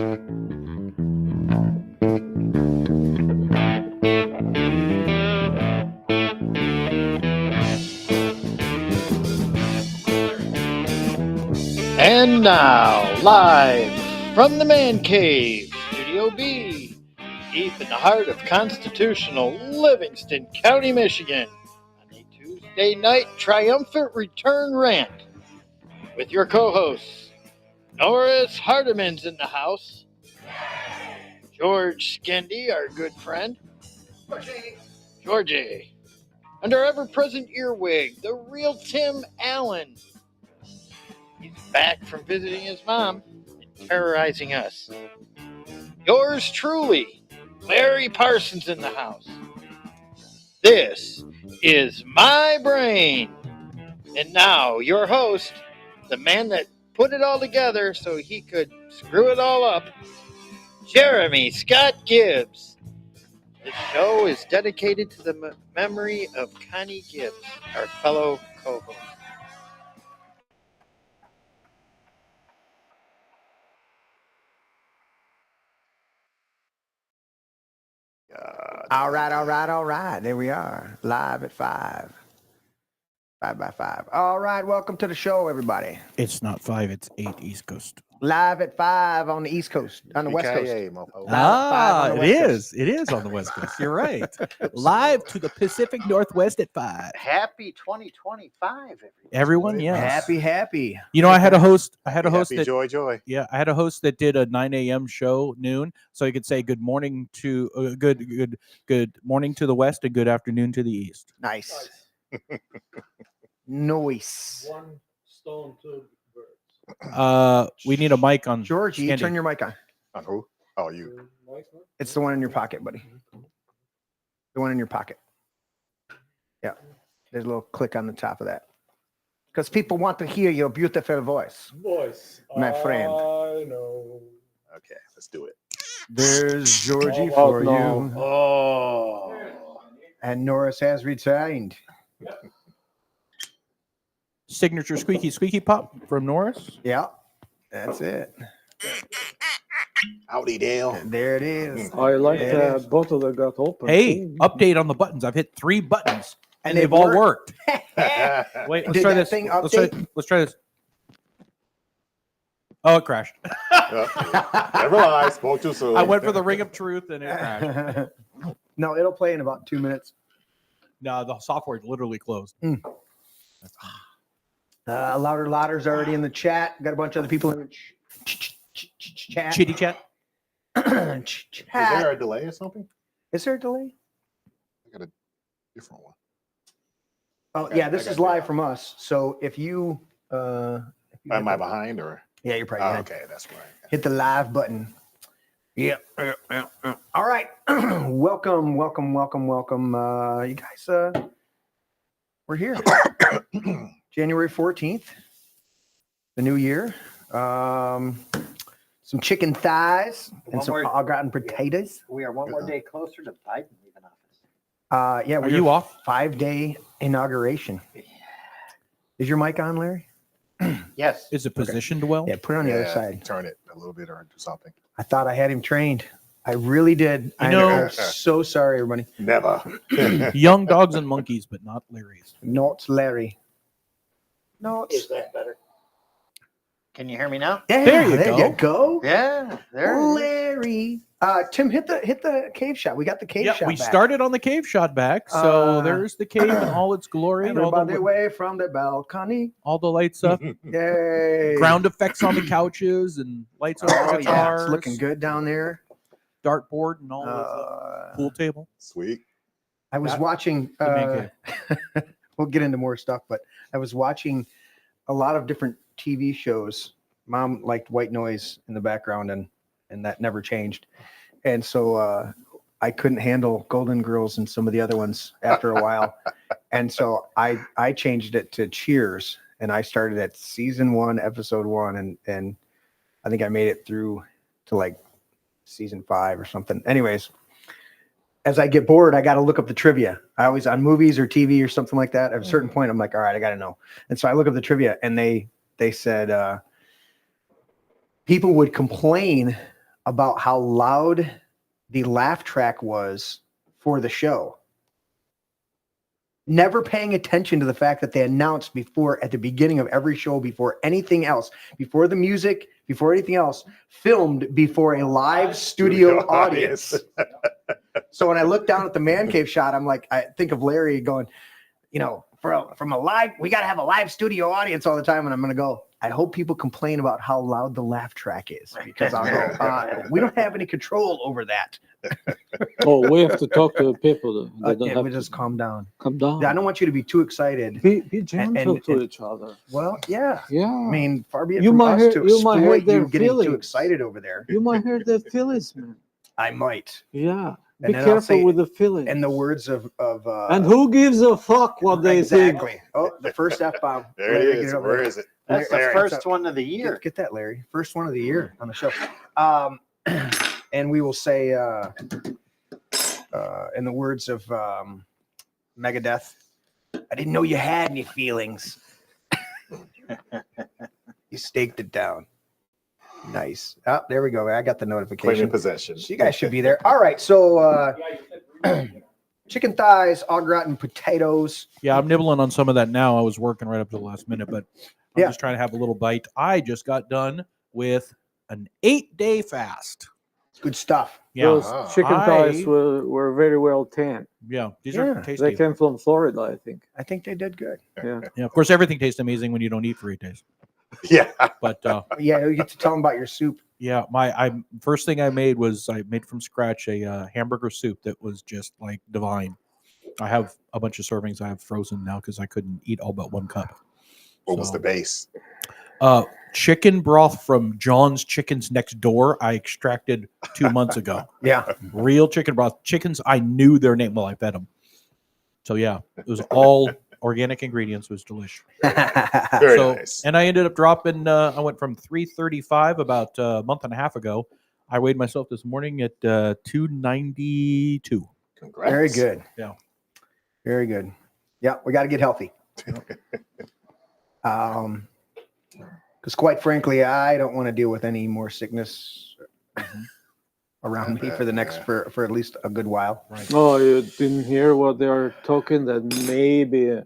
And now, live from the Man Cave, Studio B, deep in the heart of constitutional Livingston County, Michigan, on a Tuesday night triumphant return rant with your co-hosts, Norris Hardeman's in the house, George Skendi, our good friend, Georgie, and our ever-present earwig, the real Tim Allen. He's back from visiting his mom and terrorizing us. Yours truly, Larry Parsons in the house. This is My Brain. And now, your host, the man that put it all together so he could screw it all up, Jeremy Scott Gibbs. This show is dedicated to the memory of Connie Gibbs, our fellow co-host. All right. There we are, live at 5 by 5. All right, welcome to the show, everybody. It's not 5, it's 8 East Coast. Live at 5 on the East Coast, on the West Coast. It is on the West Coast. You're right. Live to the Pacific Northwest at 5. Happy 2025, everyone. Yes. Happy. You know, I had a host that joy. Yeah, I had a host that did a 9 a.m. show noon, so you could say good morning to good morning to the West and good afternoon to the East. Nice. Noise. One stone, two birds. We need a mic on Georgie, Skendi. turn your mic on. On who? Oh, you. It's the one in your pocket, buddy. The one in your pocket. Yeah. There's a little click on the top of that. Because people want to hear your beautiful voice. My friend. I know. Okay, let's do it. There's Georgie Oh, for no. you. Oh. And Norris has retired. Signature squeaky pop from Norris. Yeah. That's it. Howdy, Dale. There it is. I like There it that is. both of them got open. Hey, update on the buttons. I've hit 3 buttons and they've they've all worked. Wait, let's Did try that this. thing Let's try this. Oh, it crashed. Never lie. Spoke too soon. I went for the ring of truth and it crashed. No, it'll play in about 2 minutes. No, the software is literally closed. Louder Louder's already in the chat. Got a bunch of other people in the chat. Chitty chat. Is there a delay or something? Is there a delay? I got a different one. Oh, Okay, yeah, I this got is you. live from us. So if you Am I behind or? Yeah, you're probably Oh, behind. okay, that's right. Hit the live button. Yep. All right. welcome. You guys, we're here. January 14th, the new year. Some chicken thighs and some au gratin potatoes. We are one more day closer to Biden leaving office. Yeah, Are you off? 5-day inauguration. Is your mic on, Larry? Yes. Is it positioned well? Yeah, put it on the other side. Turn it a little bit or do something. I thought I had him trained. I really did. I'm so sorry, everybody. Never. Young dogs and monkeys, but not Larry's. Not Larry. No, Is that better? Can you hear me now? yeah, There you you go. Yeah. There. it is. Larry. Tim, hit the cave shot. We got the cave Yeah, shot. we back. started on the cave shot back, so there's the cave in all its glory. And Everybody away from the balcony. all the lights up, Yay. ground effects on the couches, and lights on the Oh, yeah. guitars, It's looking good down there. dartboard, and all the pool table. Sweet. I was watching. The main We'll get into more stuff, but I was watching a lot of different TV shows. Mom liked white noise in the background, and that never changed. And so I couldn't handle Golden Girls and some of the other ones after a while. And so I changed it to Cheers, and I started at season 1, episode 1, and I think I made it through to like season 5 or something. Anyways, as I get bored, I got to look up the trivia. I always on movies or TV or something like that. At a certain point, I'm like, all right, I got to know. And so I look up the trivia, and they said people would complain about how loud the laugh track was for the show. Never paying attention to the fact that they announced before, at the beginning of every show, before anything else, before the music, before anything else, filmed before a live studio audience. So when I look down at the man cave shot, I'm like, I think of Larry going, you know, from a live, we got to have a live studio audience all the time. And I'm going to go, I hope people complain about how loud the laugh track is, because I'll go, we don't have any control over that. Oh, we have to talk to the people. They don't Yeah, have we to just calm down. come down. I don't want you to be too excited. Be gentle and- to each other. Well, yeah. Yeah. I mean, far be it You from might us hear- to you might hear exploit their you getting too feelings. excited over there. You might hear the feelings, man. I might. Yeah. And Be then I'll careful say- with the feelings. In the words of and who gives a fuck what they think? exactly. Oh, the first F-bomb. There it is. Where is it? That's the Larry, first one of the year. Get that, Larry. First one of the year on the show. And we will say, in the words of Megadeth, I didn't know you had any feelings. You staked it down. Nice. Oh, there we go. I got the Claiming notification. possession. So you guys should be there. All right. So chicken thighs, au gratin potatoes. Yeah, I'm nibbling on some of that now. I was working right up to the last minute, but I'm Yeah. just trying to have a little bite. I just got done with an 8-day fast. Good stuff. Yeah, Those Ah. chicken thighs I- were very well tanned. yeah, these Yeah, are They tasty. came from Florida, I think. I think they did good. Yeah. Yeah, of course, everything tastes amazing when you don't eat for 8 days. Yeah. But Yeah, you get to tell them about your soup. yeah, I first thing I made from scratch a hamburger soup that was just like divine. I have a bunch of servings I have frozen now because I couldn't eat all but 1 cup. What was So- the base? Chicken broth from John's Chickens Next Door. I extracted 2 months ago. Yeah. Real chicken broth. Chickens, I knew their name. Well, I fed them. So yeah, it was all organic ingredients. It was delicious. Very So, nice. and I ended up dropping. I went from 335 about a month and a half ago. I weighed myself this morning at 292. Congrats. Very good. Yeah. Very good. Yeah, we got to get healthy. Because quite frankly, I don't want to deal with any more sickness around me for the next for at least a good while. Right. Oh, you didn't hear what they are talking? That maybe a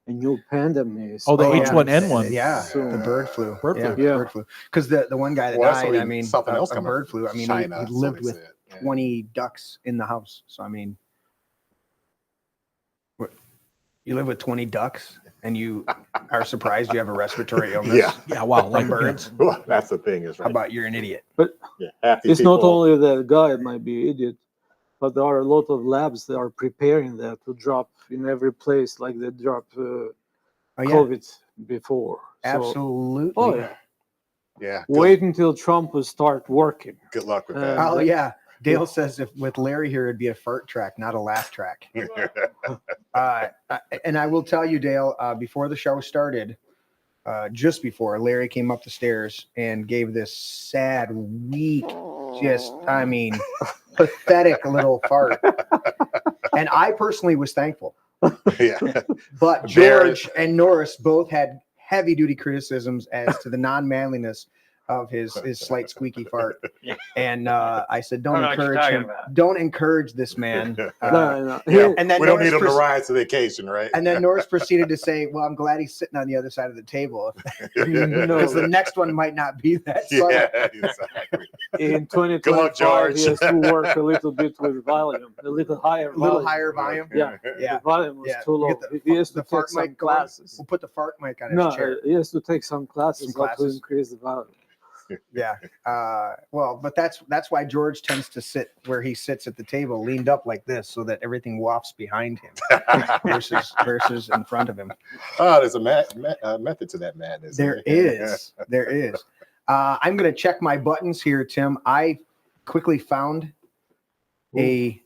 new pandemic is Oh, the coming. H1N1. Yeah, So- the bird flu. Bird flu. Yeah. Bird flu. Because the one guy that Well, that's died, what I mean, something else a coming bird flu. I mean, China, he so lived they with said. Yeah. 20 ducks in the house. So I mean, what, you live with 20 ducks and you are surprised you have a respiratory illness. Yeah. Yeah, wow. Like birds. Well, that's the thing is How right. about you're an idiot? Yeah, half these It's not people- only that guy might be idiot, but there are a lot of labs that are preparing that to drop in every place, like they dropped Oh, yeah, COVID before. So, absolutely. oh yeah. Yeah. Wait until Trump will start working. Good luck with Uh, that. Oh, yeah. Dale says if with Larry here, it'd be a fart track, not a laugh track. And I will tell you, Dale, before the show started, just before, Larry came up the stairs and gave this sad, weak, I mean, pathetic little fart. And I personally was thankful. Yeah. But George and Norris both had heavy duty criticisms as to the non-manliness of his slight squeaky fart. And I said, don't I don't know what you're encourage talking him. about. Don't encourage this man. No. Yeah. And then We don't need Norris them to ride to vacation, right? and then Norris proceeded to say, well, I'm glad he's sitting on the other side of the table No. because the next one might not be that subtle. Yeah, exactly. In Good luck, 2025, George. he has to work a little bit with volume, a little higher A little volume. higher volume. Yeah. Yeah. The volume was Yeah. too low. Get the- He has the to take fart some mic going. classes. We'll put the fart mic on his No, chair. he has to take some classes, Some how to classes. increase the volume. Yeah. Well, but that's why George tends to sit where he sits at the table, leaned up like this, so that everything wafts behind him versus in front of him. Oh, there's a method to that madness. There is. There is. I'm going to check my buttons here, Tim. I quickly found a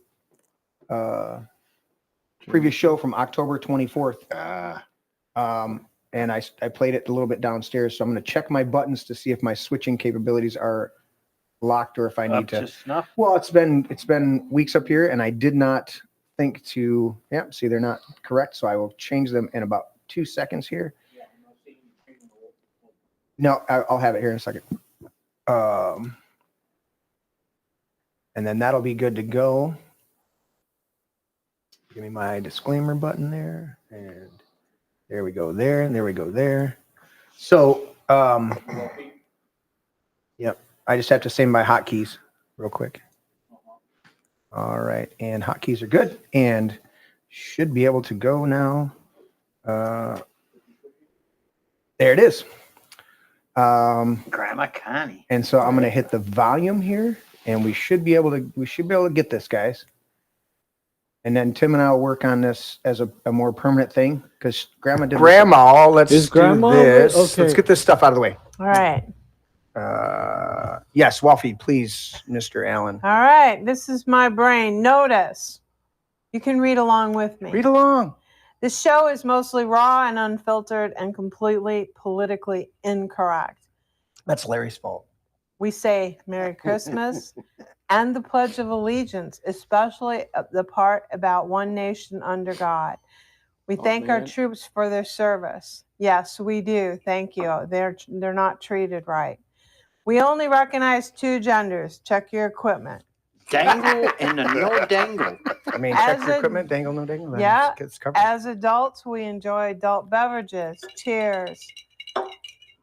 previous show from October 24th. And I played it a little bit downstairs. So I'm going to check my buttons to see if my switching capabilities are locked or if I need Up to. to snuff. Well, it's been weeks up here and I did not think to, see, they're not correct. So I will change them in about 2 seconds here. No, I'll have it here in a second. And then that'll be good to go. Give me my disclaimer button there. And there we go there. And there we go there. So, yep. I just have to say my hotkeys real quick. All right. And hotkeys are good. And should be able to go now. There it is. Grandma Connie. And so I'm going to hit the volume here. And we should be able to get this, guys. And then Tim and I will work on this as a more permanent thing because Grandma did. Grandma, let's Is do Grandma this. okay? Let's get this stuff out of the way. All right. Yes, Wolfie, please, Mr. Allen. All right. This is my brain. Notice. You can read along with me. Read along. This show is mostly raw and unfiltered and completely politically incorrect. That's Larry's fault. We say Merry Christmas and the Pledge of Allegiance, especially the part about one nation under God. We thank our troops for their service. Yes, we do. Thank you. They're not treated right. We only recognize 2 genders. Check your equipment. Dangle and a no dangle. I mean, As check your a- equipment. Dangle, no dangle. Yeah, It's covered. As adults, we enjoy adult beverages. Cheers.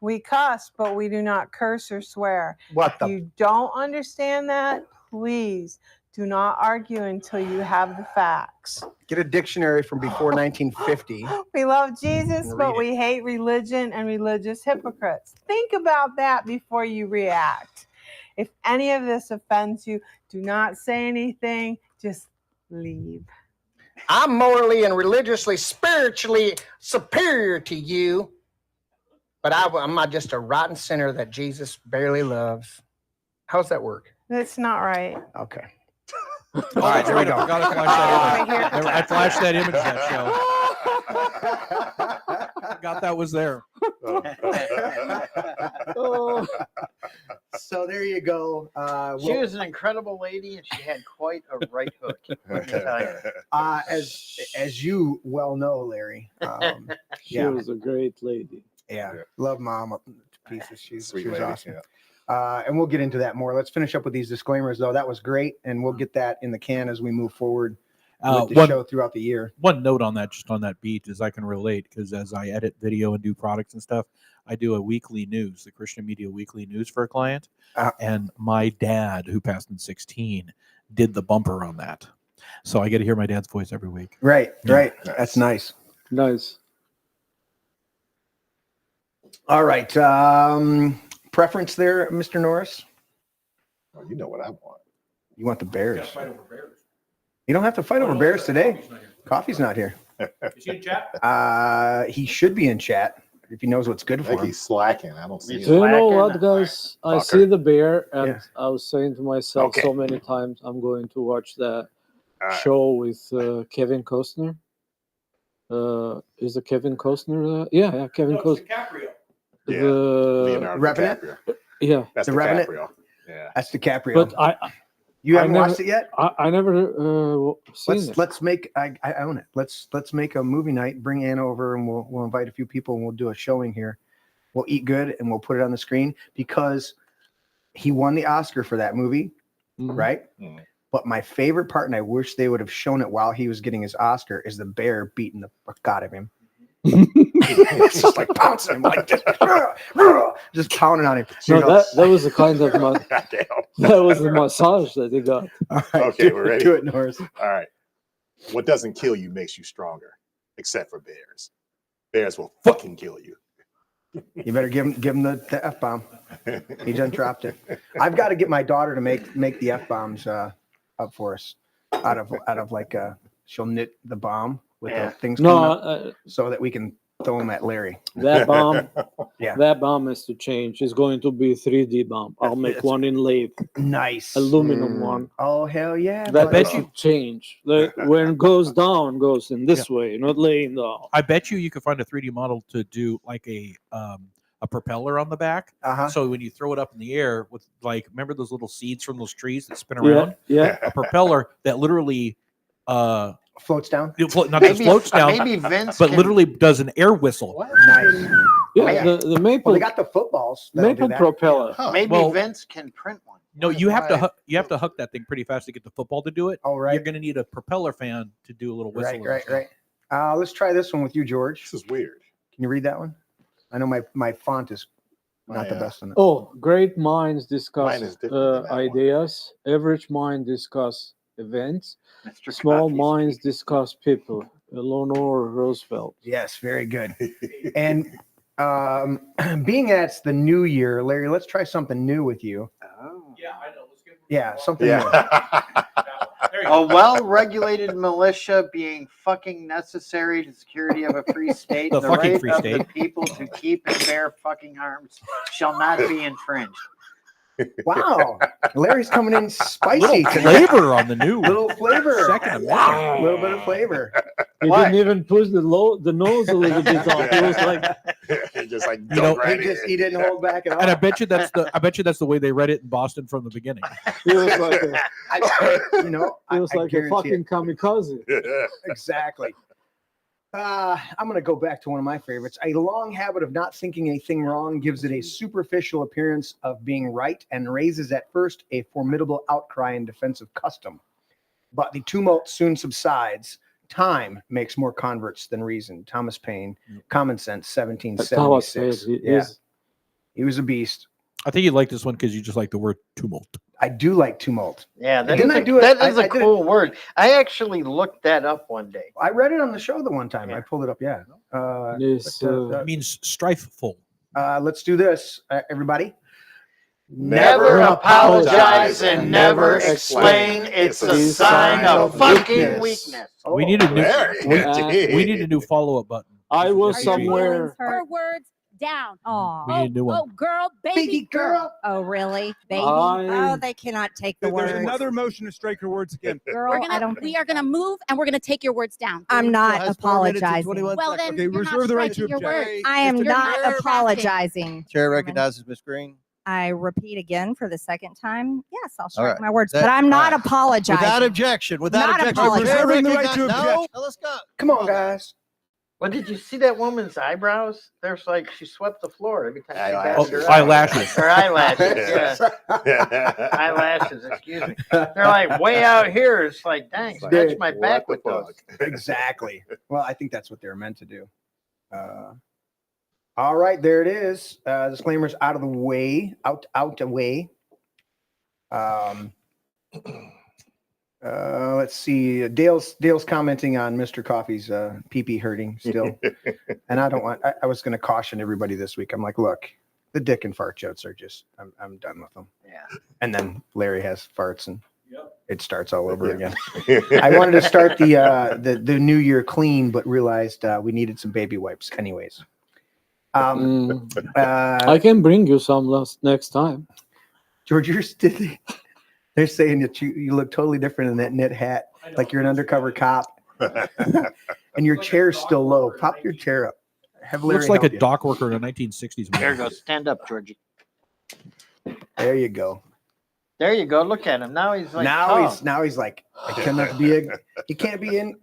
We cuss, but we do not curse or swear. What the? You don't understand that? Please do not argue until you have the facts. Get a dictionary from before 1950. We love Jesus, And but read we hate religion and religious hypocrites. Think about that before you react. If any of this offends you, do not say anything. Just leave. I'm morally and religiously, spiritually superior to you, but I'm not just a rotten sinner that Jesus barely loves. How's that work? That's not right. Okay. All right, there we go. I flashed that image that show. Forgot that was there. So there you go. She was an incredible lady, and she had quite a right hook. Let me tell you. As you well know, Larry. She Yeah. was a great lady. Yeah, love Mom to pieces. She was Sweet lady, awesome. yeah. And we'll get into that more. Let's finish up with these disclaimers, though. That was great, and we'll get that in the can as we move forward with the show throughout the year. One note on that, just on that beat, is I can relate because as I edit video and do products and stuff, I do a weekly news, the Christian Media Weekly News for a client. And my dad, who passed in 16, did the bumper on that. So I get to hear my dad's voice every week. Right. Nice. That's nice. Nice. All right. Preference there, Mr. Norris? Oh, you know what I want. You want the Bears? You don't have to fight over Bears today. Coffee's not here. Is he in chat? He should be in chat if he knows what's good I for think him. he's slacking. I don't see Do you him. know Slacking. what, guys? I Fucker. see the bear, and Yeah. I was saying to myself Okay. so many times, I'm going to watch that All right. show with Kevin Costner. Is it Kevin Costner? Yeah, Kevin Costner. DiCaprio. Yeah. The Leonardo Revenant? DiCaprio. yeah, That's The Revenant? DiCaprio. Yeah. That's DiCaprio. but you haven't I never- watched it yet? I never seen it. Let's make. I own it. Let's make a movie night. Bring Anna over, and we'll invite a few people, and we'll do a showing here. We'll eat good, and we'll put it on the screen because he won the Oscar for that movie, Mhm. right? Mhm. But my favorite part, and I wish they would have shown it while he was getting his Oscar, is the bear beating the fuck out of him. It's just like pouncing him like this, just pounding on him. No, that was the kind of Goddamn. that was the massage that he got. All right, Okay, do, we're ready. Do it, Norris. All right. What doesn't kill you makes you stronger, except for bears. Bears will fucking kill you. You better give him the F bomb. He just dropped it. I've got to get my daughter to make the F bombs up for us. Out of like she'll knit the bomb with the things No, coming up so that we can throw them at Larry. that bomb, Yeah. that bomb has to change. It's going to be 3D bomb. I'll make Yes. one in lathe, Nice. aluminum one. Oh hell yeah! That buddy. should change. When it goes down, goes in this way, not laying down. I bet you could find a 3D model to do like a propeller on the back. Uh-huh. So when you throw it up in the air with like, remember those little seeds from those trees that spin Yeah, around? yeah. A propeller that literally, Floats down. not just floats down, Maybe Vince but can- literally does an air whistle. What? Nice. Yeah, yeah. the Well, maple they got the footballs. that'll do maple that. propeller. Maybe Well- Vince can print one. No, you have to you have to hook that thing pretty fast to get the football to do it. Oh, right. You're going to need a propeller fan to do a little whistle. Right. Let's try this one with you, George. This is weird. Can you read that one? I know my font is not the best on it. Oh, great minds Mine discuss is different than that one. ideas. Average mind discuss events. Mr. Small Coffee's minds discuss people. Eleanor Roosevelt. Yes, very good. And being that it's the new year, Larry, let's try something new with you. Oh. Yeah, I know. Let's get Yeah, something new. Yeah. There you A go. well-regulated militia being fucking necessary to the security of a free state. The fucking right free of state. the people to keep and bear fucking arms shall not be infringed. Wow. Larry's coming in spicy Little tonight. flavor on the new Little flavor. Second Amendment. A little bit of flavor. He Why? didn't even push the nose a little bit off. He was like, just like You know, right He didn't hold back at all. And I bet you that's the way they read it in Boston from the beginning. he was like a, You know, he was I like a guarantee fucking it. kamikaze. Exactly. I'm going to go back to one of my favorites. A long habit of not thinking anything wrong gives it a superficial appearance of being right and raises at first a formidable outcry in defense of custom. But the tumult soon subsides. Time makes more converts than reason. Thomas Paine, Common Sense, Thomas Paine, 1776. He was a beast. I think you like this one because you just like the word tumult. I do like tumult. Yeah, that Didn't is I a, do it? that I is a did it. cool word. I actually looked that up one day. I read it on the show the one time. Yeah. I pulled it up. Yeah. Yes, It means strifeful. Let's do this, everybody. Never apologize and never explain. It's a sign of fucking weakness. We need a new Very. we need a new follow-up button. I was Are you somewhere. Her words down. Oh, We need a new one. oh, girl, baby girl. Oh, really, baby? I- Oh, they cannot take the There's words. another motion to strike her words again. Girl, We're I gonna, don't. we are gonna move and we're gonna take your words down. I'm not apologizing. Well, then Okay, you're reserve not the right to striking your object. words. I am You're not retracting. apologizing. Chair recognizes Ms. Green. I repeat again for the second time. Yes, I'll strike right. my words, That- but I'm not all right. apologizing. Without objection. Without Not objection. apologizing. Chair Reserving the right to recognize- object. No, let's go. Come on, guys. Well, did you see that woman's eyebrows? There's like she swept the floor every time she Eyelashes. batted her Eyelashes. Her eyelashes, yeah. Eyelashes, excuse me. They're like way out here. It's like, dang, It's scratch like, my What back the with those. fuck? Exactly. Well, I think that's what they're meant to do. All right, there it is. Disclaimers out of the way, out the way. Let's see. Dale's commenting on Mr. Coffee's pee-pee hurting still, and I don't want. I was going to caution everybody this week. I'm like, look, the dick and fart jokes are just. I'm done with them. Yeah. And then Larry has farts, and it starts all over Yeah. again. I wanted to start the new year clean, but realized we needed some baby wipes, anyways. I can bring you some next time. George, they're saying that you look totally different in that knit hat, like you're an undercover cop, and your chair's still low. Pop your chair up. Have Larry Looks like a help you. dock worker in a 1960s There movie. you go. Stand up, Georgie. There you go. There you go. Look at him. Now he's like, Now he's like, he can't be in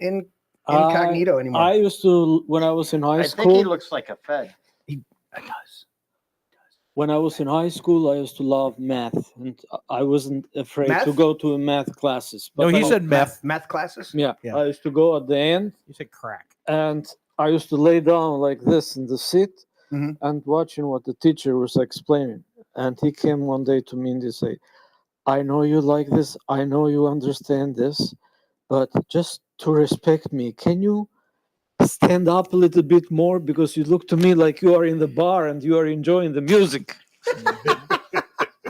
incognito anymore. I used to, when I was in high I think he school, looks like a Fed. It does. when I was in high school, I used to love math, and I wasn't afraid Math? to go to math classes. No, he I- said meth. Math classes. yeah, Yeah. I used to go at the end, You said crack. and I used to lay down like this in the seat Mhm. and watching what the teacher was explaining. And he came one day to me and he said, I know you like this, I know you understand this, but just to respect me, can you stand up a little bit more, because you look to me like you are in the bar and you are enjoying the music.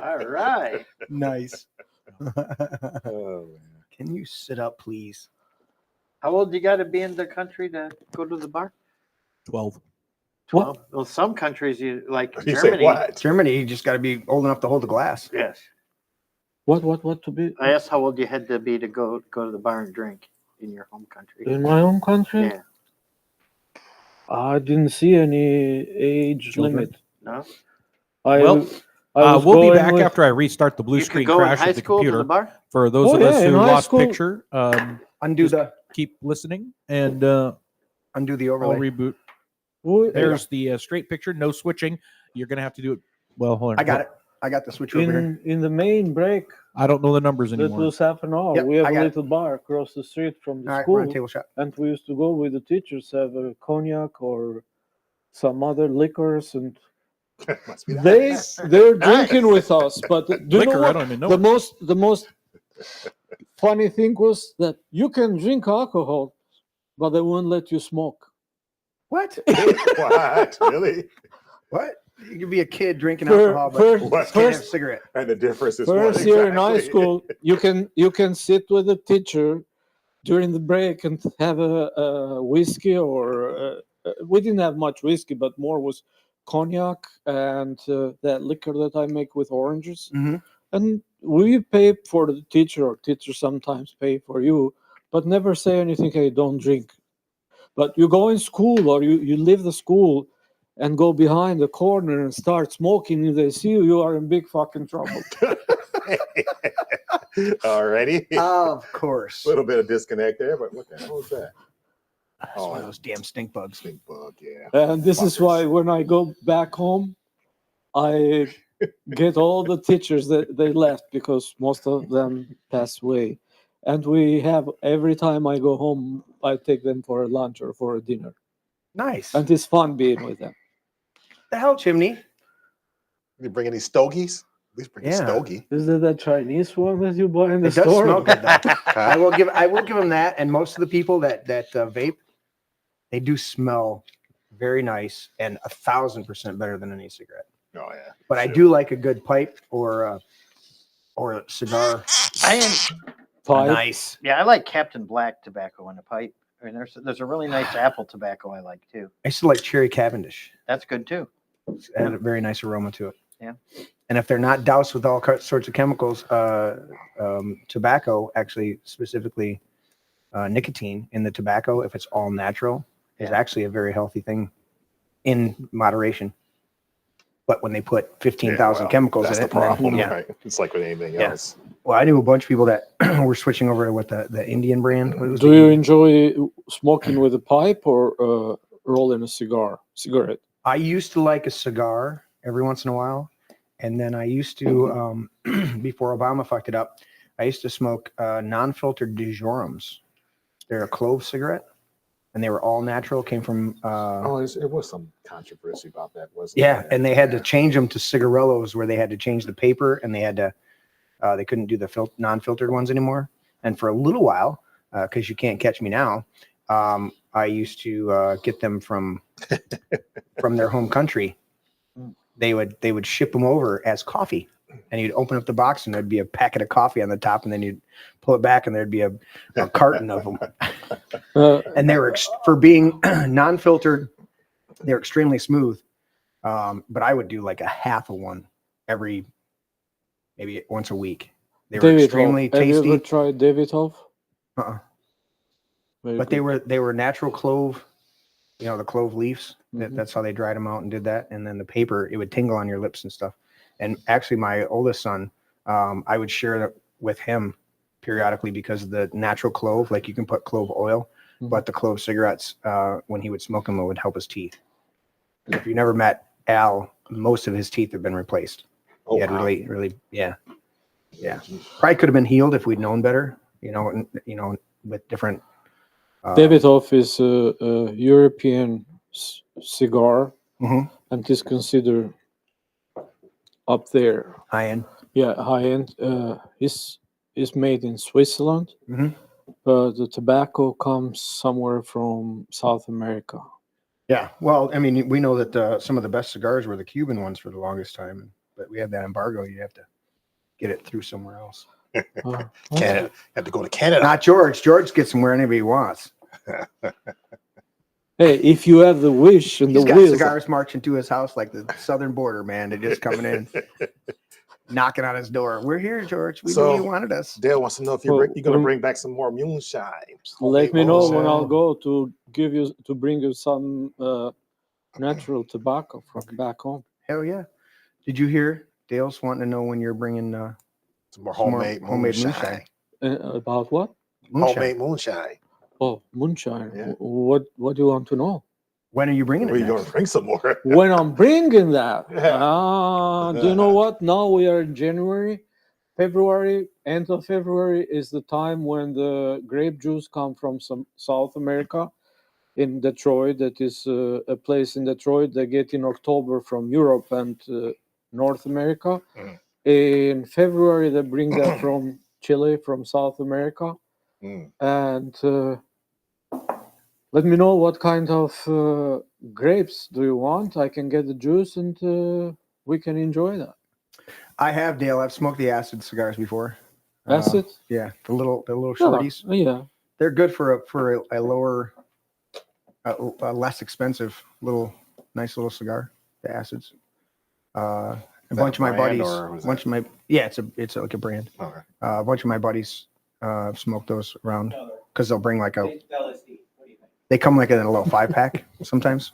All right. Nice. Oh, man. Can you sit up, please? How old you got to be in the country to go to the bar? 12. 12. Well, some countries you like You say Germany. what? Germany, you just got to be old enough to hold the glass. Yes. What to be I asked how old you had to be to go to the bar and drink in your home country. in my own country? Yeah. I didn't see any age Children? limit. No. Well, I was we'll be going back with- after I restart the blue You could screen go in crash high of the school to computer. the bar. For those Oh, of us yeah, in who high lost school. picture, Undo Just- keep listening, and undo the I'll overlay. reboot. Oh, There's the straight picture, no switching. You're going to have to do it. Well, hold on. I got it. I got the switch over here. In the main break, I don't know the numbers that anymore. was half an hour. Yep, We have I a got it. little bar across the street from the All right, we're on school, table shot. and we used to go with the teachers, have a cognac or some other liquors, and Must be they're drinking with us. But do you Liquor, know I what? don't even know. The most funny thing was that you can drink alcohol, but they won't let you smoke. What? What? Really? What? You could be a kid drinking Fir- alcohol, but first- you can't have a first- cigarette. And the difference is First what year in high exactly? school, you can sit with the teacher during the break and have a whiskey or we didn't have much whiskey, but more was cognac and that liquor that I make with oranges. Mhm. And we pay for the teacher, or teacher sometimes pay for you, but never say anything. Hey, don't drink. But you go in school or you leave the school and go behind the corner and start smoking, and they see you, you are in big fucking trouble. Already? Of course. A little bit of disconnect there, but what the hell is that? That's one of those damn stink bugs. Stink bug, yeah. And this is why when I go back home, I get all the teachers that they left because most of them passed away. And we have, every time I go home, I take them for a lunch or for a dinner. Nice. And it's fun being with them. The hell, Chimney? You bring any stogies? At least bring a stogie. Is it that Chinese one that you buy in the It does store? smell good, though. I will give them that. And most of the people that vape, they do smell very nice and 1,000% better than any cigarette. Oh yeah. But I do like a good pipe or a cigar. Pipe. Nice. Yeah, I like Captain Black tobacco in a pipe. I mean, there's a really nice apple tobacco I like too. I used to like cherry Cavendish. That's good too. It had a very nice aroma to it. Yeah. And if they're not doused with all sorts of chemicals, tobacco, actually specifically nicotine in the tobacco, if it's all natural, is actually a very healthy thing in moderation. But when they put 15,000 chemicals that's in the it, problem, then, right? It's like with anything else. Well, I knew a bunch of people that were switching over to what the Indian brand. What was Do the you Indian- enjoy smoking with a pipe or rolling a cigarette? I used to like a cigar every once in a while. And then I used to, before Obama fucked it up, I used to smoke non-filtered DeJorums. They're a clove cigarette, and they were all natural. Came from it was some controversy about that, wasn't yeah, there? and they had to change them to cigarillos, where they had to change the paper, and they had to they couldn't do the non-filtered ones anymore. And for a little while, because you can't catch me now, I used to get them from their home country. They would ship them over as coffee, and you'd open up the box and there'd be a packet of coffee on the top, and then you'd pull it back and there'd be a carton of them. And they were for being non-filtered, they're extremely smooth. But I would do like a half of one maybe once a week. They were extremely tasty. Have you ever tried Davidoff? But they were natural clove, the clove leaves. That's how they dried them out and did that. And then the paper, it would tingle on your lips and stuff. And actually, my oldest son, I would share it with him periodically because of the natural clove. Like you can put clove oil, but the clove cigarettes, when he would smoke them, it would help his teeth. If you never met Al, most of his teeth have been replaced. He had really, really, yeah. Probably could have been healed if we'd known better. With different. Davidoff is a European cigar, and is considered up there. High end. Yeah, high end. Is made in Switzerland, but the tobacco comes somewhere from South America. Yeah, well, I mean, we know that some of the best cigars were the Cuban ones for the longest time, but we had that embargo. You have to get it through somewhere else. Canada. Have to go to Canada. Not George. George gets them wherever he wants. Hey, if you have the wish and He's the got will, cigars marching to his house like the southern border, man. They're just coming in, knocking on his door. We're here, George. We knew you wanted us. Dale wants to know if you're going to bring back some more moonshine. let me know when I'll go to bring you some natural tobacco from back home. Hell yeah! Did you hear Dale's wanting to know when you're bringing some more homemade moonshine? About what? Homemade moonshine. Oh, moonshine. Yeah. What do you want to know? When are you bringing it? We're next? gonna bring some more. When I'm bringing that, Yeah. do you know what? Now we are in January. February, end of February is the time when the grape juice come from some South America in Detroit. That is a place in Detroit they get in October from Europe and North America. Mhm. In February, they bring that from Chile, from South America. Mm. And let me know what kind of grapes do you want. I can get the juice and we can enjoy that. I have, Dale. I've smoked the acid cigars before. Acid? Yeah, the little Yeah, shorties. yeah. They're good for a lower, a less expensive nice little cigar. The acids. A Is bunch that of a my brand buddies. or was Bunch of my it's like a brand. Okay. A bunch of my buddies smoke those around because they'll bring like they come like in a little 5-pack sometimes.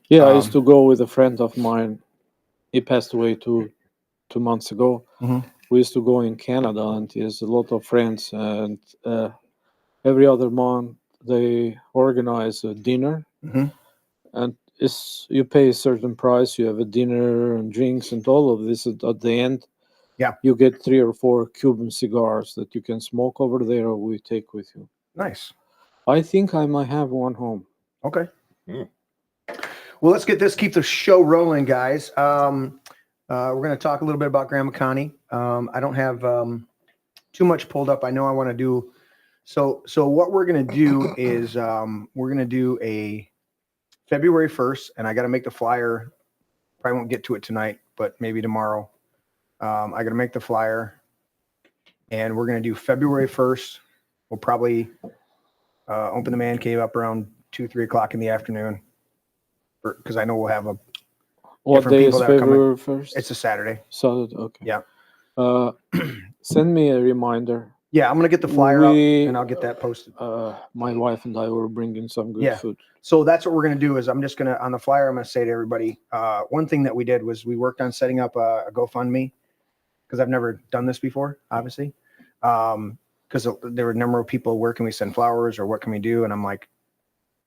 Yeah, I used to go with a friend of mine. He passed away two months ago. Mhm. We used to go in Canada, and he has a lot of friends. And every other month they organize a dinner, Mhm. and you pay a certain price. You have a dinner and drinks and all of this. At the end, Yeah. you get 3 or 4 Cuban cigars that you can smoke over there, or we take with you. Nice. I think I might have one home. Okay. Mm. Well, let's keep the show rolling, guys. We're going to talk a little bit about Grandma Connie. I don't have too much pulled up. I know I want to do so what we're going to do is we're going to do a February 1st, and I got to make the flyer. Probably won't get to it tonight, but maybe tomorrow. I got to make the flyer, and we're going to do February 1st. We'll probably open the man cave up around 2-3 o'clock in the afternoon, because I know we'll have What different day people is that are coming. February 1st? It's a Saturday. Saturday, okay. Yeah. Send me a reminder. Yeah, I'm gonna get the flyer up and I'll get that posted. My wife and I were bringing some good food. So that's what we're gonna do is I'm just gonna on the flyer I'm gonna say to everybody. One thing that we did was we worked on setting up a GoFundMe because I've never done this before, obviously. Because there were a number of people, where can we send flowers or what can we do? And I'm like,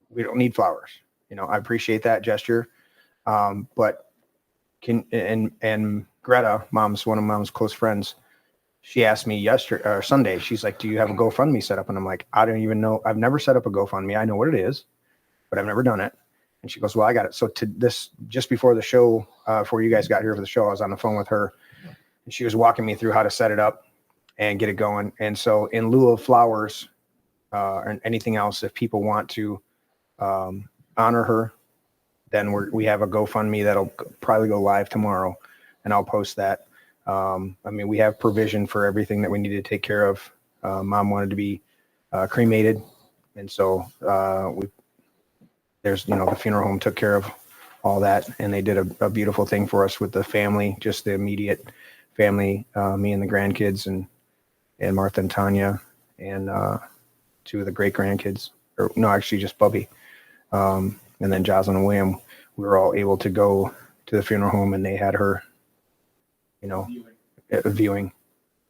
we don't need flowers. I appreciate that gesture, but and Greta, one of Mom's close friends, she asked me yesterday or Sunday, she's like, do you have a GoFundMe set up? And I'm like, I don't even know. I've never set up a GoFundMe. I know what it is, but I've never done it. And she goes, well, I got it. So just before the show, before you guys got here for the show, I was on the phone with her and she was walking me through how to set it up and get it going. And so in lieu of flowers or anything else, if people want to honor her, then we have a GoFundMe that'll probably go live tomorrow, and I'll post that. We have provision for everything that we need to take care of. Mom wanted to be cremated, and so the funeral home took care of all that, and they did a beautiful thing for us with the family, just the immediate family, me and the grandkids, and Martha and Tanya, and 2 of the great grandkids, or no, actually just Bubby. And then Jocelyn and William, we were all able to go to the funeral home, and they had her, viewing.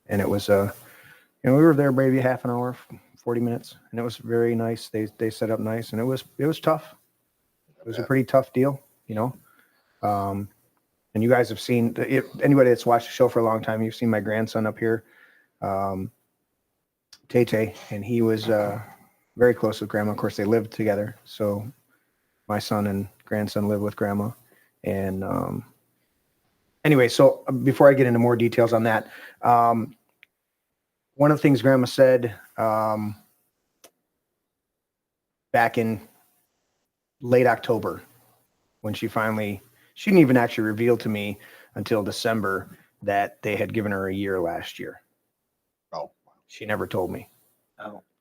And it was, we were there maybe half an hour, 40 minutes, and it was very nice. They set up nice, and it was tough. It was a pretty tough deal, And you guys have seen, anybody that's watched the show for a long time, you've seen my grandson up here, Tay, and he was very close with Grandma. Of course, they lived together, so my son and grandson live with Grandma. And anyway, so before I get into more details on that, one of the things Grandma said back in late October, when she didn't even actually reveal to me until December that they had given her a year last year. Oh. She never told me.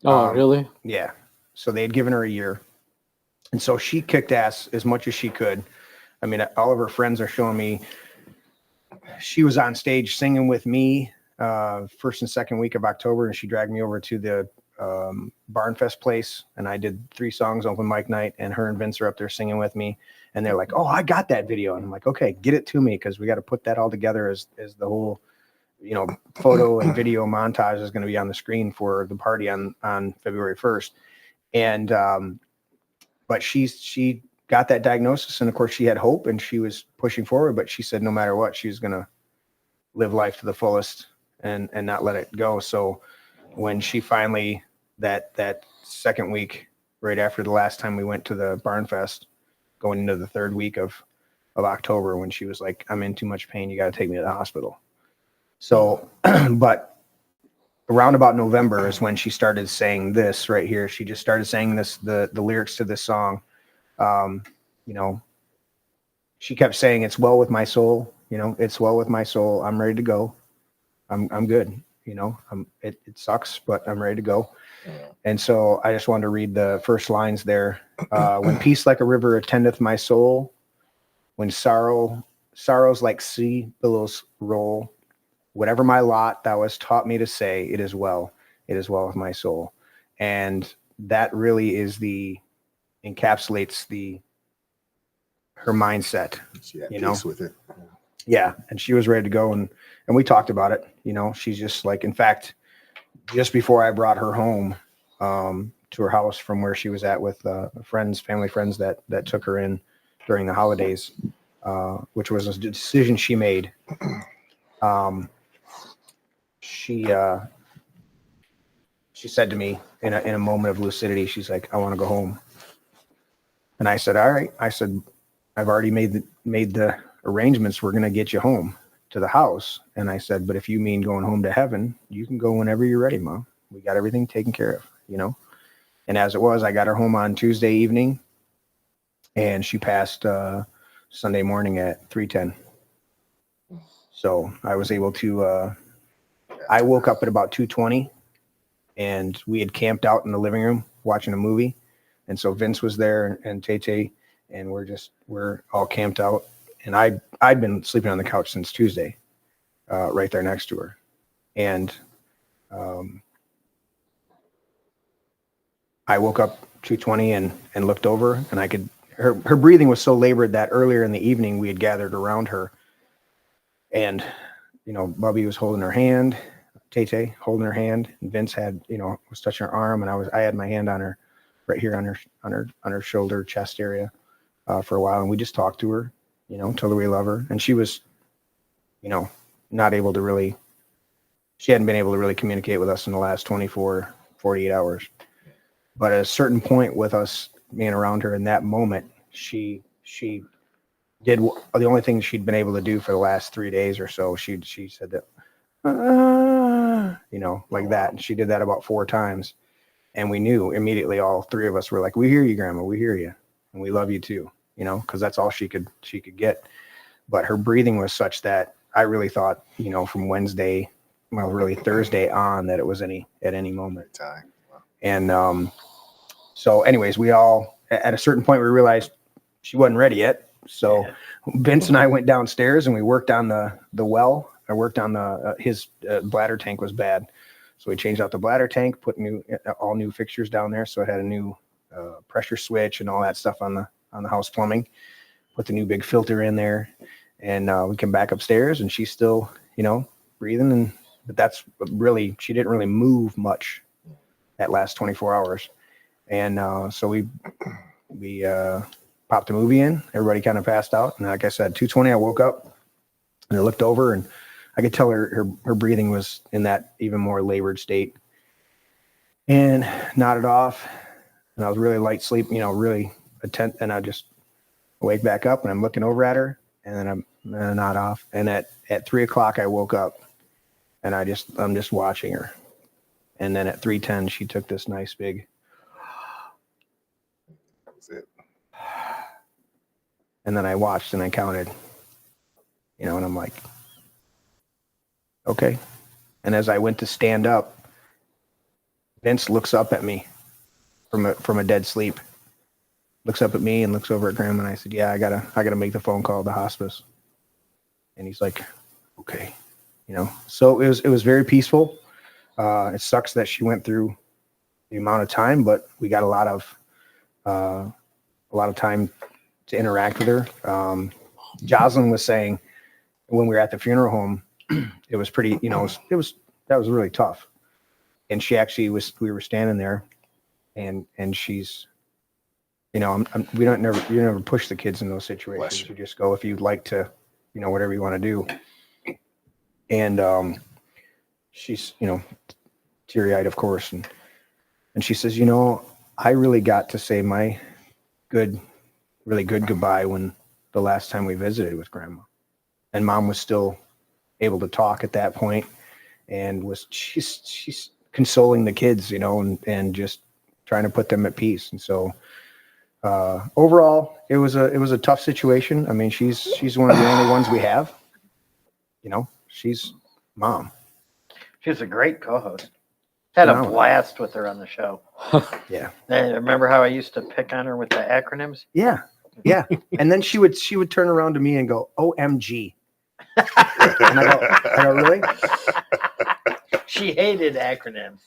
Oh, really? Yeah. So they had given her a year. And so she kicked ass as much as she could. All of her friends are showing me she was on stage singing with me first and second week of October, and she dragged me over to the Barnfest place, and I did 3 songs open mic night, and her and Vince are up there singing with me, and they're like, oh, I got that video. And I'm like, okay, get it to me, because we got to put that all together as the whole photo and video montage is going to be on the screen for the party on February 1st. And but she got that diagnosis, and of course she had hope and she was pushing forward, but she said no matter what, she was going to live life to the fullest and not let it go. So when she finally, that second week, right after the last time we went to the Barn Fest, going into the third week of October, when she was like, I'm in too much pain, you got to take me to the hospital. So, but around about November is when she started saying this right here. She just started saying this, the lyrics to this song. You know, she kept saying, it's well with my soul, you know, it's well with my soul. I'm ready to go. I'm good. You know, it sucks, but I'm ready to go. And so I just wanted to read the first lines there. When peace like a river attendeth my soul, when sorrows like sea billows roll, whatever my lot, thou hast taught me to say, it is well with my soul. And that really is encapsulates her mindset. She had you peace know? with it. Yeah. And she was ready to go. And we talked about it. You know, she's just like, in fact, just before I brought her home to her house from where she was at with family friends that took her in during the holidays, which was a decision she made. She said to me in a moment of lucidity, she's like, I want to go home. And I said, all right. I said, I've already made the arrangements. We're going to get you home to the house. And I said, but if you mean going home to heaven, you can go whenever you're ready, Mom. We got everything taken care of, you know? And as it was, I got her home on Tuesday evening, and she passed Sunday morning at 3:10. So I was able to, I woke up at about 2:20, and we had camped out in the living room watching a movie. And so Vince was there and Tay, and we're all camped out. And I'd been sleeping on the couch since Tuesday, right there next to her. And I woke up 2:20 and looked over, and I could, her breathing was so labored that earlier in the evening we had gathered around her, and, you know, Bubby was holding her hand, Tay holding her hand, and Vince had, you know, was touching her arm, and I had my hand on her, right here on her shoulder, chest area, for a while. And we just talked to her, you know, told her we love her. And she was, you know, she hadn't been able to really communicate with us in the last 24, 48 hours. But at a certain point with us being around her in that moment, she did the only thing she'd been able to do for the last 3 days or so. She said that, you know, like that. And she did that about 4 times. And we knew immediately, all 3 of us were like, we hear you, Grandma, we hear you. And we love you too, you know, because that's all she could get. But her breathing was such that I really thought, you know, from Wednesday, well, really Thursday on, that it was at any moment. Wow. And so anyways, we all, at a certain point, we realized she wasn't ready yet. So Vince and I went downstairs and we worked on the well. I worked on his bladder tank was bad. So we changed out the bladder tank, put all new fixtures down there. So it had a new pressure switch and all that stuff on the house plumbing. Put the new big filter in there, and we came back upstairs, and she's still, you know, breathing. But that's really, she didn't really move much that last 24 hours. And so we popped a movie in. Everybody kind of passed out, and like I said, 2:20, I woke up and I looked over, and I could tell her breathing was in that even more labored state, and nodded off. And I was really light sleep, you know, really attent. And I just wake back up and I'm looking over at her, and then I'm nod off. And at 3:00, I woke up, and I'm just watching her. And then at 3:10, she took this nice big, That's it. and then I watched and I counted, you know, and I'm like, okay. And as I went to stand up, Vince looks up at me from a dead sleep, looks up at me and looks over at Grandma. And I said, yeah, I gotta make the phone call to hospice. And he's like, okay, you know. So it was very peaceful. It sucks that she went through the amount of time, but we got a lot of time to interact with her. Jocelyn was saying when we were at the funeral home, it was pretty, you know, that was really tough. And she actually we were standing there, and she's we don't you never push the kids in those Bless situations. you. You just go if you'd like to, whatever you want to do. And she's, teary-eyed, of course, and she says, I really got to say my really good goodbye when the last time we visited with Grandma, and Mom was still able to talk at that point, and she's consoling the kids, and just trying to put them at peace. And so overall, it was a tough situation. I mean, she's one of the only ones we have. She's Mom. She's a great co-host. Had a Phenomenal. blast with her on the show. Yeah. Remember how I used to pick on her with the acronyms? Yeah. And then she would turn around to me and go, OMG. And I go, really? She hated acronyms.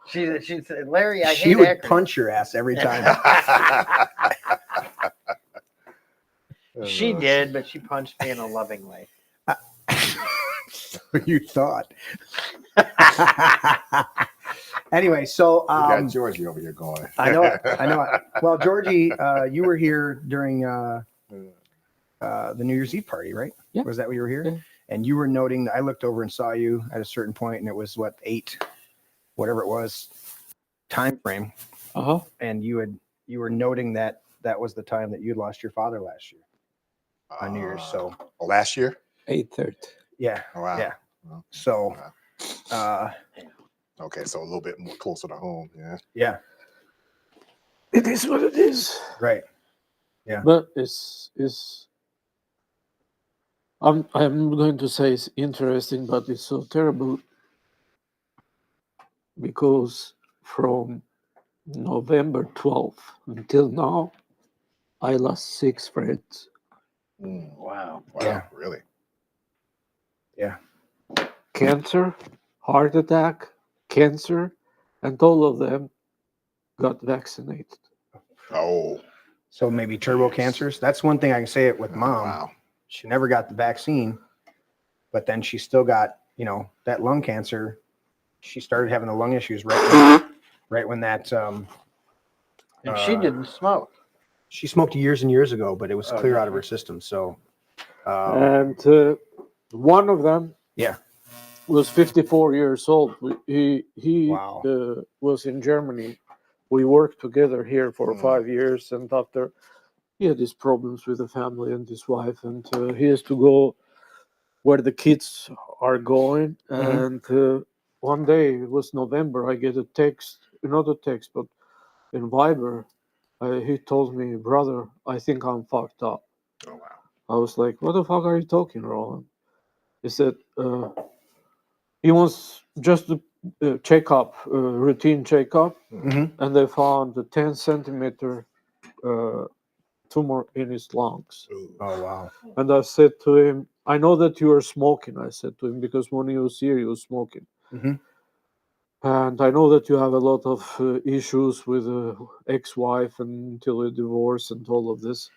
She said, Larry, I She hate would acronyms. punch your ass every time. She did, but she punched me in a loving way. You thought. Anyway, so We got Georgie over here going. I know it. Well, Georgie, you were here during the New Year's Eve party, right? Yeah. Was that what you were here? Yeah. And you were noting that I looked over and saw you at a certain point, and it was 8, whatever it was, time frame. Uh-huh. And you were noting that was the time that you lost your father last year on New Year's. So last year? 8:30. yeah, Oh, wow. yeah. Well, So okay, so a little bit more closer to home. Yeah. yeah, It is what it is. right. Yeah. But I'm going to say it's interesting, but it's so terrible because from November 12th until now, I lost 6 friends. Wow. Wow. Yeah. Really? Yeah. Cancer, heart attack, cancer, and all of them got vaccinated. Oh. So maybe turbo cancers. That's one thing I can say it with Mom. Wow. She never got the vaccine, but then she still got, that lung cancer. She started having the lung issues right when that. And she didn't smoke. She smoked years and years ago, but it was clear out of her system. So, And one of them yeah, was 54 years old. He Wow. Was in Germany. We worked together here for 5 years, and after he had his problems with the family and his wife, and he has to go where the kids are going. And one day, it was November, I get a text, not a text, but in Viber, he told me, brother, I think I'm fucked up. Oh, wow. I was like, what the fuck are you talking, Roland? He said, he wants just a checkup, routine checkup, and they found a 10 centimeter tumor in his lungs. Oh, wow. And I said to him, I know that you are smoking, I said to him, because when he was here, he was smoking. And I know that you have a lot of issues with ex-wife until a divorce and all of this.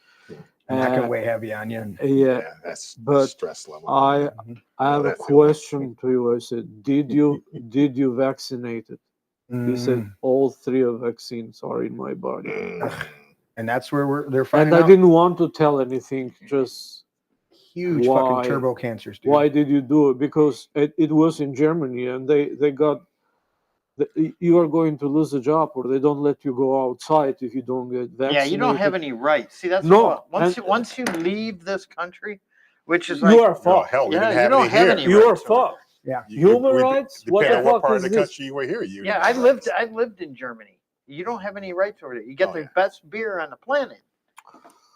And that can weigh heavy on you. And, Yeah, That's but stress level. I have a that's the one. question to you. I said, did you vaccinate it? He said, all 3 of vaccines are in my body. and that's where they're And finding I out. didn't want to tell anything, just Huge why- fucking turbo cancers, dude. why did you do it? Because it was in Germany, and they got, you are going to lose a job, or they don't let you go outside if you don't get vaccinated. Yeah, you don't have any rights. See, that's No, what, and- once you leave this country, which is like You are Oh, fucked. hell, we Yeah, didn't you have don't any have here. any You are rights over fucked. Yeah. Human rights? What Depending the on what fuck part is of the this? country you were here. You Yeah, I lived in Germany. You don't have any rights over there. You get Oh, the yeah. best beer on the planet,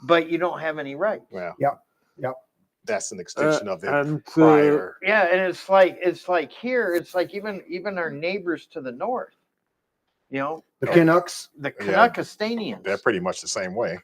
but you don't have any rights. Well, Yep. that's an extension of it and prior. Yeah, and it's like here, it's like even our neighbors to the north, The Canucks. the Yeah. Canuckistanians. They're pretty much the same way.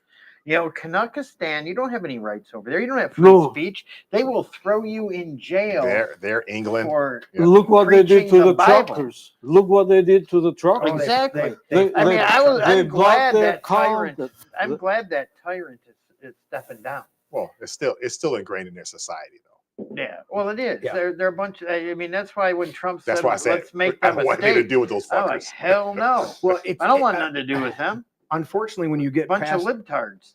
Canuckistan, you don't have any rights over there. You don't have free No. speech. They will throw you in jail They're England. for Yeah. Look what they did preaching to the Bible. truckers. Look what they did to the truckers. Oh, Exactly. they- I mean, they I'm blocked glad their that tyrant. account. I'm glad that tyrant is stepping down. Well, it's still ingrained in their society, though. Yeah, well, it is. Yeah. They're a bunch. I mean, that's why when Trump That's said, why I said "Let's make I them don't a want anything to state," do with those I'm like, fuckers. hell no. Well, I don't want nothing to do with them. unfortunately, when you get Bunch past, of libtards.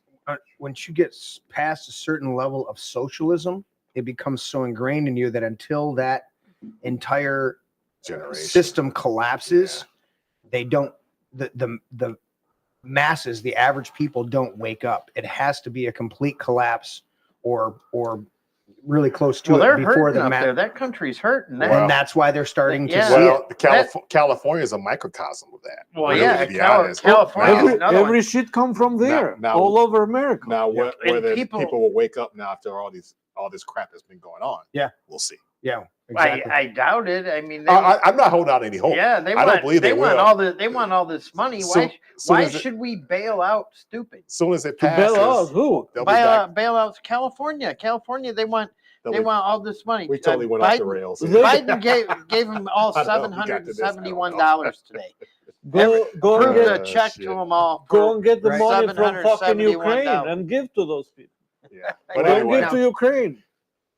once you get past a certain level of socialism, it becomes so ingrained in you that until that entire Generation. system collapses, they don't. The masses, the average people, don't wake up. It has to be a complete collapse, or really close to Well, it they're before hurting the up there. That country's hurting. That, and that's why they're starting to Yeah. see Well, it. California is a microcosm of that. well, really, yeah, to be honest. California is Now- another Every one. shit come from there, now- all over America. Now, whether people- people will wake up now after all this crap that's been going on, Yeah. we'll see. Yeah, exactly. I doubt it. I mean, I'm not holding out any hope. yeah, they I want. don't believe they want will. all the. They want all this money. Soon Why as it- should we bail out stupid? As soon as it To passes, bail out who? they'll be back. Bail out California. California. They want. They want all this money. We totally went off the Biden- rails. Biden gave them all I know, we got to $771 today. Go and Proved get a check to them all. go and get the Right. money from fucking Ukraine $771. and give to those people. Yeah. Go But Go anyway, give to Ukraine.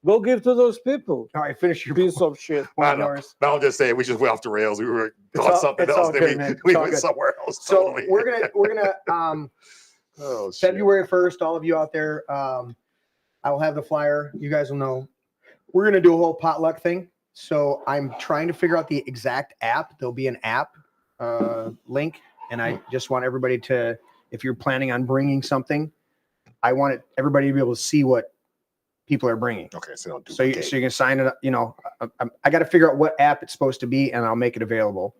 Go give to those people. All right, finish your Piece of shit. I know. Norris. No, I'm just saying we just went off the rails. We were It's on all- something it's all else. Then good, man. we It's all went good. somewhere else. So totally. we're gonna Oh, shit. February 1st, all of you out there, I will have the flyer. You guys will know. We're gonna do a whole potluck thing. So I'm trying to figure out the exact app. There'll be an app link, and I just want everybody to, if you're planning on bringing something, I want everybody to be able to see what people are bringing. Okay, so don't So you can sign it up. You know, I got to figure out what app it's supposed to be, and I'll make it available.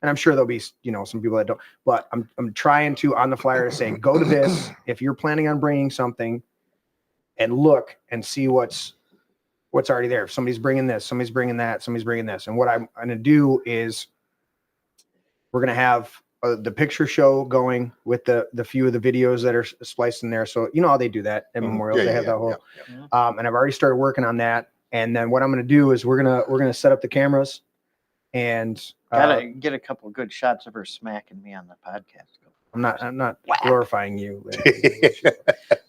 And I'm sure there'll be, some people that don't. But I'm trying to, on the flyer, say, go to this if you're planning on bringing something, and look and see what's already there. If somebody's bringing this, somebody's bringing that, somebody's bringing this. And what I'm going to do is we're going to have the picture show going with the few of the videos that are spliced in there. So, how they do that at Memorial. They have that whole, and I've already started working on that. And then what I'm going to do is we're going to set up the cameras and Gotta get a couple good shots of her smacking me on the podcast. I'm not glorifying you.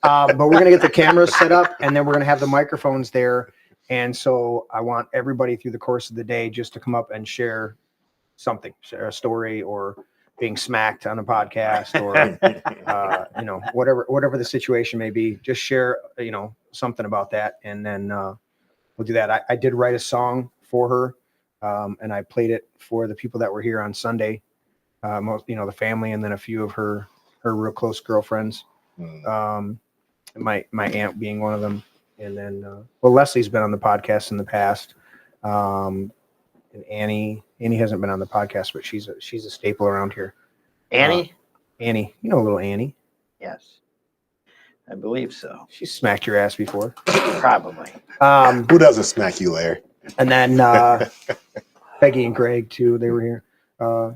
But we're going to get the cameras set up, and then we're going to have the microphones there. And so I want everybody through the course of the day just to come up and share something, share a story, or being smacked on a podcast, or whatever the situation may be. Just share something about that, and then we'll do that. I did write a song for her, and I played it for the people that were here on Sunday. Most, the family, and then a few of her real close girlfriends. My aunt being one of them, and then Leslie's been on the podcast in the past, and Annie hasn't been on the podcast, but she's a staple around here. Annie, little Annie. Yes, I believe so. She smacked your ass before, probably. Who doesn't smack you, Larry? And then Peggy and Greg too. They were here.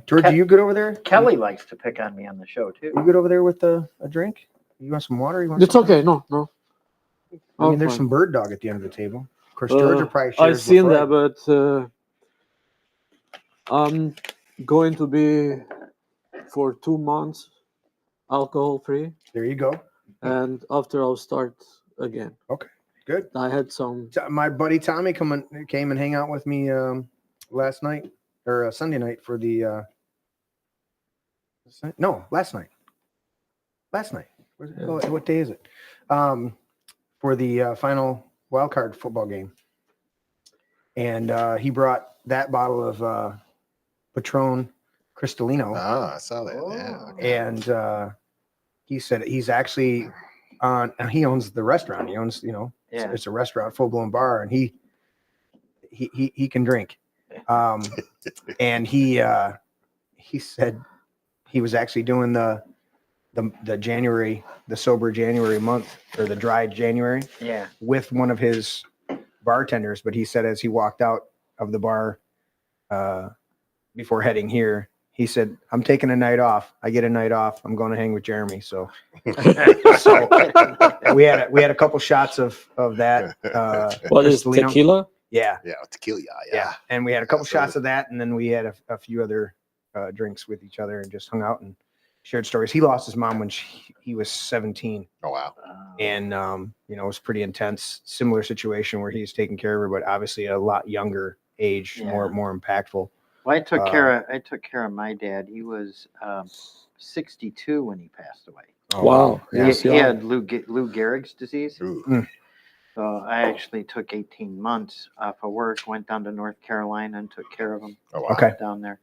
George, are you good over there? Kelly likes to pick on me on the show too. You good over there with a drink? You want some water? You want? It's something? okay. No. I mean, there's fine. some bird dog at the end of the table. Of course, George will probably share I've his seen LaCroix. that, but I'm going to be for 2 months alcohol free, There you go. and after I'll start again. Okay, good. I had some. My buddy Tommy came and hang out with me last night or Sunday night for the last night. What day is it? For the final wild card football game, and he brought that bottle of Patron Cristalino. I saw that. Yeah. And he said he's actually on. He owns the restaurant. He owns, it's a restaurant, full blown bar, and he can drink. And he said he was actually doing the January, the sober January month, or the dry January, with one of his bartenders. But he said as he walked out of the bar before heading here, he said, "I'm taking a night off. I get a night off. I'm going to hang with Jeremy." So we had a couple shots of that. What is Cristalino. tequila? Yeah, Tequila. yeah. And we had a couple shots of that, and then we had a few other drinks with each other, and just hung out and shared stories. He lost his mom when he was 17. Oh wow. And it was pretty intense. Similar situation where he's taking care of her, but obviously a lot younger age, more impactful. Well, I took care of my dad. He was 62 when he passed away. Oh, Wow. Yeah. Yes, He yeah. had Lou Gehrig's disease. Ooh. So I actually took 18 months off of work, went down to North Carolina and took care of him Oh, wow. Okay. down there.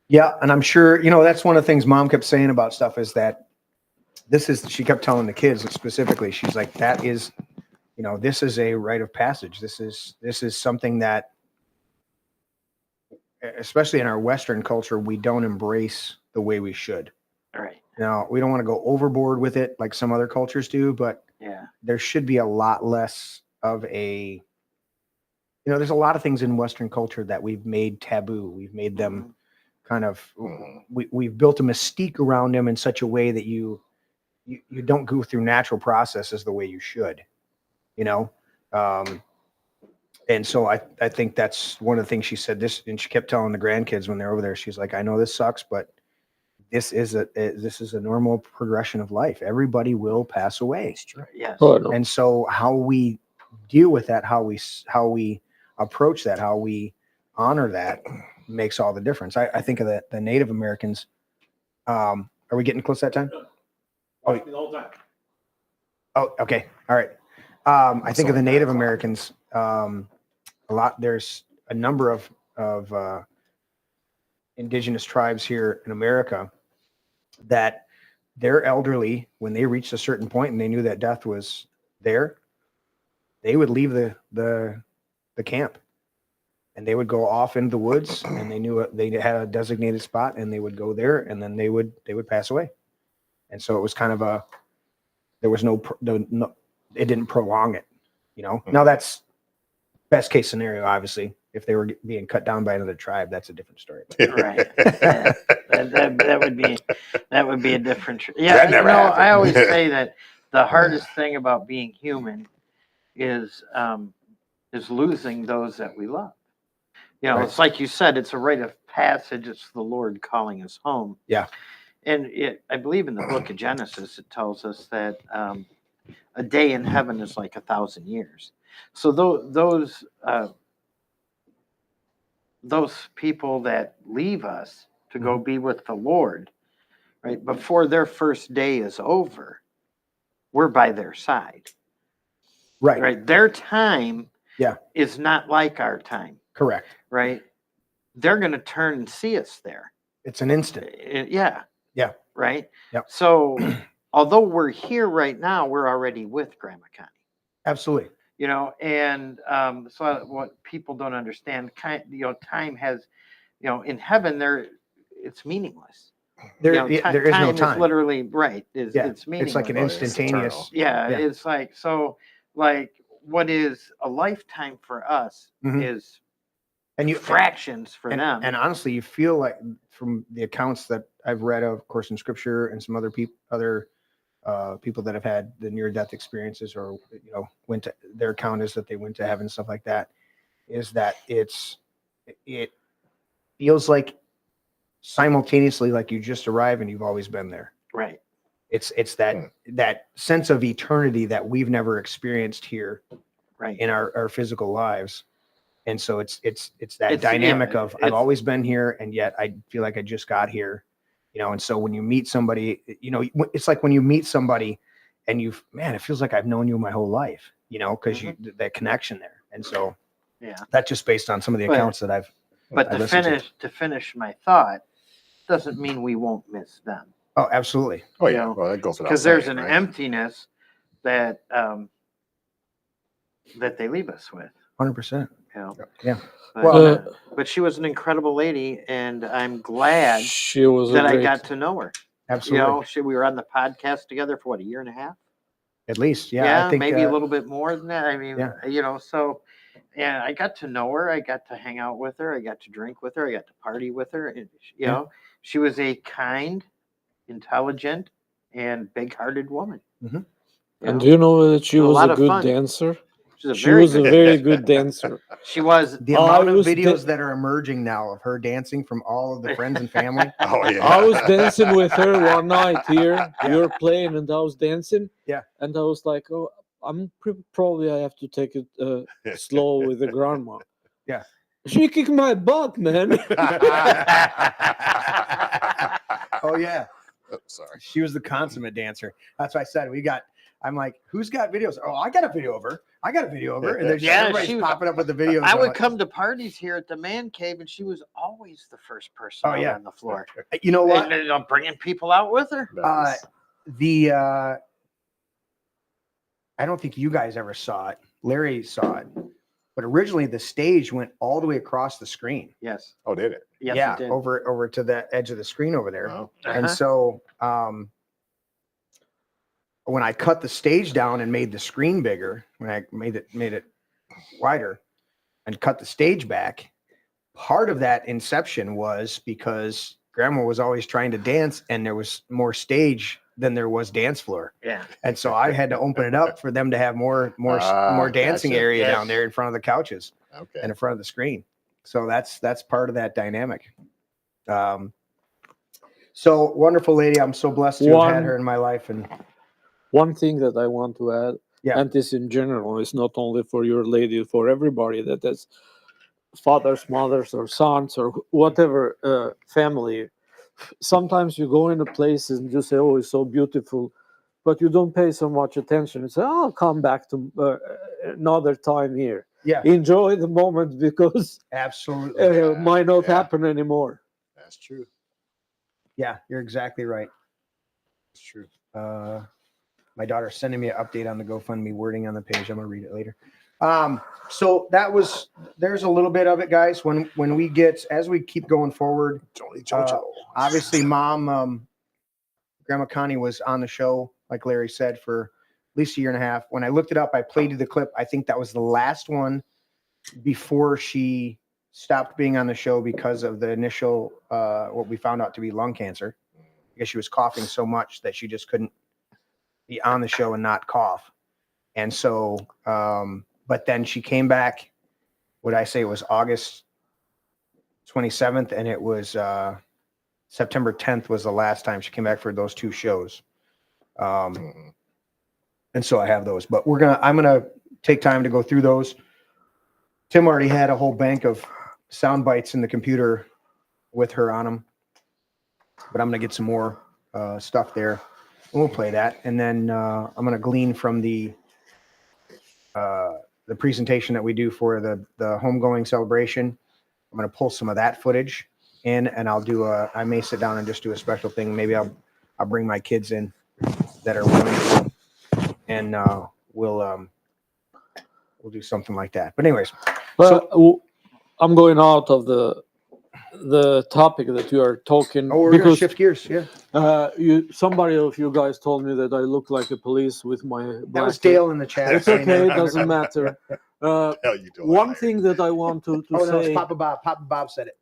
Yeah, and I'm sure, that's one of the things Mom kept saying about stuff is that she kept telling the kids specifically, she's like, that is, this is a rite of passage. This is something that, especially in our Western culture, we don't embrace the way we should. All right. We don't want to go overboard with it like some other cultures do, but Yeah. there should be a lot less of a, there's a lot of things in Western culture that we've made taboo. We've made them kind of, we've built a mystique around them in such a way that you don't go through natural processes the way you should, and so I think that's one of the things she said this, and she kept telling the grandkids when they're over there, she's like, I know this sucks, but this is a normal progression of life. Everybody will pass away. Yes. Oh, no. And so how we deal with that, how we approach that, how we honor that makes all the difference. I think of the Native Americans. Are we getting close to that time? Oh, okay. All right. I think of the Native Americans a lot. There's a number of indigenous tribes here in America that their elderly, when they reached a certain point and they knew that death was there, they would leave the camp and they would go off into the woods, and they knew they had a designated spot, and they would go there, and then they would pass away. And so it was kind of there was no, it didn't prolong it, Now that's best case scenario, obviously. If they were being cut down by another tribe, that's a different story. Right. that would be a different. Yeah. That never happened. I always say that the hardest thing about being human is losing those that we love. Right. It's like you said, it's a rite of passage. It's the Lord calling us home. Yeah. And I believe in the book of Genesis, it tells us that a day in heaven is like 1,000 years. So those people that leave us to go be with the Lord, right, before their first day is over, we're by their side. Right. Right. Their time Yeah. is not like our time. Correct. Right. They're going to turn and see us there. It's an instant. Yeah. Yeah. Right. Yep. So although we're here right now, we're already with Grandma Connie. Absolutely. And so what people don't understand, time has, in heaven it's meaningless. There is no time. Is literally right. It's meaningless. It's like an instantaneous. Yeah. It's like, so like what is a lifetime for us is fractions for them. And honestly, you feel like from the accounts that I've read of course, in scripture and some other people that have had the near-death experiences, or went to, their account is that they went to heaven and stuff like that, is that it feels like simultaneously like you just arrived and you've always been there. Right. It's that sense of eternity that we've never experienced here, right, in our physical lives. And so it's that dynamic of I've always been here, and yet I feel like I just got here. And so when you meet somebody, it's like when you meet somebody and it feels like I've known you my whole life, because that connection there. And so that's just based on some of the accounts that I've. But to finish my thought, doesn't mean we won't miss them. Oh, absolutely. Oh yeah. Well, that goes without because there's saying, an right? emptiness that that they leave us with. 100%. Yeah. But she was an incredible lady, and I'm glad she was that I got to know her. Absolutely. We were on the podcast together for what, a year and a half? At least, yeah. I think, maybe a little bit more than that. I mean, yeah. So I got to know her. I got to hang out with her. I got to drink with her. I got to party with her. And, she was a kind, intelligent, and big-hearted woman. Mm-hmm. And do you know that she was a good fun. dancer? She was a very good dancer. She was. The amount of videos that are emerging now of her dancing from all of the friends and family. Oh yeah. I was dancing with her one night here. You were playing, and I was dancing. Yeah. And I was like, "Oh, probably I have to take it slow with the grandma." Yeah. She kicked my butt, man. Oh yeah, Oh, sorry. she was the consummate dancer. That's why I said I'm like, who's got videos? Oh, I got a video of her. I got a video of her. And there's Yeah, everybody's she was- popping up with the videos. I I'm would like, come to parties here at the man cave, and she was always the first person Oh, out yeah. on the floor. you know what? And I'm bringing people out with her. Nice. I don't think you guys ever saw it. Larry saw it, but originally the stage went all the way across the screen. Yes. Oh, did it? Yes, yeah, it did. over to the edge of the screen over there. Oh. And Uh-huh. so when I cut the stage down and made the screen bigger, when I made it wider and cut the stage back, part of that inception was because Grandma was always trying to dance and there was more stage than there was dance floor. Yeah. And so I had to open it up for them to have more dancing Gotcha. area Yes. down there in front of the couches Okay. and in front of the screen. So that's part of that dynamic. So wonderful lady. I'm so blessed to have had her in my life. And One thing that I want to add, Yeah. and this in general, is not only for your lady, for everybody that has fathers, mothers, or sons, or whatever family. Sometimes you go into places and you say, "Oh, it's so beautiful," but you don't pay so much attention. You say, "Oh, I'll come back to another time here." yeah, Enjoy the moment because absolutely. it might not Yeah. happen anymore. That's true. Yeah, you're exactly right. That's true. My daughter's sending me an update on the GoFundMe wording on the page. I'm gonna read it later. So there's a little bit of it, guys. When we get, as we keep going forward, Jolly Jojo. obviously Mom, Grandma Connie was on the show, like Larry said, for at least a year and a half. When I looked it up, I played you the clip. I think that was the last one before she stopped being on the show because of the initial, what we found out to be lung cancer. I guess she was coughing so much that she just couldn't be on the show and not cough. And so, but then she came back, what I say it was August 27th, and it was September 10th was the last time she came back for those two shows. And so I have those, but I'm gonna take time to go through those. Tim already had a whole bank of sound bites in the computer with her on them, but I'm gonna get some more stuff there. And we'll play that, and then I'm gonna glean from the presentation that we do for the homegoing celebration. I'm gonna pull some of that footage in, and I may sit down and just do a special thing. Maybe I'll bring my kids in that are willing, and we'll do something like that. But anyways, But I'm going out of the topic that you are talking. we're gonna shift gears. Yeah, Somebody of you guys told me that I look like a police with my that black was Dale in the chat. It's okay, it doesn't matter. Hell, you doing One Larry? thing that I want to Oh no, it's say, Papa Bob. Papa Bob said it.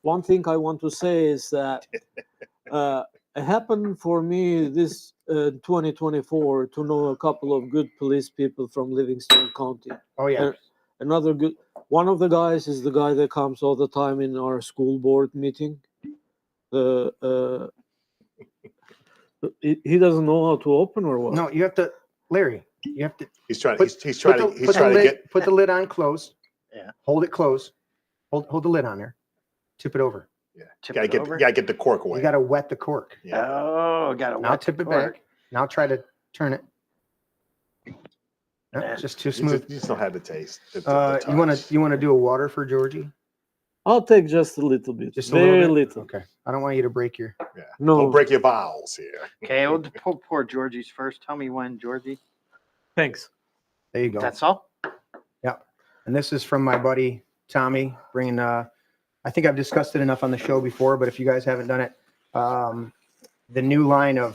one thing I want to say is that it happened for me this 2024 to know a couple of good police people from Livingston County. Oh yeah. Another good one of the guys is the guy that comes all the time in our school board meeting. He doesn't know how to open or what? No, you have to, Larry. You have to He's trying. Put- He's trying to. He's trying to get. put the lid on closed. Yeah. Hold it closed. Hold the lid on there. Tip it over. Yeah. Tip Gotta it get. over? Gotta get the cork away. You got to wet the cork. Yeah. Oh, got to Now tip it back. Now try to turn it. No, Yeah. it's just too You smooth. just don't have the taste. The You want touch. to do a water for Georgie? I'll take just a little bit. Just a very little bit? little. Okay. I don't want you to break your. Yeah. No. Don't break your vowels here. Okay, we'll pour Georgie's first. Tell me when, Georgie. Thanks. There you go. That's all? And this is from my buddy Tommy, bringing. I think I've discussed it enough on the show before, but if you guys haven't done it, the new line of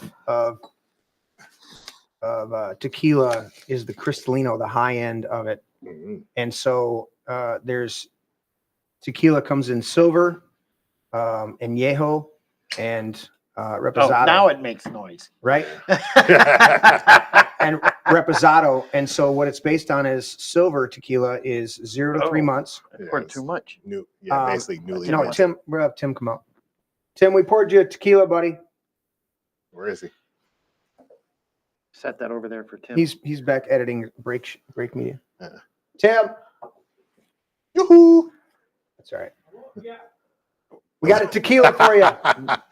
tequila is the Cristalino, the high end of it. Mhm. And so there's tequila comes in silver, añejo, and reposado. Oh, now it makes noise. Right? And reposado. And so what it's based on is silver tequila is 0 to 3 Oh. months. Yeah, Poured it's too much. New. Yeah. Um, Basically newly. You know, minted. Tim, we'll have Tim come up. Tim, we poured you a tequila, buddy. Where is he? Set that over there for Tim. He's back editing break media. Yeah. Tim, Yoo-hoo! That's all right. We got a tequila for you.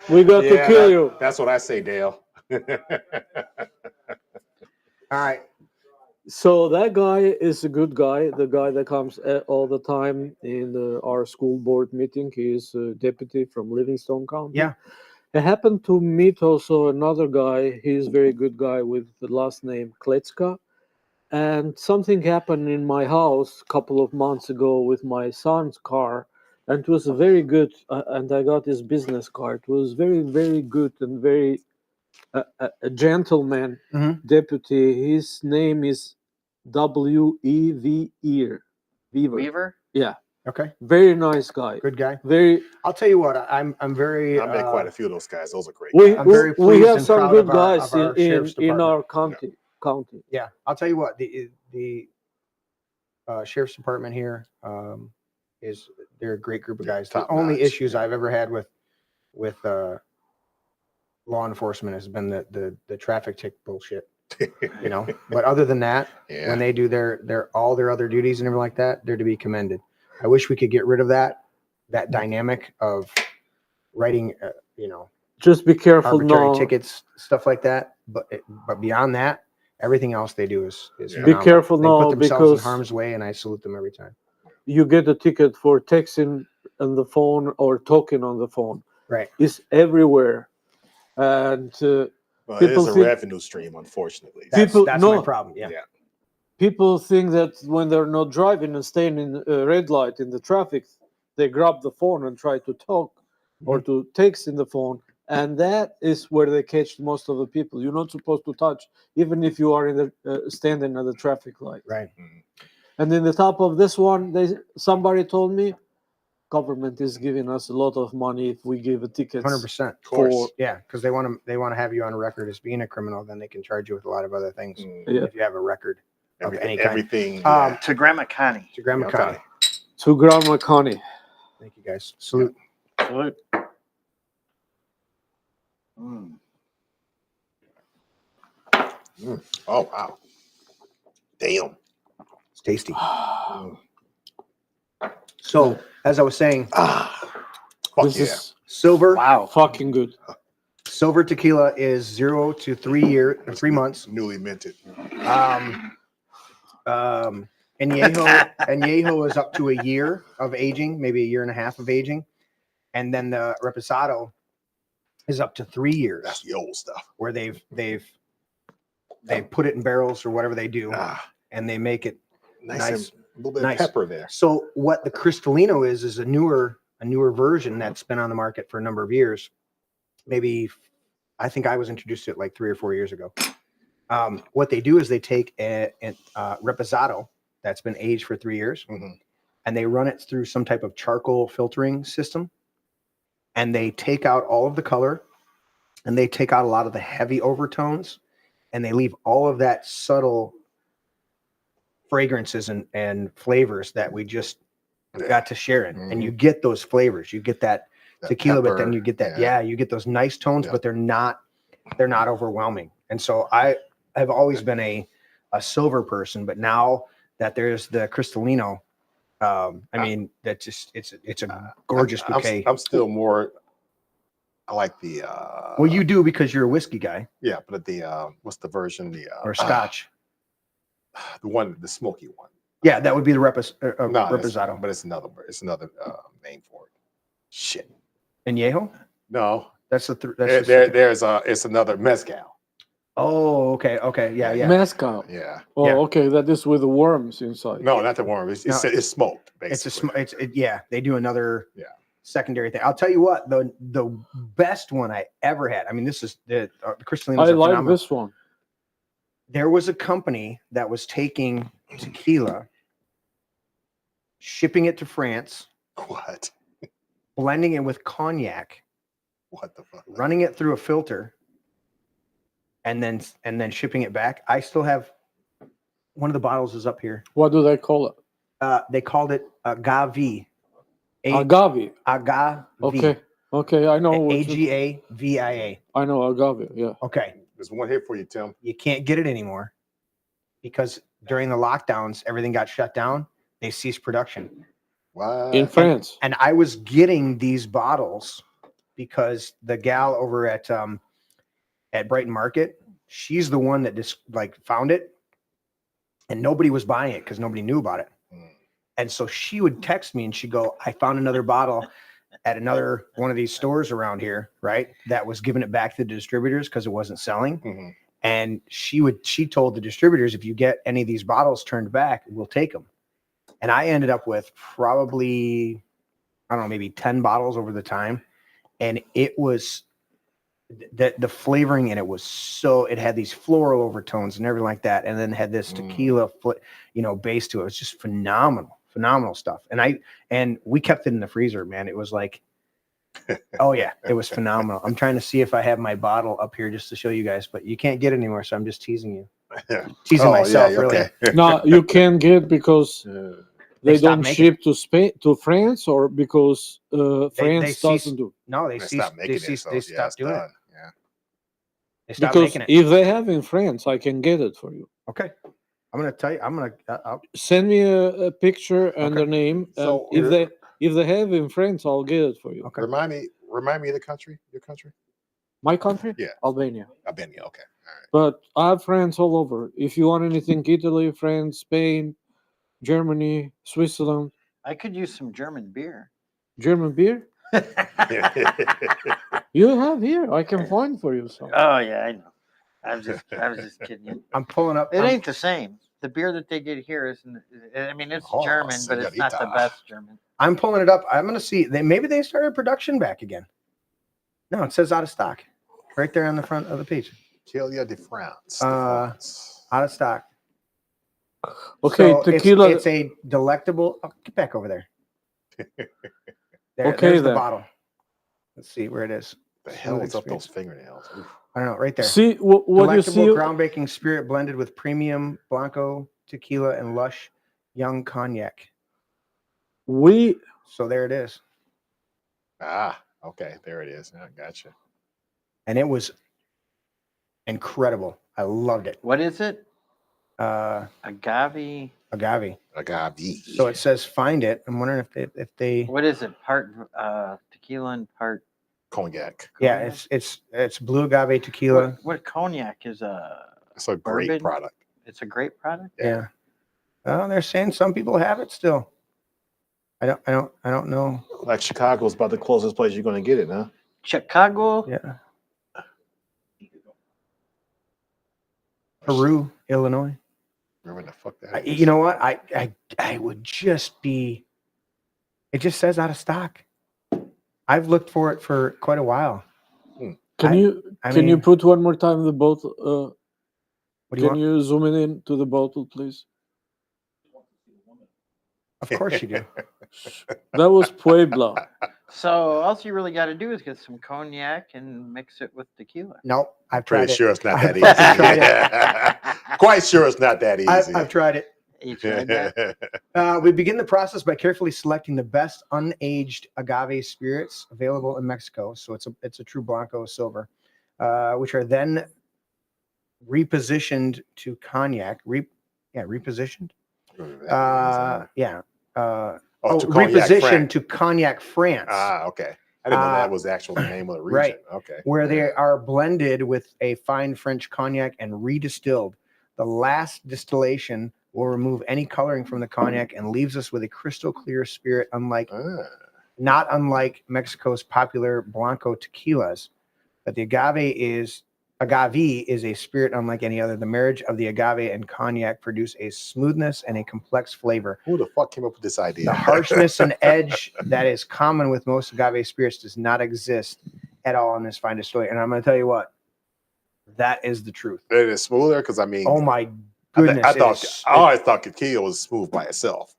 We got to kill you. That's what I say, Dale. All right. So that guy is a good guy. The guy that comes all the time in our school board meeting. He is a deputy from Livingston County. Yeah. I happened to meet also another guy. He's a very good guy with the last name Kletska. And something happened in my house a couple of months ago with my son's car. And it was very good. And I got his business card. It was very, very good and very a gentleman deputy. His name is W.E.V. Weaver? Yeah. Okay. Very nice guy. Good guy. Very. I'll tell you what. I'm very. I met quite a few of those guys. Those are great. I'm very we pleased have and some proud good of our- guys of our sheriff's in our department. county. Yeah, I'll tell you what. The sheriff's department here is they're a great group of guys. Top The only notch. issues I've ever had with law enforcement has been the traffic tick bullshit. You know, but other than that, when they do their all their other duties and everything like that, they're to be commended. I wish we could get rid of that dynamic of writing, Just be careful arbitrary now. tickets, stuff like that. But beyond that, everything else they do is Be phenomenal. careful they now put themselves in because harm's way, and I salute them every time. you get a ticket for texting on the phone or talking on the phone. Right. It's everywhere, and Well, it people is a think- revenue stream, unfortunately. That's my no. problem. Yeah. people think that when they're not driving and staying in a red light in the traffic, they grab the phone and try to talk or to text in the phone. And that is where they catch most of the people. You're not supposed to touch, even if you are in the standing at the traffic light. Right. And in the top of this one, somebody told me, government is giving us a lot of money if we give a ticket. 100%. For Yeah, because they want to have you on record as being a criminal. Then they can charge you with a lot of other things Yeah. if you have a record of any kind. Everything. To Grandma Connie. To Grandma Connie. to Grandma Connie. Thank you, guys. Salute. Right. Oh wow! Damn, it's tasty. So, as I was saying, This is silver. Wow. fucking good. Silver tequila is 0 to 3 months. newly minted. Añejo is up to a year of aging, maybe a year and a half of aging, and then the reposado is up to 3 years. That's the old stuff. Where they put it in barrels or whatever they do, and they make it Nice. nice. A little bit Nice. of pepper there. So what the Cristalino is a newer version that's been on the market for a number of years. Maybe I think I was introduced to it like 3 or 4 years ago. What they do is they take a reposado that's been aged for 3 years, and they run it through some type of charcoal filtering system, and they take out all of the color, and they take out a lot of the heavy overtones, and they leave all of that subtle fragrances and flavors that we just got to share in. And you get those flavors. You get that tequila, but then you get that, you get those nice tones, but they're not overwhelming. And so I have always been a silver person, but now that there's the Cristalino, I mean, that just it's a gorgeous bouquet. I'm still more. I like the. Well, you do because you're a whiskey guy. Yeah, but what's the version? Or Scotch. The smoky one. Yeah, that would be the No, reposado. but it's another name for it. Shit. Añejo? No, that's it's another mezcal. Oh, okay, yeah. Mezcal. Yeah. Oh, Yeah. okay. That is with the worms inside. No, not the worm. It's smoked. Basically. They do another Yeah. secondary thing. I'll tell you what, the best one I ever had. I mean, this is the Cristalino. I like this one. There was a company that was taking tequila, shipping it to France. What? Blending it with cognac. What the fuck? Running it through a filter, and then shipping it back. I still have one of the bottles is up here. What do they call it? They called it agave. Agave. Agave. Okay. I know. AGAVIA. I know agave. Yeah. Okay. There's one here for you, Tim. You can't get it anymore because during the lockdowns, everything got shut down. They ceased production. What? In France. And I was getting these bottles because the gal over at Brighton Market, she's the one that just like found it, and nobody was buying it because nobody knew about it. And so she would text me and she'd go, I found another bottle at another one of these stores around here, right? That was giving it back to the distributors because it wasn't selling. And she told the distributors, if you get any of these bottles turned back, we'll take them. And I ended up with probably, I don't know, maybe 10 bottles over the time. And it was the flavoring in it was so, it had these floral overtones and everything like that. And then had this tequila base to it. It was just phenomenal stuff. And we kept it in the freezer, man. It was like, oh yeah, it was phenomenal. I'm trying to see if I have my bottle up here just to show you guys, but you can't get it anymore. So I'm just teasing you. Teasing myself, yeah, really. okay. No, you can't get because they stopped don't making ship to Spain, to France, or because France doesn't do. No, they stopped making it. So, they stopped doing it. Yeah. They stopped Because making it. if they have in France, I can get it for you. Okay. I'm going to tell you, I'll Send me a picture and Okay. the name. So if they have in France, I'll get it for you. Okay. Remind me of the country. Your country. My country? Yeah. Albania. Albania. Okay. All right. But I have friends all over. If you want anything, Italy, France, Spain, Germany, Switzerland. I could use some German beer. German beer? You have here. I can find for you some. Oh yeah, I know. I was just kidding you. I'm pulling up. It ain't the same. The beer that they get here isn't. I mean, it's Oh, German, but it's not the señorita. best German. I'm pulling it up. I'm going to see. Maybe they started production back again. No, it says out of stock. Right there on the front of the page. Tequila de France. Out of stock. Okay, So tequila. It's a delectable. Oh, get back over there. Okay, there's the then. bottle. Let's see where it is. The hell is up those fingernails? Oof. I don't know. Right there. See what you Delectable see. groundbreaking spirit blended with premium Blanco tequila and lush young cognac. So there it is. Okay. There it is. I gotcha. And it was incredible. I loved it. What is it? Agave. Agave. So it says find it. I'm wondering if they. What is it? Part tequila and part cognac. Yeah, it's blue agave tequila. What cognac is It's a great bourbon? product. It's a great product. Yeah. Oh, they're saying some people have it still. I don't know. Like Chicago's about the closest place you're going to get it, huh? Chicago. Yeah. Peru, Illinois. Remember the fuck that is. You know what? I would just be. It just says out of stock. I've looked for it for quite a while. Can you put one more time the bottle? What do you want? You zoom it in to the bottle, please? Of course you do. That was Puebla. So all you really got to do is get some cognac and mix it with tequila. Nope, I've tried Pretty it. sure it's not that I've tried easy. Quite sure it's not that easy. I've tried it. You tried that? We begin the process by carefully selecting the best unaged agave spirits available in Mexico. So it's a true Blanco silver, which are then repositioned to cognac. Repositioned. Repositioned to Cognac France. Okay. I didn't know that was the actual name of the region. Right. Okay. Where they are blended with a fine French cognac and redistilled. The last distillation will remove any coloring from the cognac and leaves us with a crystal clear spirit, not unlike Mexico's popular Blanco tequilas. But the agave is a spirit unlike any other. The marriage of the agave and cognac produce a smoothness and a complex flavor. Who the fuck came up with this idea? The harshness and edge that is common with most agave spirits does not exist at all in this fine distillery. And I'm going to tell you what, that is the truth. It is smoother because I mean, oh my goodness! I always thought tequila was smooth by itself.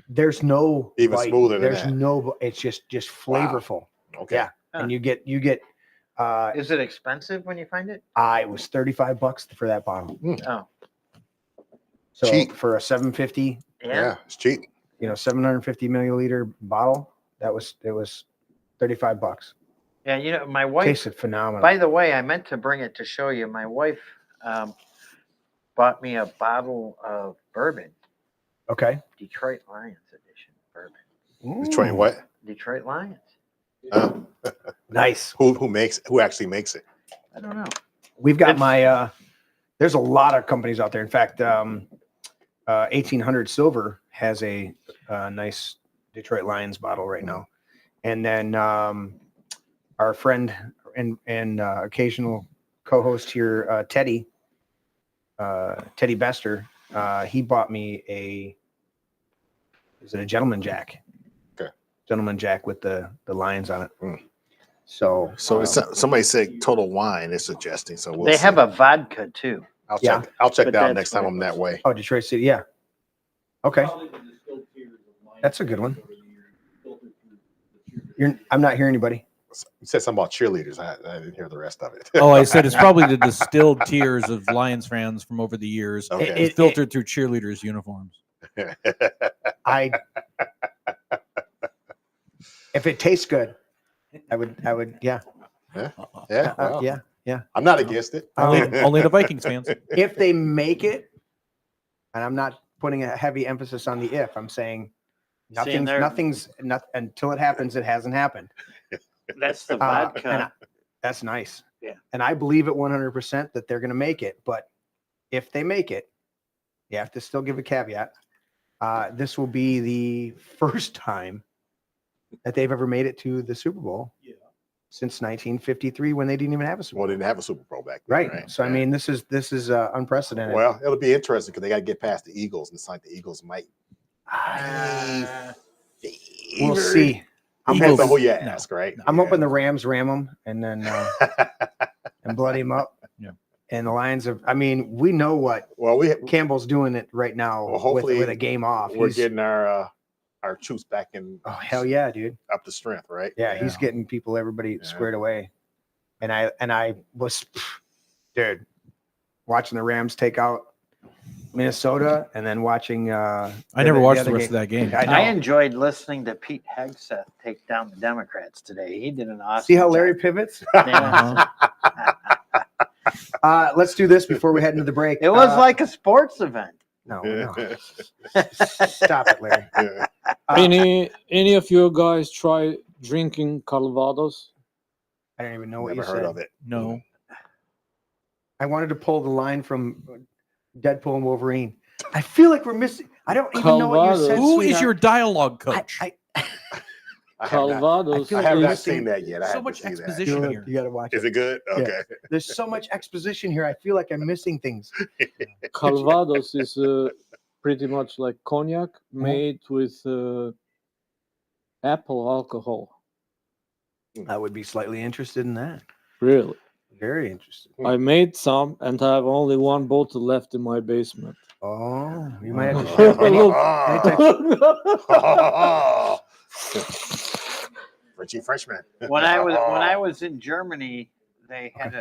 There's no even bite. smoother than There's that. no. It's just flavorful. Wow. Okay. Yeah, and you get. Is it expensive when you find it? It was $35 for that bottle. Oh, So cheap for a 750. yeah. It's cheap. 750 milliliter bottle. It was $35. Yeah, my wife Tasted phenomenal. By the way, I meant to bring it to show you. My wife bought me a bottle of bourbon. Okay. Detroit Lions edition bourbon. Detroit what? Detroit Lions. Nice. Who actually makes it? I don't know. We've got my. There's a lot of companies out there. In fact, 1800 Silver has a nice Detroit Lions bottle right now, and then our friend and occasional co-host here, Teddy Bester, he bought me is it a Gentleman Jack? Okay. Gentleman Jack with the lions on it. So somebody said Total Wine is suggesting. So They have a vodka too. I'll check that out that's next time what I'm that way. Oh, Detroit City, yeah. Okay, that's a good one. I'm not hearing anybody. You said something about cheerleaders. I didn't hear the rest of it. Oh, I said it's probably the distilled tears of Lions fans from over the years, Okay. filtered through cheerleaders' uniforms. If it tastes good, I would, yeah. Yeah. Yeah. I'm not against it. Only the Vikings fans. If they make it, and I'm not putting a heavy emphasis on the if, I'm saying nothing's until it happens, it hasn't happened. That's the vodka. That's nice. Yeah. And I believe it 100% that they're going to make it. But if they make it, you have to still give a caveat. This will be the first time that they've ever made it to the Super Bowl. Yeah. Since 1953, when they didn't even have a Super Bowl. Well, they didn't have a Super Bowl back then. Right. So, I mean, this is unprecedented. Well, it'll be interesting because they got to get past the Eagles, and it's like the Eagles might. We'll see. Depends on who you ask, right? I'm hoping the Rams ram them and then and bloody them up. Yeah. And the Lions have. I mean, we know what. Well, Campbell's doing it right now. Well, hopefully with a game off. We're getting our troops back in. Oh hell yeah, dude! Up to strength, right? Yeah, he's getting everybody squared away. And I was, dude, watching the Rams take out Minnesota, and then watching. I never watched the rest of that game. I enjoyed listening to Pete Hegseth take down the Democrats today. He did an awesome. See how job. Larry pivots? Yeah. Let's do this before we head into the break. It was like a sports event. No. Stop it, Larry. Any of you guys try drinking Calvados? I don't even know what Never you heard said. of it. No. I wanted to pull the line from Deadpool and Wolverine. I feel like we're missing. I don't even know what you said. Who is sweetheart. your dialogue coach? Calvados. I have not missing seen that yet. I so have to much see that. exposition here. You got to watch Is it. it good? Yeah. Okay. There's so much exposition here. I feel like I'm missing things. Calvados is pretty much like cognac made with apple alcohol. I would be slightly interested in that. Really? Very interested. I made some, and I have only one bottle left in my basement. Oh, you might have to share. Richie Freshman. When I was in Germany, they had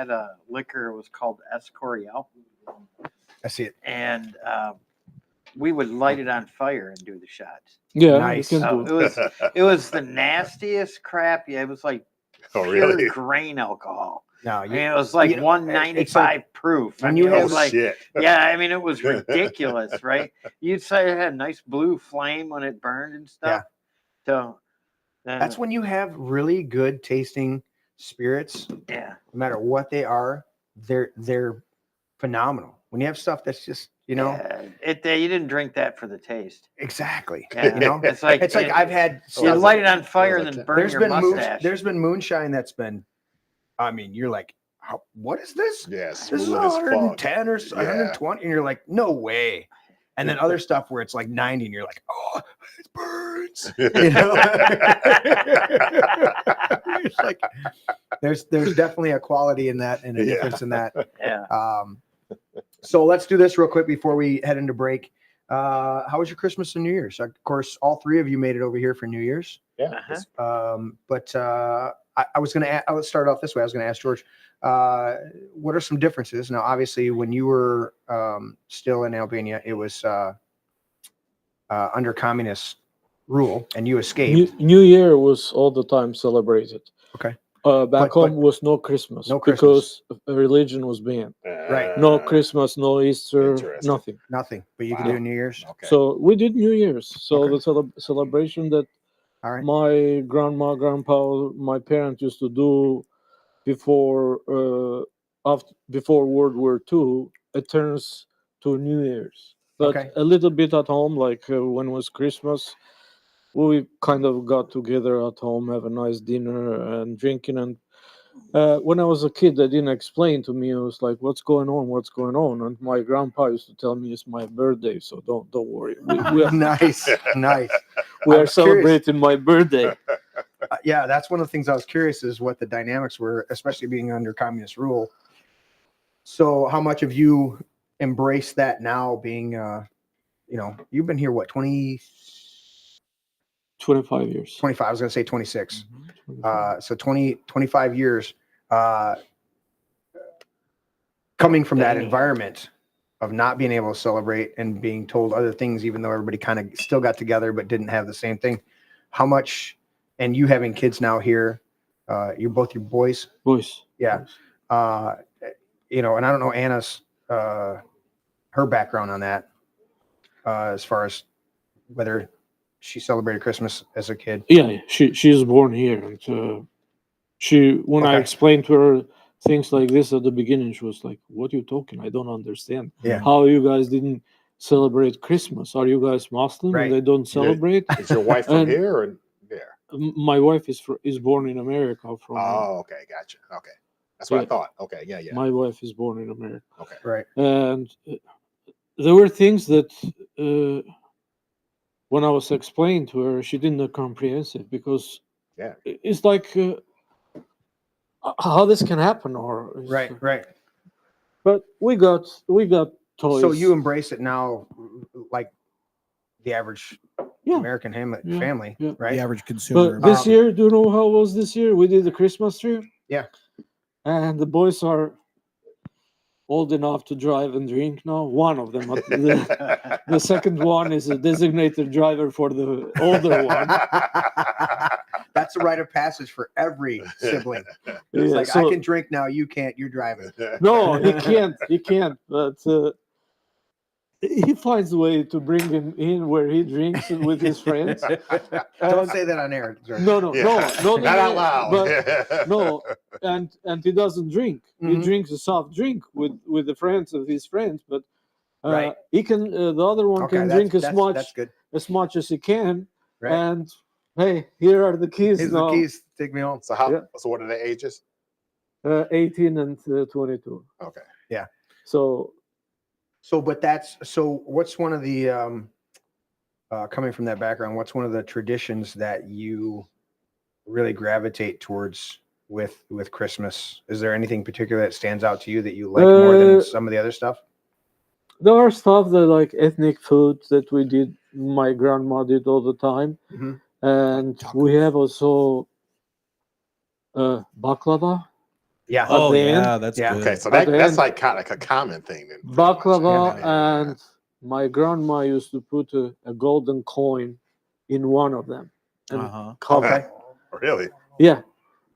a liquor. It was called Escorial. I see it. And we would light it on fire and do the shots. Yeah, nice. you can do It was the nastiest crap. Yeah, it was like pure grain alcohol. No, I mean, it was like 195 proof. When you have yeah, I mean, it was ridiculous, right? You'd say it had a nice blue flame when it burned and stuff. So that's when you have really good tasting spirits. Yeah. No matter what they are, they're phenomenal. When you have stuff that's just, you didn't drink that for the taste. Exactly. Yeah. It's like I've had. You light it on fire and then burn your mustache. There's been moonshine that's been. I mean, you're like, what is this? Yes. This is 110 or 120, and you're like, no way. And then other stuff where it's like 90, and you're like, oh, it burns. You know, it's like there's definitely a quality in that and a difference in that. Yeah. So let's do this real quick before we head into break. How was your Christmas and New Year's? Of course, all three of you made it over here for New Year's. Yeah. But I was going to. Let's start off this way. I was going to ask George, what are some differences? Now, obviously, when you were still in Albania, it was under communist rule, and you escaped. New Year was all the time celebrated. Okay. Back But- home was no Christmas. No Christmas. Because religion was banned. Right. No Christmas, no Easter, Interesting. nothing. Nothing. But you can Wow. do New Year's. Okay. So we did New Year's. So Okay. the celebration that All right. my grandma, grandpa, my parents used to do before before World War II, it turns to New Year's. But Okay. a little bit at home, like when it was Christmas, we kind of got together at home, have a nice dinner and drinking. And when I was a kid, they didn't explain to me. It was like, "What's going on? What's going on?" And my grandpa used to tell me it's my birthday, so don't worry. We are, Nice. Nice. we I are was curious. celebrating my birthday. Yeah, that's one of the things I was curious is what the dynamics were, especially being under communist rule. So how much of you embrace that now being, you've been here, what, 20, 25 years. 25, I was going to say 26. 25. So 25 years coming from that environment of not being able to celebrate and being told other things, even though everybody kind of still got together but didn't have the same thing. How much, and you having kids now here, you're both your boys? Boys. Yeah. And I don't know Anna's, her background on that, as far as whether she celebrated Christmas as a kid. Yeah, she is born here, and when I Okay. explained to her things like this at the beginning, she was like, "What are you talking? I don't understand. Yeah. How you guys didn't celebrate Christmas? Are you guys Muslim Right. and they don't celebrate?" Is your wife from And- here or there? My wife is born in America. From Oh, okay, gotcha. Okay, that's what I Yeah. thought. Okay, yeah. My wife is born in America, Okay. Right. and there were things that when I was explaining to her, she didn't comprehend it because Yeah. it's like how this can happen, or Right. Right. But we got toys. So you embrace it now, like the average Yeah. American Yeah. family, Yeah. right? The average consumer. But this Um, year, do you know how it was this year? We did the Christmas tree. Yeah. And the boys are old enough to drive and drink now. One of them. The second one is a designated driver for the older one. That's a rite of passage for every sibling. It's Yeah, like, so- I can drink now, you can't, you're driving. No, he can't. But he finds a way to bring him in where he drinks with his friends. Don't say that on air. Sorry. No, not out loud. But no, and he doesn't drink. He Mhm. drinks a soft drink with the friends of his friends, but Right. he can. The other one Okay, can that's- drink as that's good. much as he can. Right. And hey, here are the keys Here's now. the keys. Take me home. So how? Yeah. So what are the ages? 18 and 22. Okay. So So what's one of the, coming from that background, what's one of the traditions that you really gravitate towards with Christmas? Is there anything particular that stands out to you that you like more than some of the other stuff? there are stuff that like ethnic food that we did. My grandma did all the time, Mhm. and we have also baklava. Yeah. Oh the end. yeah, that's Yeah. good. Okay, so At the that's end- like kind of like a common thing. Then, pretty much. Baklava, Yeah. and my grandma used to put a golden coin in one of them and Uh-huh. cover. Okay. Really? Yeah,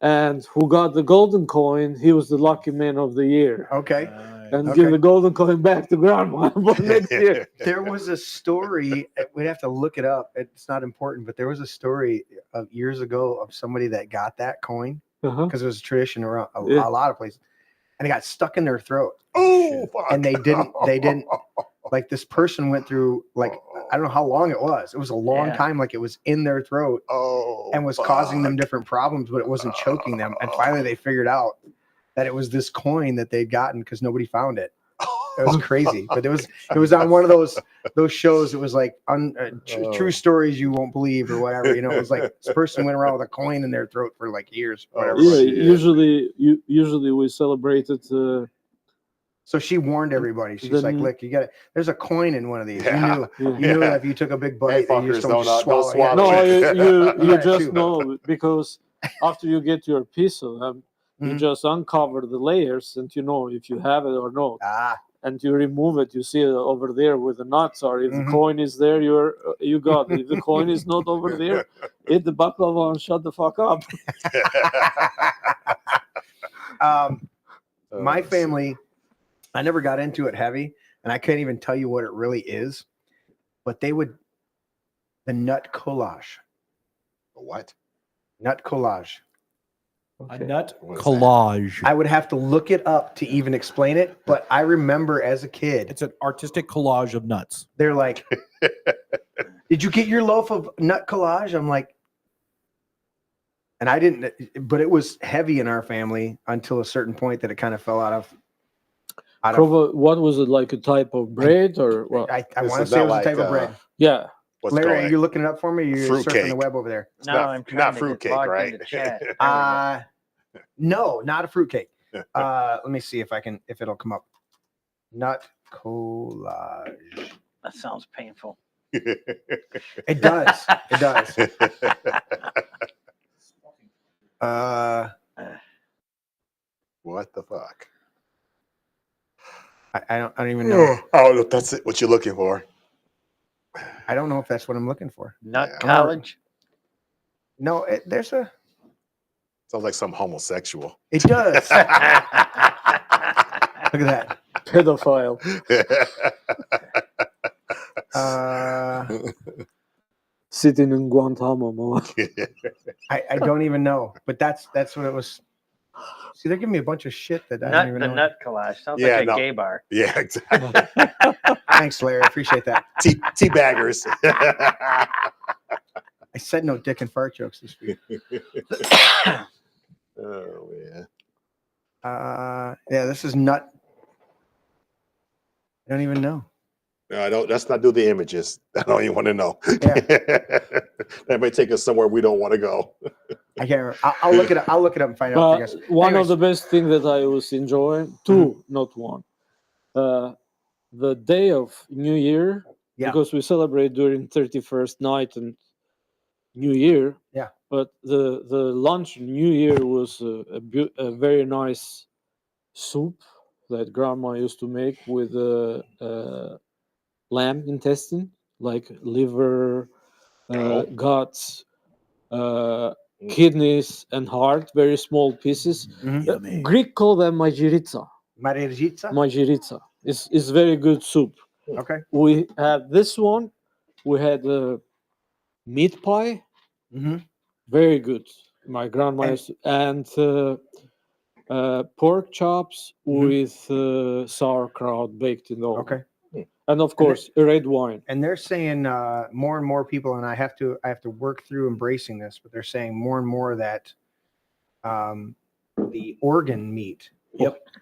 and who got the golden coin? He was the lucky man of the year, Okay. and Okay. give the golden coin back to grandma for next year. There was a story, we'd have to look it up. It's not important, but there was a story of years ago of somebody that got that coin Uh-huh. because it was a tradition around a Yeah. lot of places, and it got stuck in their throat. Oh, fuck. And they didn't, like this person went through, like, I don't know how long it was. It was a long Yeah. time, like it was in their throat Oh, and was causing them fuck. different problems, but it wasn't choking them. And finally they figured out that it was this coin that they'd gotten because nobody found it. It was crazy, but it was on one of those shows. It was like true stories you won't believe or whatever. It was like this person went around with a coin in their throat for like years. Whatever. Yeah, shit. usually we celebrated. So she warned everybody. She's Then- like, "Look, there's a coin in one of these. Yeah. You Yeah. knew Yeah. that if you took a big bite, Hey, that you just fuckers, don't don't swallow. swallow No, it. you Yeah, just too. know, because after you get your piece of them, you Mhm. just uncover the layers and you know if you have it or not. Ah, And you remove it, you see it over there where the nuts are. If Mhm. the coin is there, you got it. If the coin is not over there, hit the baklava and shut the fuck up. My family, I never got into it heavy, and I can't even tell you what it really is. But the nut collage. What? Nut collage. A nut What is collage. I would have to look it up to even explain it, but I remember as a kid, It's an artistic collage of nuts. they're like, "Did you get your loaf of nut collage?" I'm like, and I didn't, but it was heavy in our family until a certain point that it kind of fell out of. What was it, like a type of bread or what? I This want to is say it not was a like, type of bread. Yeah. What's Larry, called are you looking it up for me? Or you're surfing Fruitcake. the web over there. It's No, not, I'm trying not to fruitcake, get logged right? into chat. There we go. No, not a fruitcake. Let me see if it'll come up. Nut collage. That sounds painful. It does. It does. What the fuck? I don't even know. Oh, that's it. What you're looking for? I don't know if that's what I'm looking for. Nut Yeah. college. No, there's a. Sounds like some homosexual. It does. Look at that. Pedophile. Sitting in Guantanamo. I don't even know, but that's what it was. See, they're giving me a bunch of shit that I don't Nut even the know. nut collage sounds Yeah, like a no. gay bar. Yeah, exactly. Thanks, Larry. I appreciate that. Tea baggers. I said no dick and fart jokes this week. Oh yeah. Yeah, this is nut. I don't even know. No, I don't. Let's not do the images. I don't even want to know. Yeah. That may take us somewhere we don't want to go. I can't remember. I'll look it up. I'll look it up and find out for you guys. One Anyways. of the best things that I was enjoying, two, not one, the day of New Year, Yeah. because we celebrate during 31st night and New Year. Yeah. But the lunch New Year was a very nice soup that Grandma used to make with lamb intestine, like liver, guts, kidneys, and heart, very small pieces. Mhm. Greek call them magirica. Marierita? Magirica. It's very good soup. Okay. We had this one. We had meat pie. Mm-hmm. Very good. My grandma used to, and pork chops with sauerkraut baked in the oven. Okay. And of course, red wine. And they're saying more and more people, and I have to work through embracing this, but they're saying more and more that the organ meat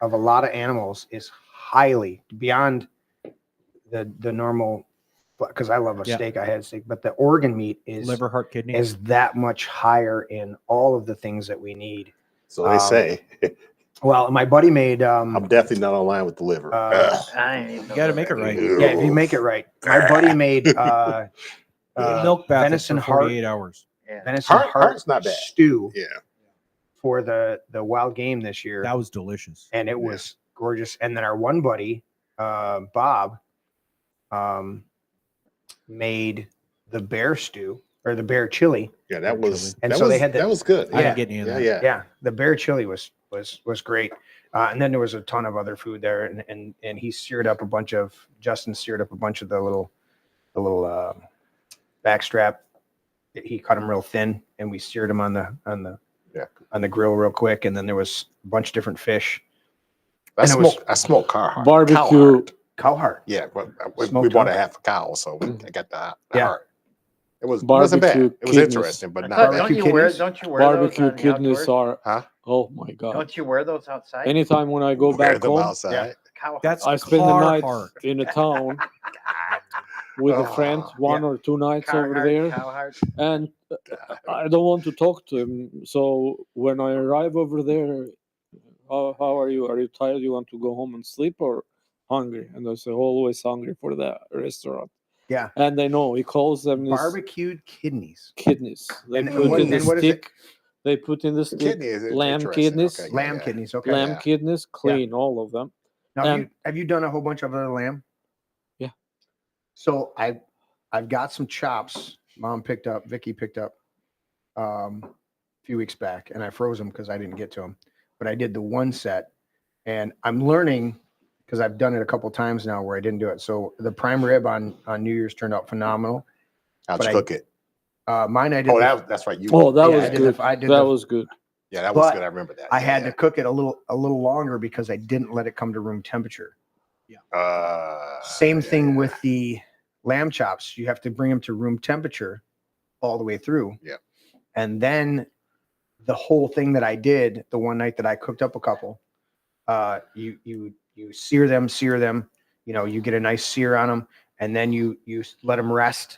of a lot of animals is highly beyond the normal. Because I love a steak, I had steak, but the organ meat is Liver, heart, kidney. is that much higher in all of the things that we need. So they say. Well, my buddy made. I'm definitely not online with the liver. I ain't even You got to make it right. Yeah, if you make it right. My buddy made Milk bath venison for heart. 48 hours. Yeah. Venison Heart's not bad. stew Yeah. for the wild game this year, That was delicious. and it was gorgeous. And then our one buddy, Bob, made the bear stew or the bear chili. Yeah, that was. And that so was, they had that was good. I Yeah. didn't get any of Yeah, that. yeah. Yeah, the bear chili was great. And then there was a ton of other food there, and he seared up a bunch of Justin seared up a bunch of the little backstrap. He cut them real thin, and we seared them on the grill real quick. And then there was a bunch of different fish. I And it was smoked cow Barbecue. cow heart. Yeah, but we Smoked bought heart. a half a cow, so I got the Yeah. heart. It wasn't bad. Barbecue It was kidneys. interesting, but I not thought, bad. don't you wear those Barbecue on the kidneys outdoors? are. Huh? Oh my God. Don't you wear those outside? Anytime when I go Wear back them home, outside. Cow That's I spend the car night heart. in a town with a friend, one or two nights over there, cow heart. and I don't want to talk to him. So when I arrive over there, how are you? Are you tired? You want to go home and sleep or hungry? And I say, always hungry for that restaurant. Yeah. And they know he calls them his Barbecued kidneys. kidneys. They And put what- in the and what is it? stick. They put in the stick Kidney is lamb interesting. kidneys. Okay, Lamb yeah. kidneys. Okay. Lamb Yeah. kidneys, clean all of them. Now, And- have you done a whole bunch of other lamb? Yeah. So I've got some chops. Vicky picked up a few weeks back, and I froze them because I didn't get to them. but I did the one set, and I'm learning because I've done it a couple times now where I didn't do it. So the prime rib on New Year's turned out phenomenal. How'd you cook it? Mine I did. Oh, that's right. that was I good. that was good. Yeah, that was but good. I remember that. I had to cook it a little longer because I didn't let it come to room temperature. Same thing with the lamb chops. You have to bring them to room temperature all the way through. Yeah. And then the whole thing that I did the one night that I cooked up a couple, you sear them, you know, you get a nice sear on them, and then you let them rest.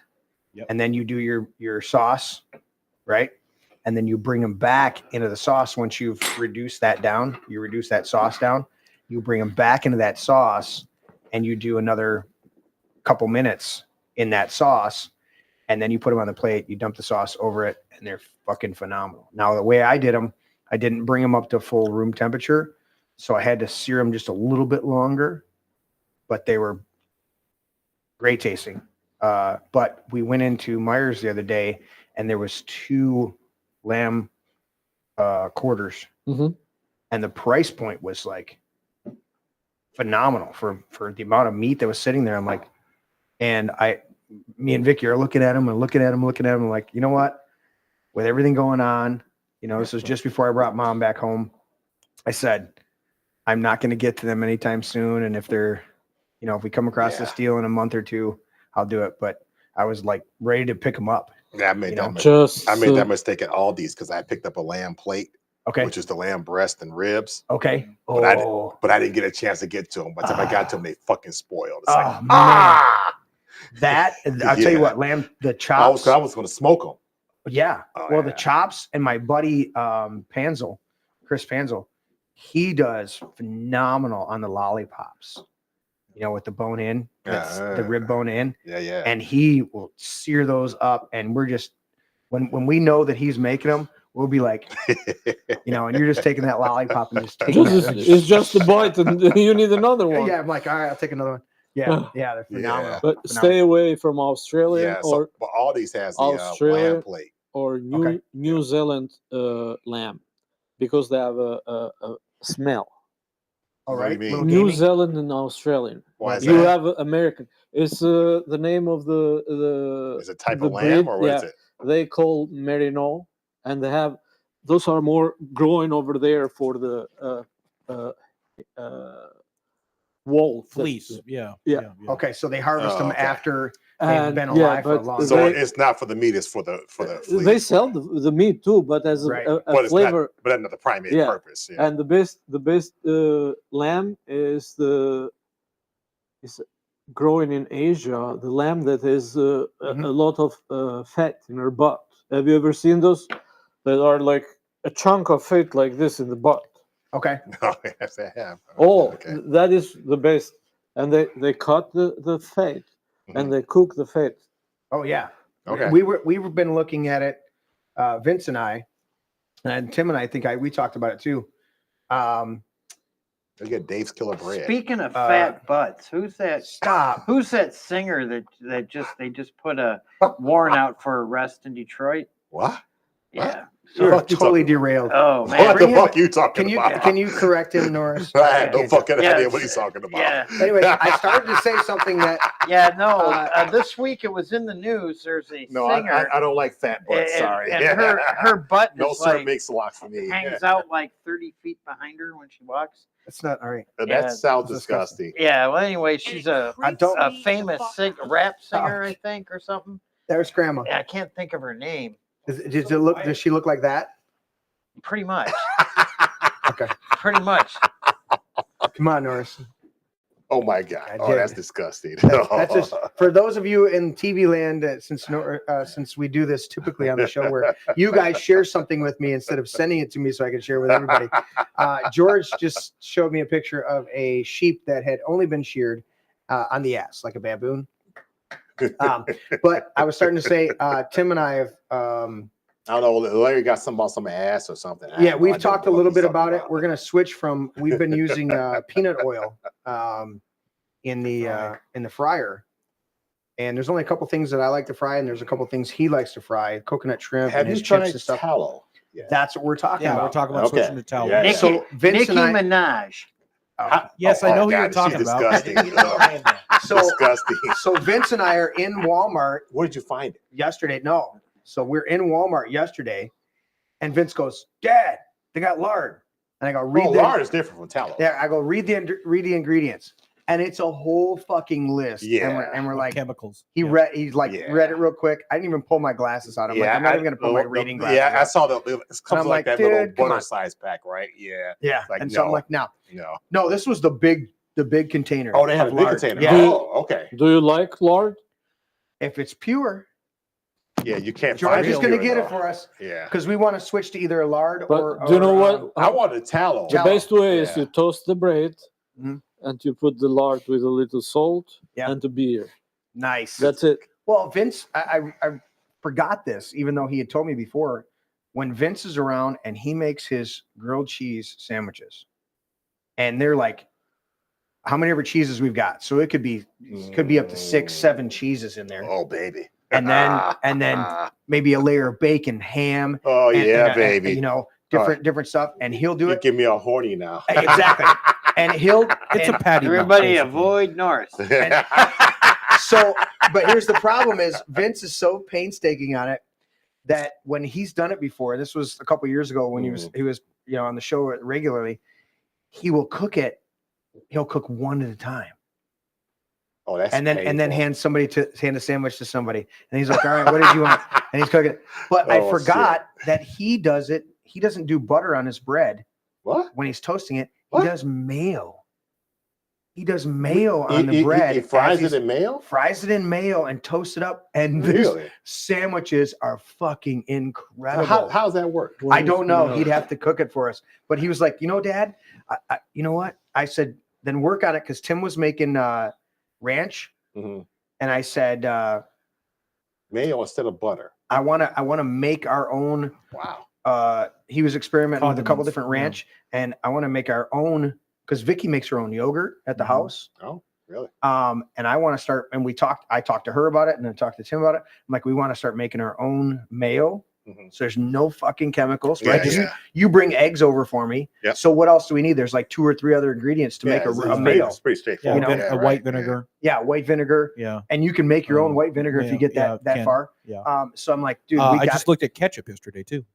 Yep. And then you do your sauce, right? And then you bring them back into the sauce. Once you've reduced that down, you reduce that sauce down, you bring them back into that sauce, and you do another couple minutes in that sauce, and then you put them on the plate, you dump the sauce over it, and they're fucking phenomenal. Now, the way I did them, I didn't bring them up to full room temperature, so I had to sear them just a little bit longer, but they were great tasting. But we went into Myers the other day, and there was 2 lamb quarters, and the price point was like phenomenal for the amount of meat that was sitting there. I'm like, and me and Vicky are looking at them and looking at them like, you know what, with everything going on, you know, this was just before I brought Mom back home. I said, I'm not going to get to them anytime soon. And if they're, you know, if we come across this deal in a month or 2, I'll do it. But I was like ready to pick them up. Yeah, I made that mistake at Aldi's because I picked up a lamb plate, which is the lamb breast and ribs. Okay. But I didn't get a chance to get to them. By the time I got to them, they fucking spoiled. It's like, man. That, I'll tell you what, the chops. I was going to smoke them. Yeah. The chops, and my buddy Panzel, Chris Panzel, he does phenomenal on the lollipops. You know, with the bone in, that's the rib bone in. Yeah. And he will sear those up, and we're just when we know that he's making them, we'll be like, you know, and you're just taking that lollipop and just taking it. It's just a bite, and you need another one. Yeah, I'm like, all right, I'll take another one. Yeah, they're phenomenal. But stay away from Australia but Aldi's has the lamb plate or New Zealand lamb because they have a smell. All right, New Zealand and Australian. Why is you that? have American. It's the name of the. Is it type of lamb or what is it? They call merino, and they have those are more growing over there for the wool fleece. Yeah. Okay, so they harvest them after they've been alive for a long time. So it's not for the meat; it's for the fleece. They sell the meat too, but as a flavor, but not the primary purpose. Yeah. And the best lamb is growing in Asia. The lamb that has a lot of fat in her butt. Have you ever seen those that are like a chunk of fat like this in the butt? Okay. No, yes, I have. That is the best. And they cut the fat and they cook the fat. Oh yeah. Okay. We've been looking at it, Vince and I, and Tim and I think we talked about it too. They get Dave's Killer Bread. Speaking of fat butts, who's that? Stop. Who's that singer that they just put a warrant out for arrest in Detroit? What? Yeah. You're totally derailed. Oh man, what the fuck you talking about? Can you correct him, Norris? I had no fucking idea what he's talking about. Yeah. Anyway, I started to say something that. Yeah, no. This week it was in the news. There's a singer. I don't like fat butts. Sorry. And her butt no is sir like, makes a lot for me. Hangs out like 30 feet behind her when she walks. That's not all right. That sounds disgusting. Yeah. Well, anyway, she's a famous rap singer, I think, or something. There's Grandma. Yeah, I can't think of her name. Does she look like that? Pretty much. Okay. Pretty much. Come on, Norris. Oh my God! Oh, that's disgusting. That's just for those of you in TV land. Since we do this typically on the show, where you guys share something with me instead of sending it to me so I can share with everybody. George just showed me a picture of a sheep that had only been sheared on the ass, like a baboon. But I was starting to say, Tim and I have. I don't know. Larry got something about some ass or something. Yeah, we've talked a little bit about it. We're going to switch from. We've been using peanut oil in the fryer, and there's only a couple things that I like to fry, and there's a couple things he likes to fry. Coconut shrimp. Have and you his tried chips and stuff. tallow? Yeah. That's what we're talking Yeah, about. we're talking about Okay. switching to towel. Yeah. So Vince Nicki and I. Minaj. Yes, I know who you're God, talking she's about. disgusting. So, Disgusting. so Vince and I are in Walmart Where did you find it? yesterday. No. So we're in Walmart yesterday, and Vince goes, "Dad, they got lard." And I go, "Read the lard is different from tallow. Yeah, I go, read the ingredients." And it's a whole fucking list. Yeah. And we're like, chemicals. he's read it real quick. I didn't even pull my glasses out. I'm like, I'm not even gonna put my reading glasses Yeah, I out. saw it comes I'm like like, that little dude, come butter on. size pack, right? Yeah. Yeah. Like, And so I'm like, no. no, this was the big container. Oh, they had a of big lard. container. Yeah. Oh, okay. Do you like lard? If it's pure, Yeah, you can't George find is going to pure, get it though. for us. Yeah. Because we want to switch to either a lard But or. do you know what? I wanted tallow. The best way is you toast the bread Mhm. and you put the lard with a little salt Yeah. and the beer. Nice. That's it. Well, Vince, I forgot this, even though he had told me before. When Vince is around and he makes his grilled cheese sandwiches, and they're like, how many ever cheeses we've got? So it could be up to 6, 7 cheeses in there. Oh, baby. And then maybe a layer of bacon, ham. Oh, and, baby. you know, different stuff. And he'll do You it. give me a horny now. Exactly. And he'll. It's a patty. Everybody avoid Norris. So, but here's the problem: is Vince is so painstaking on it that when he's done it before, this was a couple years ago when he was on the show regularly, he will cook it. He'll cook one at a time. Oh, that's and then hand a sandwich to somebody, and he's like, "All right, what did you want?" And he's cooking it. But I forgot that he does it. He doesn't do butter on his bread. What? When he's toasting it, he does mayo. He does mayo on the bread. He fries it in mayo? Fries it in mayo and toasts it up. And these sandwiches are fucking incredible. How's that work? I don't know. He'd have to cook it for us. But he was like, Dad, you know what? I said, then work on it, because Tim was making ranch. Mm-hmm. And I said, mayo instead of butter. I want to make our own. Wow. He was experimenting with a couple different ranch, and I want to make our own. Because Vicky makes her own yogurt at the house. Oh, really? And I want to start, and I talked to her about it, and I talked to Tim about it. I'm like, we want to start making our own mayo. Mm-hmm. So there's no fucking chemicals, right? You bring eggs over for me. Yep. So what else do we need? There's like 2 or 3 other ingredients to make a mayo. It's pretty straightforward. A white vinegar. Yeah, white vinegar. Yeah. And you can make your own white vinegar if you get that far. Yeah. So I'm like, dude, I just looked at ketchup yesterday too.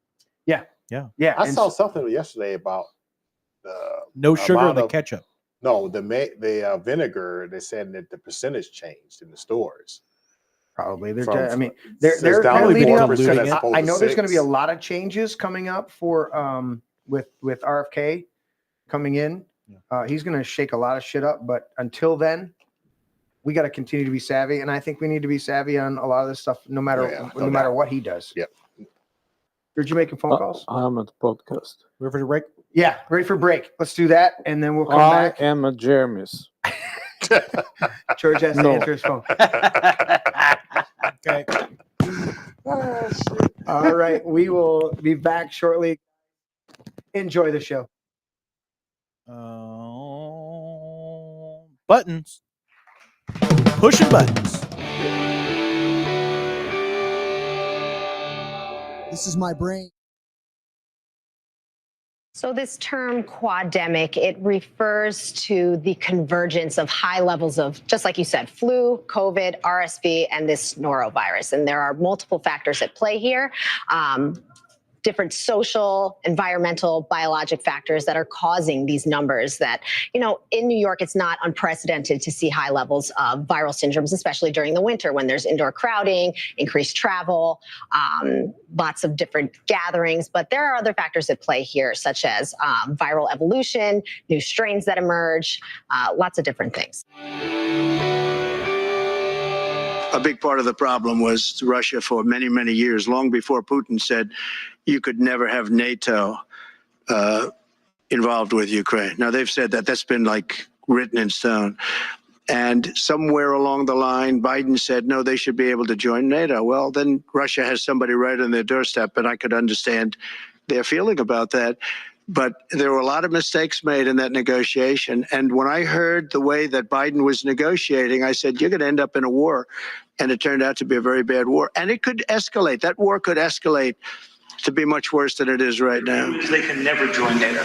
Yeah. Yeah. Yeah. I saw something yesterday about no sugar in the ketchup. No, the vinegar. They said that the percentage changed in the stores. Probably They're leading up. I I know there's going to be a lot of changes coming up for with RFK coming in. He's going to shake a lot of shit up, but until then, we got to continue to be savvy, and I think we need to be savvy on a lot of this stuff, no matter what he does. Yep. Are you making phone calls? I'm at the podcast. Ready for the break? Yeah, ready for break. Let's do that, and then we'll come back. I am at Jeremy's. George has to answer his phone. Okay. Oh, shit. All right, we will be back shortly. Enjoy the show. Buttons. Pushing buttons. This is my brain. So this term quademic, it refers to the convergence of high levels of, just like you said, flu, COVID, RSV, and this norovirus. And there are multiple factors at play here. Different social, environmental, biologic factors that are causing these numbers that, in New York, it's not unprecedented to see high levels of viral syndromes, especially during the winter when there's indoor crowding, increased travel, lots of different gatherings. But there are other factors at play here, such as viral evolution, new strains that emerge, lots of different things. A big part of the problem was Russia for many, many years, long before Putin said you could never have NATO involved with Ukraine. Now, they've said that that's been like written in stone. And somewhere along the line, Biden said, no, they should be able to join NATO. Well, then Russia has somebody right on their doorstep, and I could understand their feeling about that. But there were a lot of mistakes made in that negotiation. And when I heard the way that Biden was negotiating, I said, you're going to end up in a war. And it turned out to be a very bad war. And it could escalate. That war could escalate to be much worse than it is right now. They can never join NATO.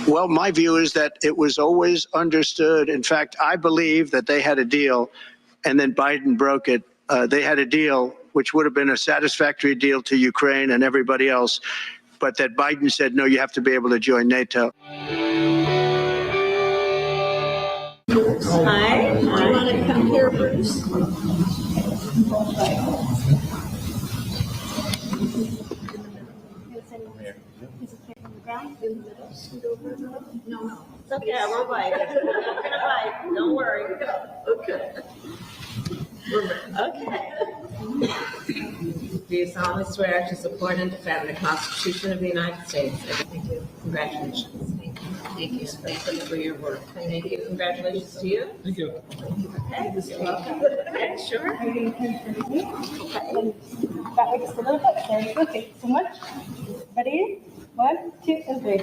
Well, my view is that it was always understood. In fact, I believe that they had a deal and then Biden broke it. They had a deal which would have been a satisfactory deal to Ukraine and everybody else, but that Biden said, no, you have to be able to join NATO. Hi. Do you want to come here, Bruce? No. It's okay, I won't bite. Bye. Don't worry. Okay. Okay. Do you solemnly swear to support and defend the Constitution of the United States? Thank you. Congratulations. Thank you. Thank you. Thank you for your work. Thank you. Congratulations to you. Thank you. Okay, you're welcome. Okay, sure. Back like just a little bit. There you go. Thank you so much. Ready? 1, 2, and 3.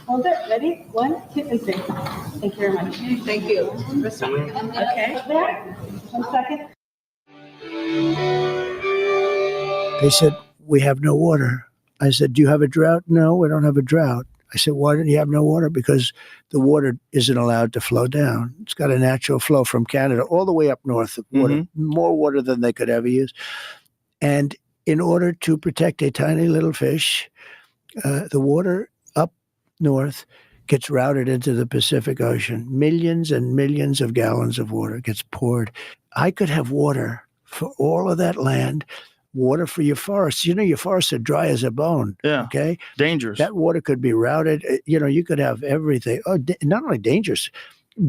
Hold it. Ready? 1, 2, and 3. Thank you very much. Thank you. Okay. There. 1 second. They said, we have no water. I said, do you have a drought? No, we don't have a drought. I said, why do you have no water? Because the water isn't allowed to flow down. It's got a natural flow from Canada all the way up north. Water, more water than they could ever use. And in order to protect a tiny little fish, the water up north gets routed into the Pacific Ocean. Millions and millions of gallons of water gets poured. I could have water for all of that land, water for your forests. You know, your forests are dry as a bone. Yeah. Okay. Dangerous. That water could be routed. You know, you could have everything. Oh, not only dangerous,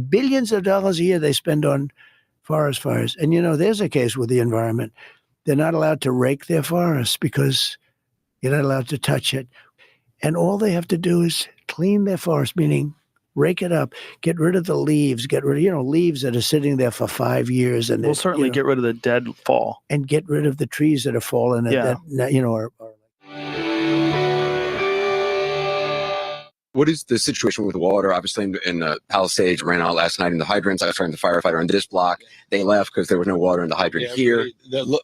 billions of dollars a year they spend on forest fires. And, you know, there's a case with the environment. They're not allowed to rake their forests because you're not allowed to touch it. And all they have to do is clean their forest, meaning rake it up, get rid of the leaves, get rid of, leaves that are sitting there for 5 years. And we'll certainly get rid of the dead fall. And get rid of the trees that are fallen that are What is the situation with water? Obviously, in the Palisades ran out last night in the hydrants. I was trying to firefighter on this block. They left because there was no water in the hydrant here. The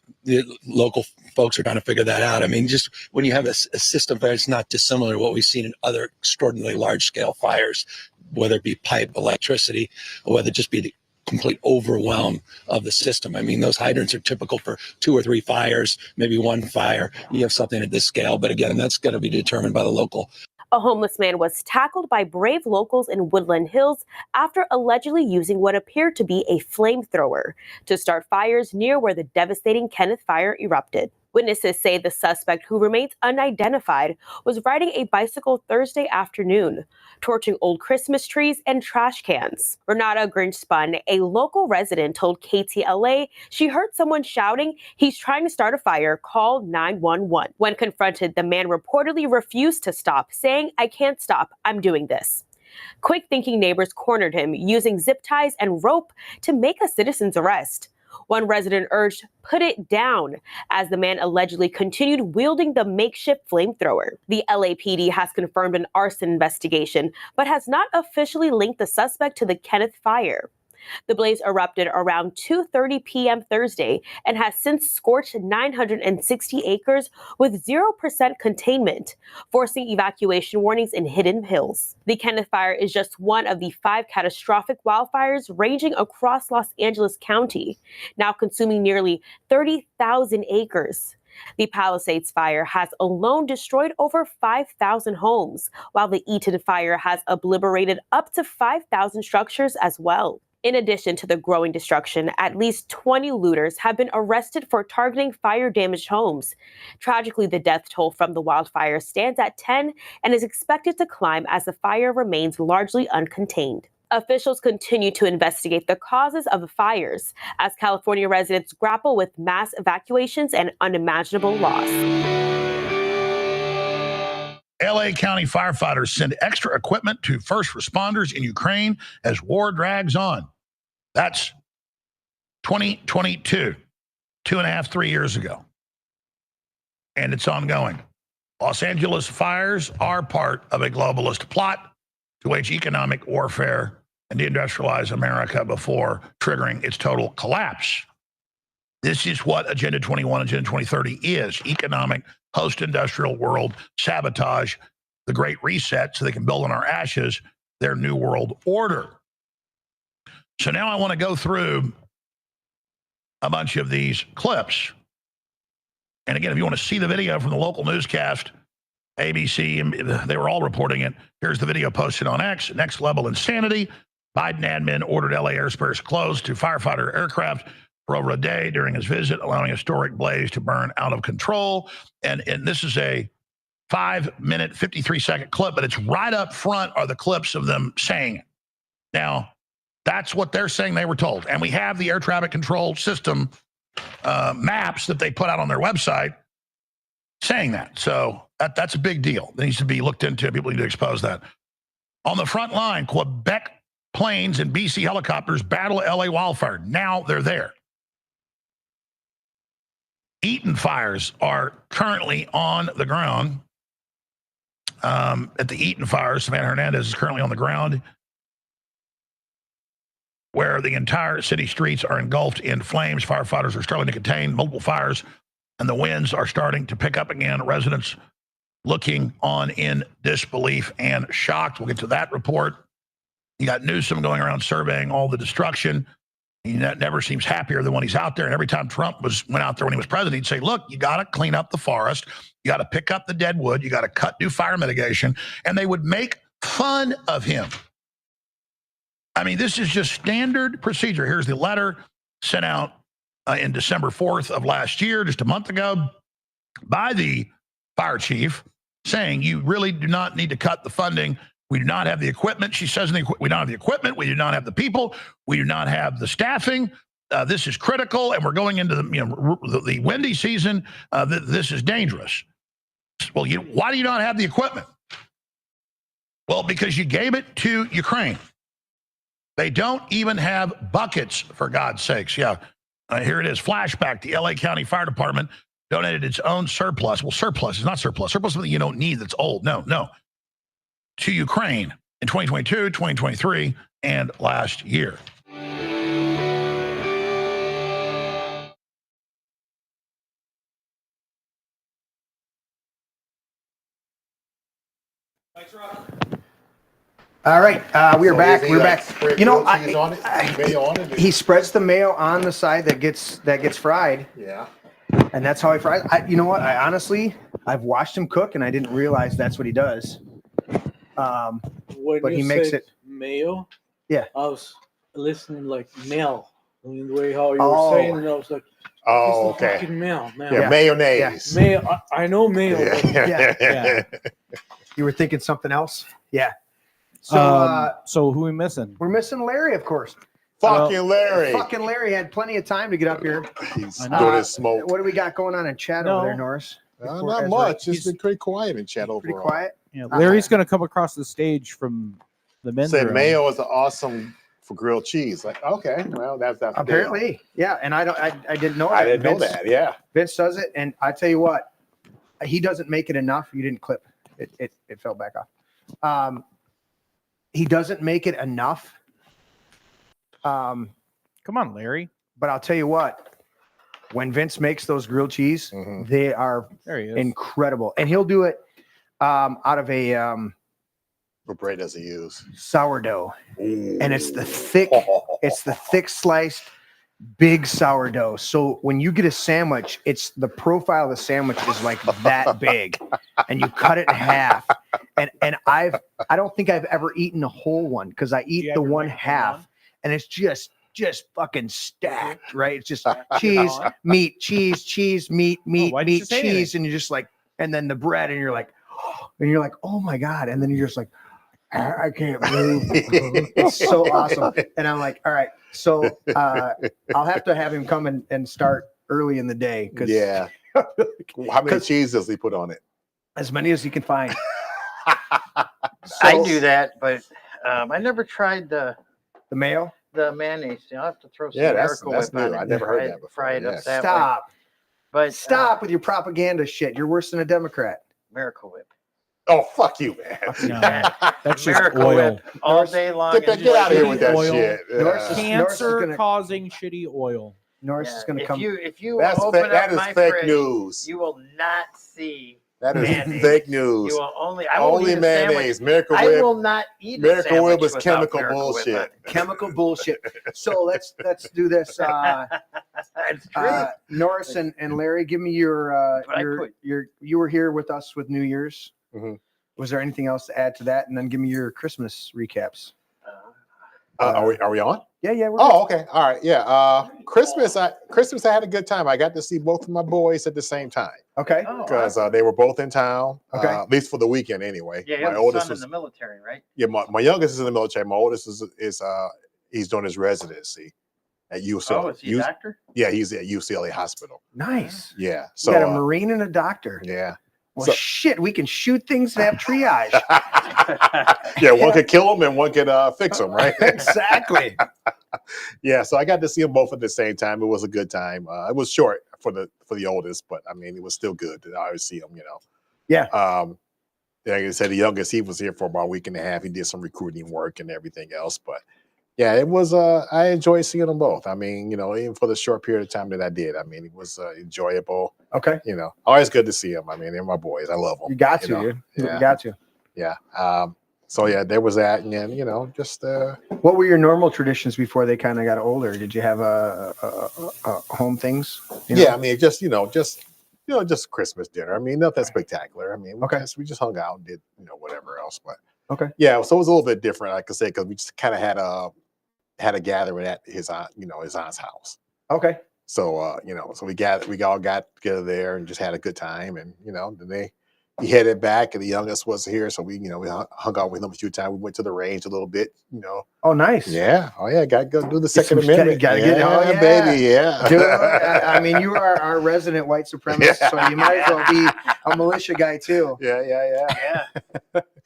local folks are trying to figure that out. I mean, just when you have a system fire, it's not dissimilar to what we've seen in other extraordinarily large-scale fires, whether it be pipe, electricity, or whether it just be the complete overwhelm of the system. I mean, those hydrants are typical for 2 or 3 fires, maybe 1 fire. You have something at this scale, but again, that's going to be determined by the local. A homeless man was tackled by brave locals in Woodland Hills after allegedly using what appeared to be a flamethrower to start fires near where the devastating Kenneth fire erupted. Witnesses say the suspect, who remains unidentified, was riding a bicycle Thursday afternoon, torching old Christmas trees and trash cans. Renata Grinchspun, a local resident, told KTLA she heard someone shouting, "He's trying to start a fire, call 911. When confronted, the man reportedly refused to stop, saying, "I can't stop, I'm doing this." Quick-thinking neighbors cornered him, using zip ties and rope to make a citizen's arrest. One resident urged, "Put it down," as the man allegedly continued wielding the makeshift flamethrower. The LAPD has confirmed an arson investigation, but has not officially linked the suspect to the Kenneth fire. The blaze erupted around 2:30 p.m. Thursday and has since scorched 960 acres with 0% containment, forcing evacuation warnings in Hidden Hills. The Kenneth fire is just one of the 5 catastrophic wildfires ranging across Los Angeles County, now consuming nearly 30,000 acres. The Palisades fire has alone destroyed over 5,000 homes, while the Eaton fire has obliterated up to 5,000 structures as well. In addition to the growing destruction, at least 20 looters have been arrested for targeting fire-damaged homes. Tragically, the death toll from the wildfire stands at 10 and is expected to climb as the fire remains largely uncontained. Officials continue to investigate the causes of the fires as California residents grapple with mass evacuations and unimaginable loss. LA County firefighters send extra equipment to first responders in Ukraine as war drags on. That's 2022, 2.5, 3 years ago. And it's ongoing. Los Angeles fires are part of a globalist plot to wage economic warfare and deindustrialize America before triggering its total collapse. This is what Agenda 21, Agenda 2030 is. Economic, post-industrial world, sabotage, the Great Reset, so they can build on our ashes their new world order. So now I want to go through a bunch of these clips. And again, if you want to see the video from the local newscast, ABC, they were all reporting it. Here's the video posted on X. Next level insanity. Biden admin ordered LA airspace closed to firefighter aircraft for over a day during his visit, allowing a historic blaze to burn out of control. And this is a 5-minute, 53-second clip, but it's right up front are the clips of them saying it. Now, that's what they're saying they were told. And we have the air traffic control system maps that they put out on their website saying that. So that's a big deal. It needs to be looked into. People need to expose that. On the front line, Quebec planes and BC helicopters battle LA wildfire. Now they're there. Eaton fires are currently on the ground. At the Eaton fires, Savannah Hernandez is currently on the ground, where the entire city streets are engulfed in flames. Firefighters are struggling to contain multiple fires, and the winds are starting to pick up again. Residents looking on in disbelief and shocked. We'll get to that report. You got Newsom going around surveying all the destruction. He never seems happier than when he's out there. And every time Trump went out there when he was president, he'd say, look, you got to clean up the forest. You got to pick up the dead wood. You got to cut new fire mitigation. And they would make fun of him. I mean, this is just standard procedure. Here's the letter sent out in December 4th of last year, just a month ago, by the fire chief saying you really do not need to cut the funding. We do not have the equipment. She says we don't have the equipment. We do not have the people. We do not have the staffing. This is critical, and we're going into the windy season. This is dangerous. Well, why do you not have the equipment? Well, because you gave it to Ukraine. They don't even have buckets, for God's sakes. Yeah, here it is. Flashback. The LA County Fire Department donated its own surplus. Well, surplus is not surplus. Surplus is something you don't need that's old. No. To Ukraine in 2022, 2023, and last year. All right, we are back. We're back. Spread You know, grilled cheese on it, mayo on it. he spreads the mayo on the side that gets fried. Yeah. And that's how he fries. You know what? I've watched him cook, and I didn't realize that's what he does. When but you he makes said it mayo. Yeah. I was listening like Mel. I mean, the way how you were saying it, I was like, oh, "This is okay. fucking Mel. Yeah, mayonnaise. Yeah. Mayo. I know mayo. Yeah. But Yeah. You were thinking something else? Yeah. So, so who are we missing? We're missing Larry, of course. Fucking Larry. Fucking Larry had plenty of time to get up here. He's doing his smoke. What do we got going on in chat over there, Norris? Not much. It's been pretty quiet in chat overall. Pretty quiet. Yeah, Larry's going to come across the stage from the men's Say room. mayo is awesome for grilled cheese. Like, okay, well, that's apparently, yeah. And I didn't know that. I didn't know that. Yeah, Vince does it, and I tell you what, he doesn't make it enough. You didn't clip it. It fell back off. He doesn't make it enough. Come on, Larry. But I'll tell you what, when Vince makes those grilled cheese, they are incredible. And he'll do it out of a what bread does he use? Sourdough. Ooh. And it's the thick sliced big sourdough. So when you get a sandwich, it's the profile of the sandwich is like that big, and you cut it in half. And I don't think I've ever eaten a whole one because I eat the one half, and it's just fucking stacked, right? It's just cheese, meat, cheese, meat, meat, cheese, and you're just like, and then the bread, and you're like, oh my God, and then you're just like, I can't move. It's so awesome. And I'm like, all right, so I'll have to have him come and start early in the day. Yeah. How many cheese does he put on it? As many as he can find. I do that, but I never tried the mayo, the mayonnaise. You'll have to throw some that's Miracle Whip new. on it. I never heard that before. Fry it up that Stop. way. But Stop with your propaganda shit. You're worse than a Democrat. Miracle Whip. Oh, fuck you, man. No, that's just Miracle oil. Whip all day long. Get out of here with that shit. Cancer-causing shitty oil. Norris is going to come. If you That's open fake, that up is my fake fridge, news. you will not see. That is mayonnaise. fake news. You will only. I won't Only eat a mayonnaise. sandwich. Miracle I Whip. will not eat a Miracle sandwich Whip is without chemical Miracle Whip on bullshit. it. Chemical bullshit. So let's do this. It's true. Norris and Larry, give me your you were here with us with New Year's. Mhm. Was there anything else to add to that? And then give me your Christmas recaps. Are we on? Yeah. Oh, okay. All right. Yeah. Christmas I had a good time. I got to see both of my boys at the same time. Okay. Because they were both in town. Okay. At least for the weekend anyway. Yeah, my your oldest son was in the military, right? yeah. My youngest is in the military. My oldest is he's doing his residency at UCLA. Oh, is he a doctor? Yeah, he's at UCLA Hospital. Nice. Yeah. So you got a Marine and a doctor. Yeah. Well, shit, we can shoot things and have triage. Yeah, one could kill them and one could fix them, right? Exactly. Yeah, so I got to see them both at the same time. It was a good time. It was short for the oldest, but I mean, it was still good to always see him. Yeah. Like I said, the youngest, he was here for about a week and a half. He did some recruiting work and everything else, but yeah, it was. I enjoyed seeing them both. I mean, even for the short period of time that I did, I mean, it was enjoyable. Okay. Always good to see them. I mean, they're my boys. I love them. You got to, dude. Yeah. You got to. Yeah. So yeah, there was that, and then just. What were your normal traditions before they kind of got older? Did you have a home things? Yeah, I mean, just Christmas dinner. I mean, nothing spectacular. I mean, we just hung out and did whatever else. But okay, yeah, so it was a little bit different, like I said, because we just kind of had a gathering at his aunt, his aunt's house. Okay. So so we all got together there and just had a good time, and then he headed back, and the youngest was here, so we hung out with him a few times. We went to the range a little bit, Oh, nice. Yeah. Oh yeah, got to go do the Second Amendment. Gotta get, yeah, baby. Yeah. Dude, I mean, you are our resident white supremacist, so you might as well be a militia guy too. Yeah.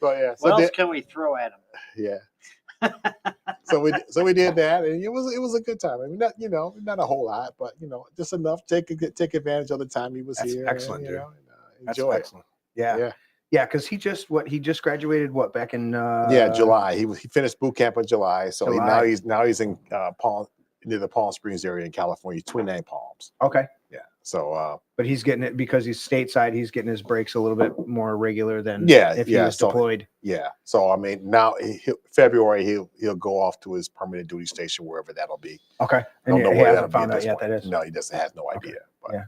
So yeah. So What else can we throw at him? Yeah. So we did that, and it was a good time. I mean, not a whole lot, but just enough. Take advantage of the time he was That's here. excellent, and, dude. Enjoy That's excellent. Yeah. Because he just graduated back in July. He finished boot camp in July, so July. now he's in near the Palm Springs area in California, 29 Palms. Okay. Yeah. So but he's getting it because he's stateside. He's getting his breaks a little bit more regular than if he was so, deployed. Yeah. So I mean, now February he'll go off to his permanent duty station wherever that'll be. Okay. I don't know he where hasn't that'll be found at out this yet. point. That is. No, he doesn't have no idea. But, yeah.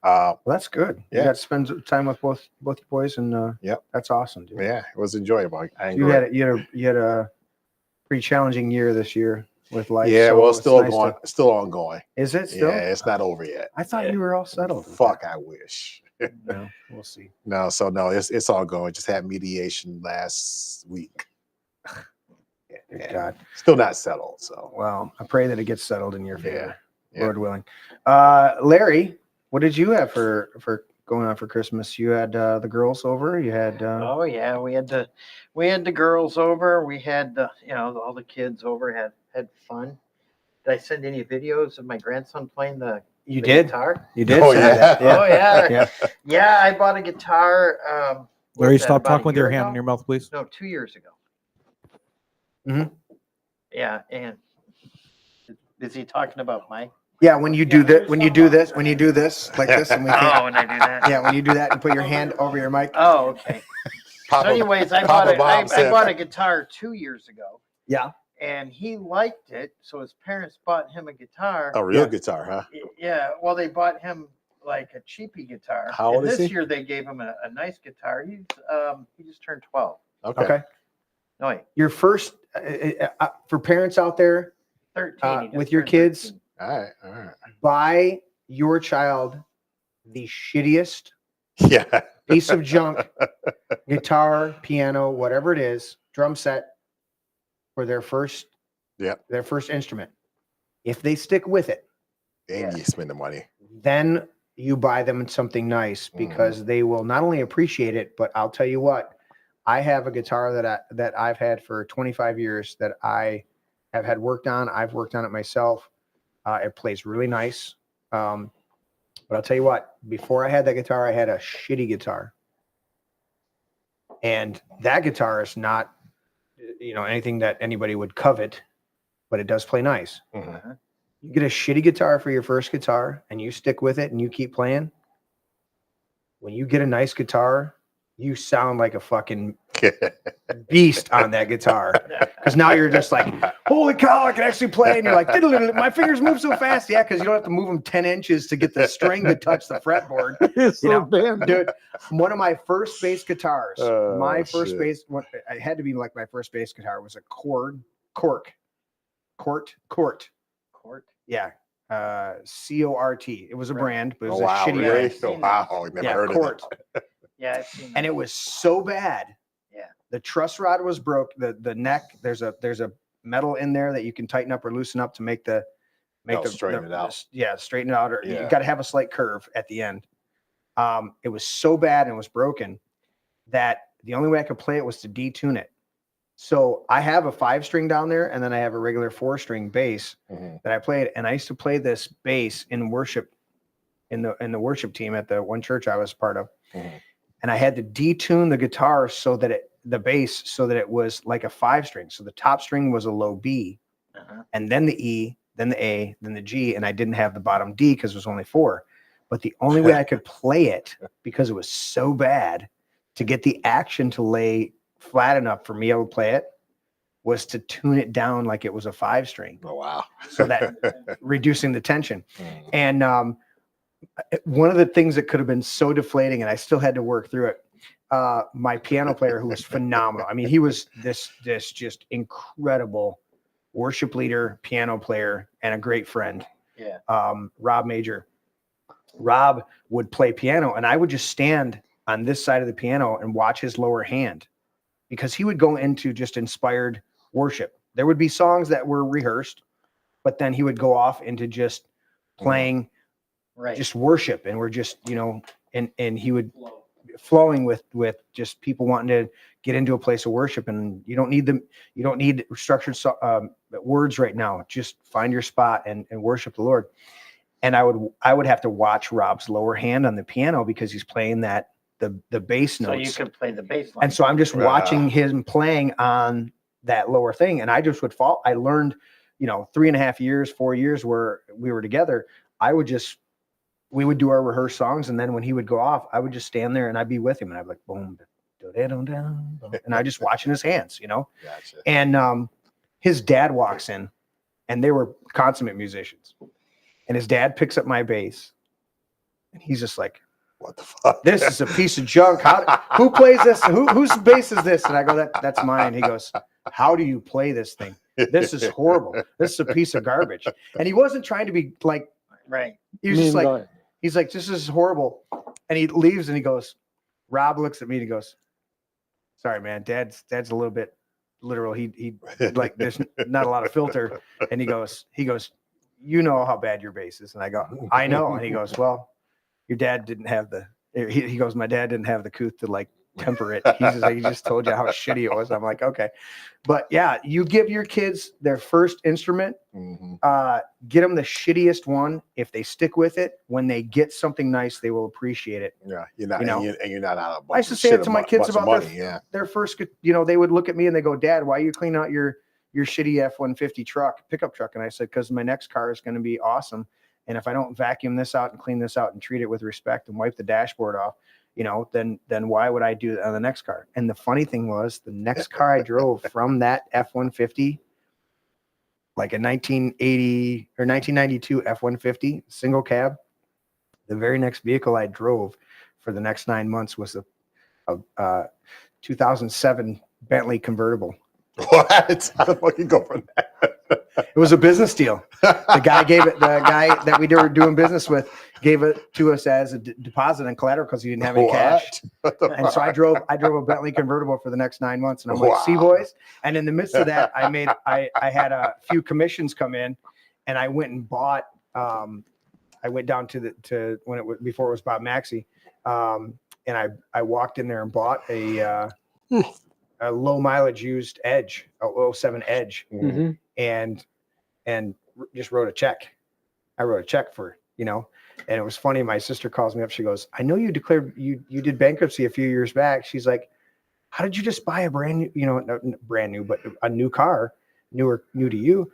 Well, that's good. Yeah. You got to spend time with both your boys, and yep, that's awesome, dude. Yeah, it was enjoyable. I You enjoyed had you had a pretty challenging year this year with life. Yeah, so well, it's still nice going, still ongoing. Is it still? Yeah, it's not over yet. I thought you were all settled. Fuck, I wish. No, we'll see. No, it's all going. Just had mediation last week. Dear God, still not settled. So well, I pray that it gets settled in your favor, Yeah. Lord willing. Larry, what did you have for going on for Christmas? You had the girls over. You had. Oh yeah, we had the girls over. We had all the kids over. Had fun. Did I send any videos of my grandson playing the guitar? You did. Oh say yeah. that. Oh yeah. Yeah. Yeah, I bought a guitar. Larry, was that, stop about talking a with your year hand ago? in your mouth, please. No, 2 years ago. Mhm. Yeah, and is he talking about Mike? Yeah, when you do that, when you do this like this, and we Oh, can, when I do that. yeah, when you do that and put your hand over your mic. Oh, okay. So anyways, I bought a guitar 2 years ago, Yeah. and he liked it, so his parents bought him a guitar. A real guitar, huh? Yeah, well, they bought him like a cheapy guitar. How old and is this he? year they gave him a nice guitar. He just turned 12. Okay. No, wait, Your first for parents out there 13. He just with your turned kids, 13. All right. buy your child the shittiest Yeah. piece of junk, guitar, piano, whatever it is, drum set for their first instrument. If they stick with it, And you spend the money. then you buy them something nice because they will not only appreciate it, but I'll tell you what, I have a guitar that I've had for 25 years that I have had worked on. I've worked on it myself. It plays really nice. But I'll tell you what, before I had that guitar, I had a shitty guitar. And that guitar is not, anything that anybody would covet, but it does play nice. You get a shitty guitar for your first guitar and you stick with it and you keep playing. When you get a nice guitar, you sound like a fucking beast on that guitar. Because now you're just like, holy cow, I can actually play. And you're like, my fingers move so fast. Yeah, because you don't have to move them 10 inches to get the string to touch the fretboard. Dude, one of my first bass guitars, it had to be like my first bass guitar, was a Cort. Yeah. Cort. It was a brand, but it was a shitty really? brand. Wow, never heard Cort. of that. Yeah, I've seen that. And it was so bad. Yeah. The truss rod was broke. The neck, there's a metal in there that you can tighten up or loosen up to make straighten it out. Yeah, straighten it out. Or Yeah. you got to have a slight curve at the end. It was so bad and it was broken that the only way I could play it was to detune it. So I have a 5-string down there, and then I have a regular 4-string bass that I played. And I used to play this bass in worship, in the worship team at the one church I was part of. And I had to detune the guitar so that the bass, so that it was like a 5-string. So the top string was a low B, and then the E, then the A, then the G, and I didn't have the bottom D because it was only 4. But the only way I could play it, because it was so bad, to get the action to lay flat enough for me to play it, was to tune it down like it was a 5-string. Oh, wow. So that reducing the tension. And one of the things that could have been so deflating, and I still had to work through it, my piano player, who was phenomenal. I mean, he was this just incredible worship leader, piano player, and a great friend. Yeah. Rob Major. Rob would play piano, and I would just stand on this side of the piano and watch his lower hand, because he would go into just inspired worship. There would be songs that were rehearsed, but then he would go off into just playing just worship, and we're just, and he would flowing with just people wanting to get into a place of worship. And you don't need structured words right now. Just find your spot and worship the Lord. And I would have to watch Rob's lower hand on the piano, because he's playing the bass notes. So you could play the bass line. And so I'm just watching him playing on that lower thing, and I just would fall. I learned, 3.5 years, 4 years where we were together. We would do our rehearsed songs, and then when he would go off, I would just stand there and I'd be with him, and I'd be like, boom, and I just watching his hands, Gotcha. And his dad walks in, and they were consummate musicians, and his dad picks up my bass, and he's just like, what the fuck? This is a piece of junk. Who plays this? Whose bass is this? And I go, that's mine. He goes, how do you play this thing? This is horrible. This is a piece of garbage. And he wasn't trying to be like, right. He was just like, he's like, this is horrible. And he leaves, and he goes, Rob looks at me and he goes, sorry, man, dad's a little bit literal. He like, there's not a lot of filter. And he goes, you know how bad your bass is. And I go, I know. And he goes, well, your dad didn't have he goes, my dad didn't have the couth to like temper it. He just told you how shitty it was. I'm like, okay. But yeah, you give your kids their first instrument, get them the shittiest one. If they stick with it, when they get something nice, they will appreciate it. Yeah, you're not, and you're not out of. I used to say it to my kids about their first, they would look at me and they go, Dad, why are you cleaning out your shitty F-150 pickup truck? And I said, because my next car is going to be awesome. And if I don't vacuum this out and clean this out and treat it with respect and wipe the dashboard off, then why would I do that on the next car? And the funny thing was, the next car I drove from that F-150, like a 1980 or 1992 F-150 single cab, the very next vehicle I drove for the next 9 months was a 2007 Bentley convertible. What? How the fuck you go from that? It was a business deal. The guy that we were doing business with gave it to us as a deposit and collateral because he didn't have any cash. And so I drove a Bentley convertible for the next 9 months. And I'm like, see, boys. And in the midst of that, I had a few commissions come in, and I went and bought. I went down before it was Bob Maxey, and I walked in there and bought a low mileage used Edge, a 07 Edge, and just wrote a check. I wrote a check for, and it was funny. My sister calls me up. She goes, I know you declared you did bankruptcy a few years back. She's like, how did you just buy a brand new, not brand new, but a new car, new to you?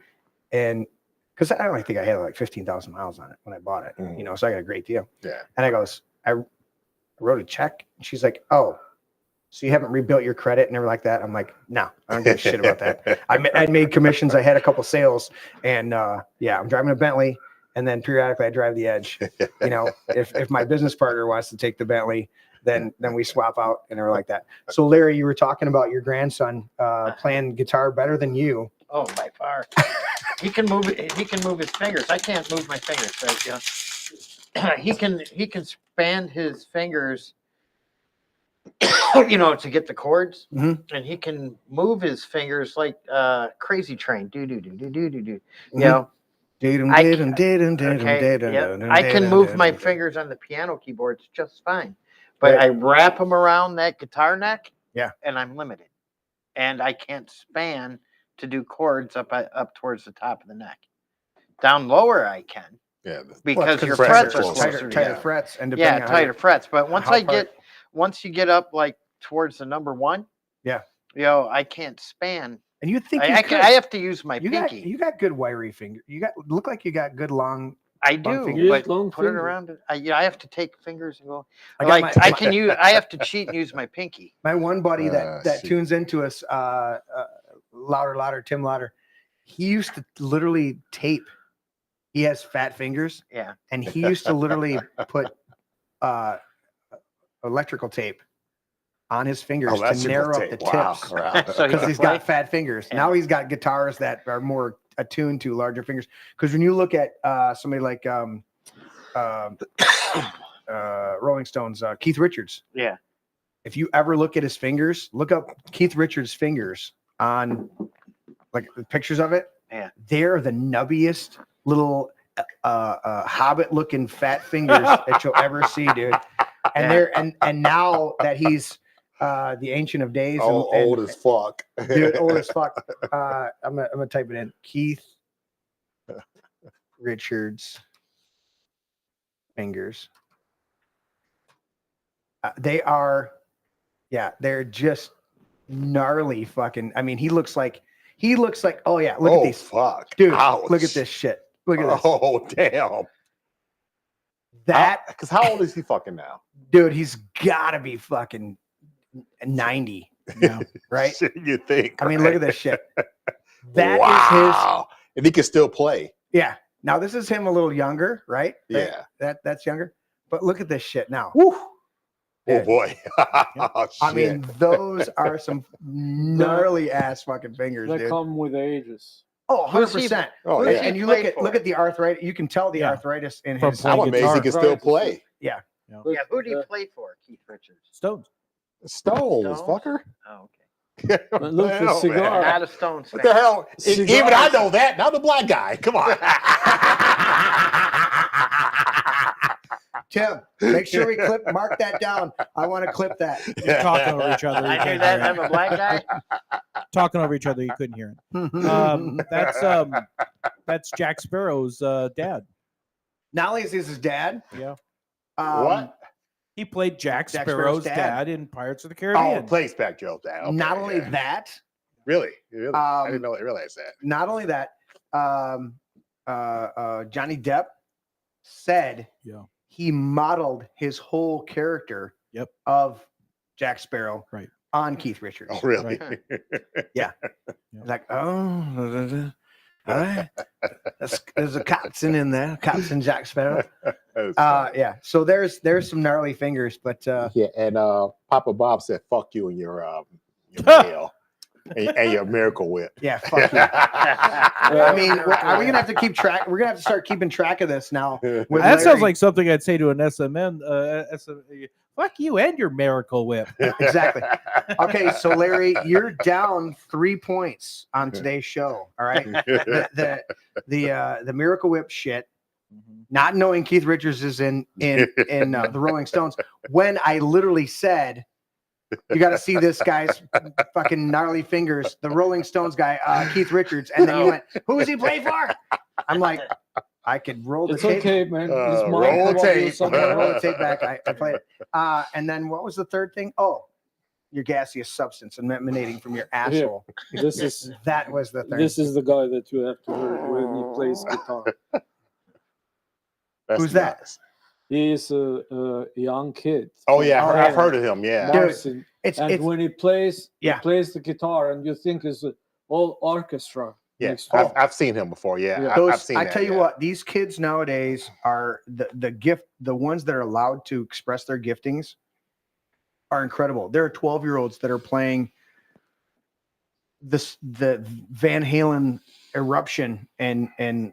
And because I only think I had like 15,000 miles on it when I bought it, you know, so I got a great deal. Yeah. And I wrote a check. And she's like, oh, so you haven't rebuilt your credit and everything like that? I'm like, no, I don't give a shit about that. I made commissions. I had a couple sales, and yeah, I'm driving a Bentley, and then periodically I drive the Edge. You know, if my business partner wants to take the Bentley, then we swap out and everything like that. So Larry, you were talking about your grandson playing guitar better than you. Oh, by far. He can move his fingers. I can't move my fingers. So, he can span his fingers, you know, to get the chords, and he can move his fingers like Crazy Train. Do. You know, I can move my fingers on the piano keyboards just fine, but I wrap them around that guitar neck, and I'm limited, and I can't span to do chords up towards the top of the neck. Down lower, I can. Yeah, because your frets are closer. Tighter frets, and tighter frets. But once you get up like towards the number one, you know, I can't span. And you think I have to use my pinky. You got good wiry fingers. Look like you got good long. I do, fingers. but put it around it. I have to take fingers and go. I have to cheat and use my pinky. My one buddy that tunes into us, Tim Lauder, he used to literally tape. He has fat fingers. Yeah. And he used to literally put electrical tape on his fingers to narrow up the tips. Because he's got fat fingers. Yeah. Now he's got guitars that are more attuned to larger fingers. Because when you look at somebody like Rolling Stones, Keith Richards. Yeah. If you ever look at his fingers, look up Keith Richards' fingers on like pictures of it. Yeah. They're the nubbiest little hobbit looking fat fingers that you'll ever see, dude. And they're and now that he's the Ancient of Days, old as fuck, dude, old as fuck. I'm gonna type it in. Keith Richards fingers. They're just gnarly fucking. I mean, he looks like. Oh yeah, look at these. Fuck, dude. Ouch. Look at this shit. Look at this. Oh damn. Because how old is he fucking now? Dude, he's gotta be fucking 90 now, right? You think? I mean, look at this shit. That is his. And he can still play. Yeah. Now this is him a little younger, right? Yeah. That's younger. But look at this shit now. Woo. Oh boy. Oh, I mean, those are some gnarly ass fucking fingers, They dude. come with ages. Oh, 100%. Oh, yeah. And you look at the arthritis. You can tell the arthritis in his. I'm amazed he can still play. Yeah. Yeah. Who do you play for, Keith Richards? Stones, fucker. Oh, okay. But look, the cigar. Not a Stones fan. What the hell? Even I know that. Now the black guy. Come on. Tim, make sure we mark that down. I want to clip that. You're talking over each other. I hear that. I'm a black guy. Talking over each other, you couldn't hear it. That's Jack Sparrow's dad. Not only is this his dad. Yeah. What? He played Jack Sparrow's dad in Pirates of the Caribbean. Oh, plays back Joe's dad. Okay, not only that. Really? I didn't realize that. Not only that. Johnny Depp said he modeled his whole character of Jack Sparrow on Keith Richards. Oh, really? Right. Yeah. Like, all right. There's a Cotson in there. Cotson Jack Sparrow. Yeah. So there's some gnarly fingers, but yeah. And Papa Bob said, "Fuck you and your mail and your Miracle Whip." Yeah. Fuck you. I mean, are we gonna have to keep track? We're gonna have to start keeping track of this now. That sounds like something I'd say to an SMN. Fuck you and your Miracle Whip. Exactly. Okay, so Larry, you're down 3 points on today's show. All right. The Miracle Whip shit. Not knowing Keith Richards is in the Rolling Stones when I literally said, "You got to see this guy's fucking gnarly fingers." The Rolling Stones guy, Keith Richards, and then you went, "Who does he play for?" I'm like, I could roll the tape. It's okay, man. Roll the tape. Roll the tape back. I played it. And then what was the third thing? Oh, your gaseous substance emanating from your asshole. This is that was the thing. This is the guy that you have to hear when he plays guitar. Who's that? He is a young kid. Oh yeah, I've heard of him. Yeah, Marcin. It's when he plays the guitar, and you think it's a whole orchestra. Yeah, next door. I've seen him before. Yeah, Those, I've seen I that, tell you yeah. what, these kids nowadays are the ones that are allowed to express their giftings are incredible. There are 12-year-olds that are playing the Van Halen Eruption and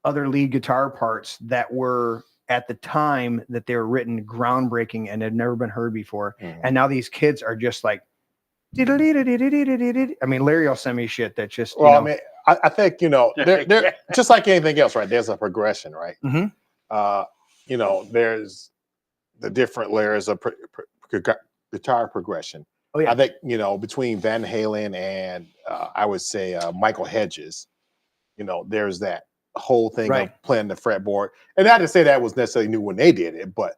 other lead guitar parts that were at the time that they were written groundbreaking and had never been heard before. And now these kids are just like, I mean, Larry will send me shit that just, I mean, I think, they're just like anything else, right? There's a progression, right? There's the different layers of guitar progression. Oh, yeah. I think, between Van Halen and I would say Michael Hedges, there's that whole thing of playing the fretboard. And not to say that was necessarily new when they did it, but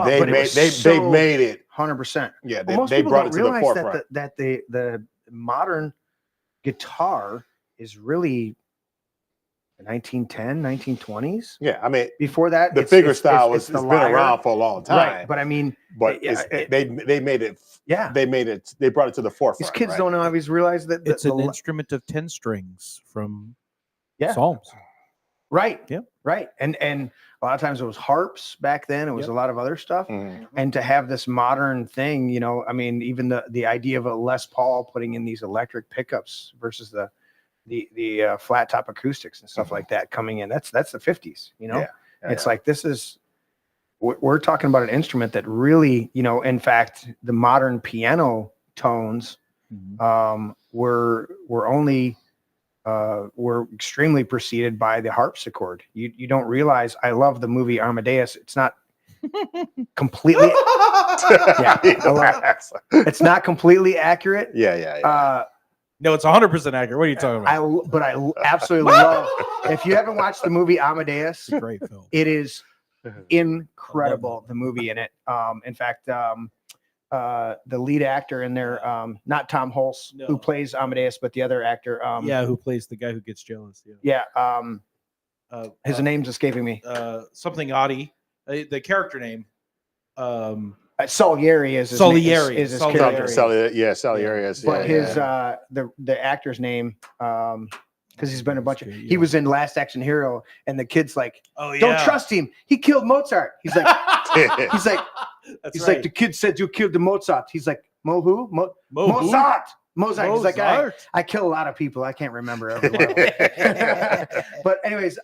they made it 100%. Yeah, most they people brought don't it to the realize forefront. that the modern guitar is really 1910, 1920s. Yeah, I mean, before that, the figure style has been around for a long time. Right, but I mean, they made it. Yeah, they brought it to the forefront. These kids don't always realize that It's an instrument of 10 strings from Psalms. Right. Yeah. Right. And a lot of times it was harps back then. It was a lot of other stuff. And to have this modern thing, I mean, even the idea of a Les Paul putting in these electric pickups versus the flat top acoustics and stuff like that coming in. That's the 50s. It's like we're talking about an instrument that really, in fact, the modern piano tones were extremely preceded by the harpsichord. You don't realize. I love the movie Amadeus. It's not completely it's not completely accurate. No, it's 100% accurate. What are you talking about? But I absolutely love. If you haven't watched the movie Amadeus, It's a great film. it is incredible. The movie in it. In fact, the lead actor in there, not Tom Hulce, who plays Amadeus, but the other actor. Who plays the guy who gets jealous? His name's escaping me. Something Oddie. The character name. Salieri is his Salieri. Name, is his Salieri. character. Salieri is. But his the actor's name, because he's been a bunch of. He was in Last Action Hero, and the kid's like, "Don't trust him. He killed Mozart." He's like, he's like, the kid said you killed the Mozart. He's like, who? Mozart. Mozart. He's like, I kill a lot of people. I can't remember everyone. But anyways,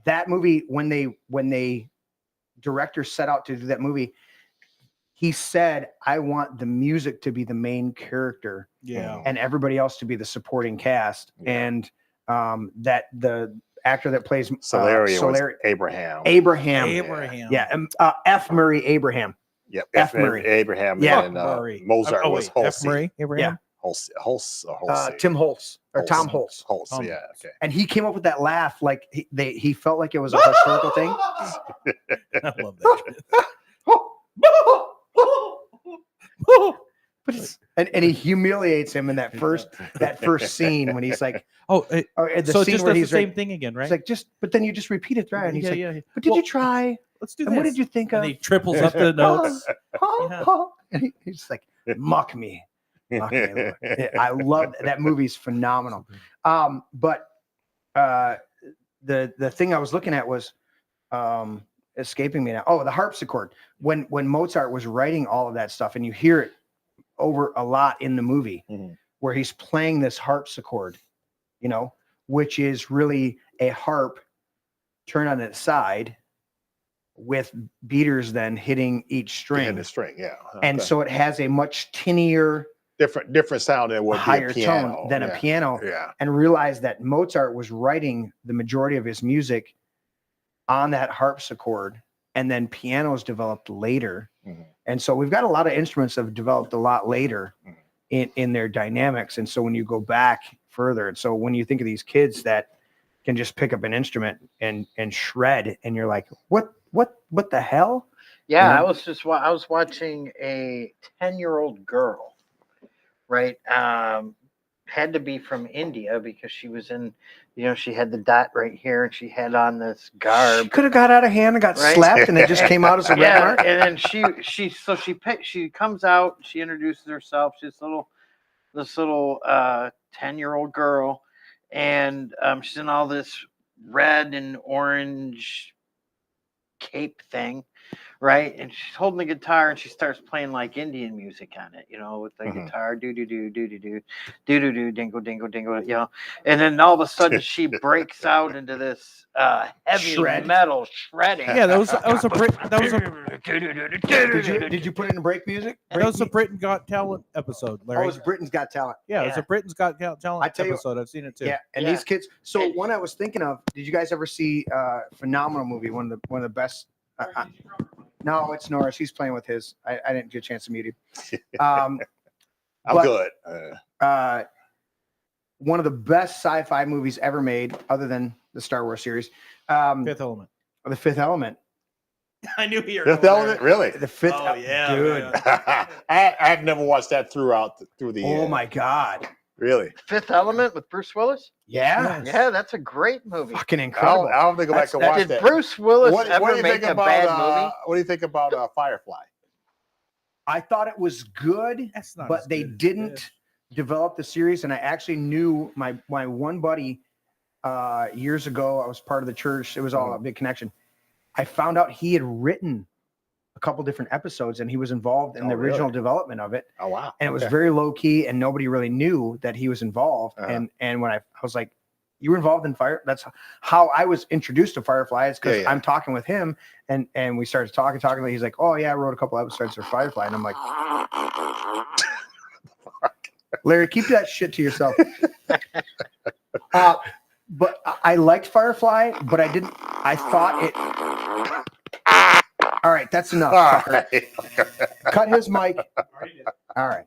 that movie when they director set out to do that movie, he said, I want the music to be the main character and everybody else to be the supporting cast. And that the actor that plays Salieri was Abraham. F. Murray Abraham. Yep. F. Murray Abraham. And Mozart was Holsey. F. Murray Abraham. Holtz. Tim Holtz or Tom Holtz. Holtz, yeah. Okay. And he came up with that laugh like he felt like it was a historical thing. I love that. But and he humiliates him in that first scene when he's like, so it just does the same right, thing again, right? It's like but then you just repeat it, right? And he's like, but did you try? Let's do and this. what did you think of? And he triples up the notes. And he's just like, mock me. I love that movie's phenomenal. But the thing I was looking at was escaping me now. Oh, the harpsichord. When Mozart was writing all of that stuff, and you hear it over a lot in the movie, where he's playing this harpsichord, which is really a harp turned on its side with beaters then hitting each string. And the string, And so it has a much tinnier, different sound than what higher a piano. tone than a piano. And realized that Mozart was writing the majority of his music on that harpsichord, and then pianos developed later. And so we've got a lot of instruments that have developed a lot later in their dynamics. And so when you go back further, and so when you think of these kids that can just pick up an instrument and shred, and you're like, what the hell? Yeah, Yeah. I was watching a 10-year-old girl, right? Had to be from India because she was in, she had the dot right here and she had on this garb. She could have got out of hand and got Right? slapped, and it just came out as a red Yeah, mark. and then she comes out, she introduces herself. She's this little 10-year-old girl, and she's in all this red and orange cape thing, right? And she's holding the guitar and she starts playing like Indian music on it, with the guitar, do do do do do do do do do dingle dingle dingle, and then all of a sudden she breaks out into this heavy metal shredding. Yeah, that was a Brit. Did you put it in break music? That was a Britain Got Talent episode, Oh, Larry. it was Britain's Got Talent. Yeah, it was a Britain's Got Talent I tell you episode. I've seen it too. Yeah, and these kids. So one I was thinking of. Did you guys ever see phenomenal movie? One of the best. No, it's Norris. He's playing with his. I didn't get a chance to mute him. I'm but, good. One of the best sci-fi movies ever made, other than the Star Wars series. Fifth Element. The Fifth Element. I knew he. Fifth Element, really? The Fifth. Oh, yeah, dude. I've never watched that through the. Oh my God. Really? Fifth Element with Bruce Willis. Yeah. Yeah, that's a great movie. Fucking incredible. I'll have to go back and watch Did that. Bruce Willis What do ever you make think a about, bad movie? What do you think about Firefly? I thought it was good, not but as they good as didn't develop the series. And I actually knew my one buddy years ago. I was part of the church. It was all a big connection. I found out he had written a couple different episodes and he was involved in the original development of it. Oh, wow. And it was Okay. very low key and nobody really knew that he was involved. And when I was like, you were involved in Fire? That's how I was introduced to Firefly. It's because I'm talking with him and we started talking. He's like, oh yeah, I wrote a couple episodes for Firefly. And I'm like, Larry, keep that shit to yourself. But I liked Firefly, but I thought it. All right, that's enough. Fucker. Cut his mic. All right.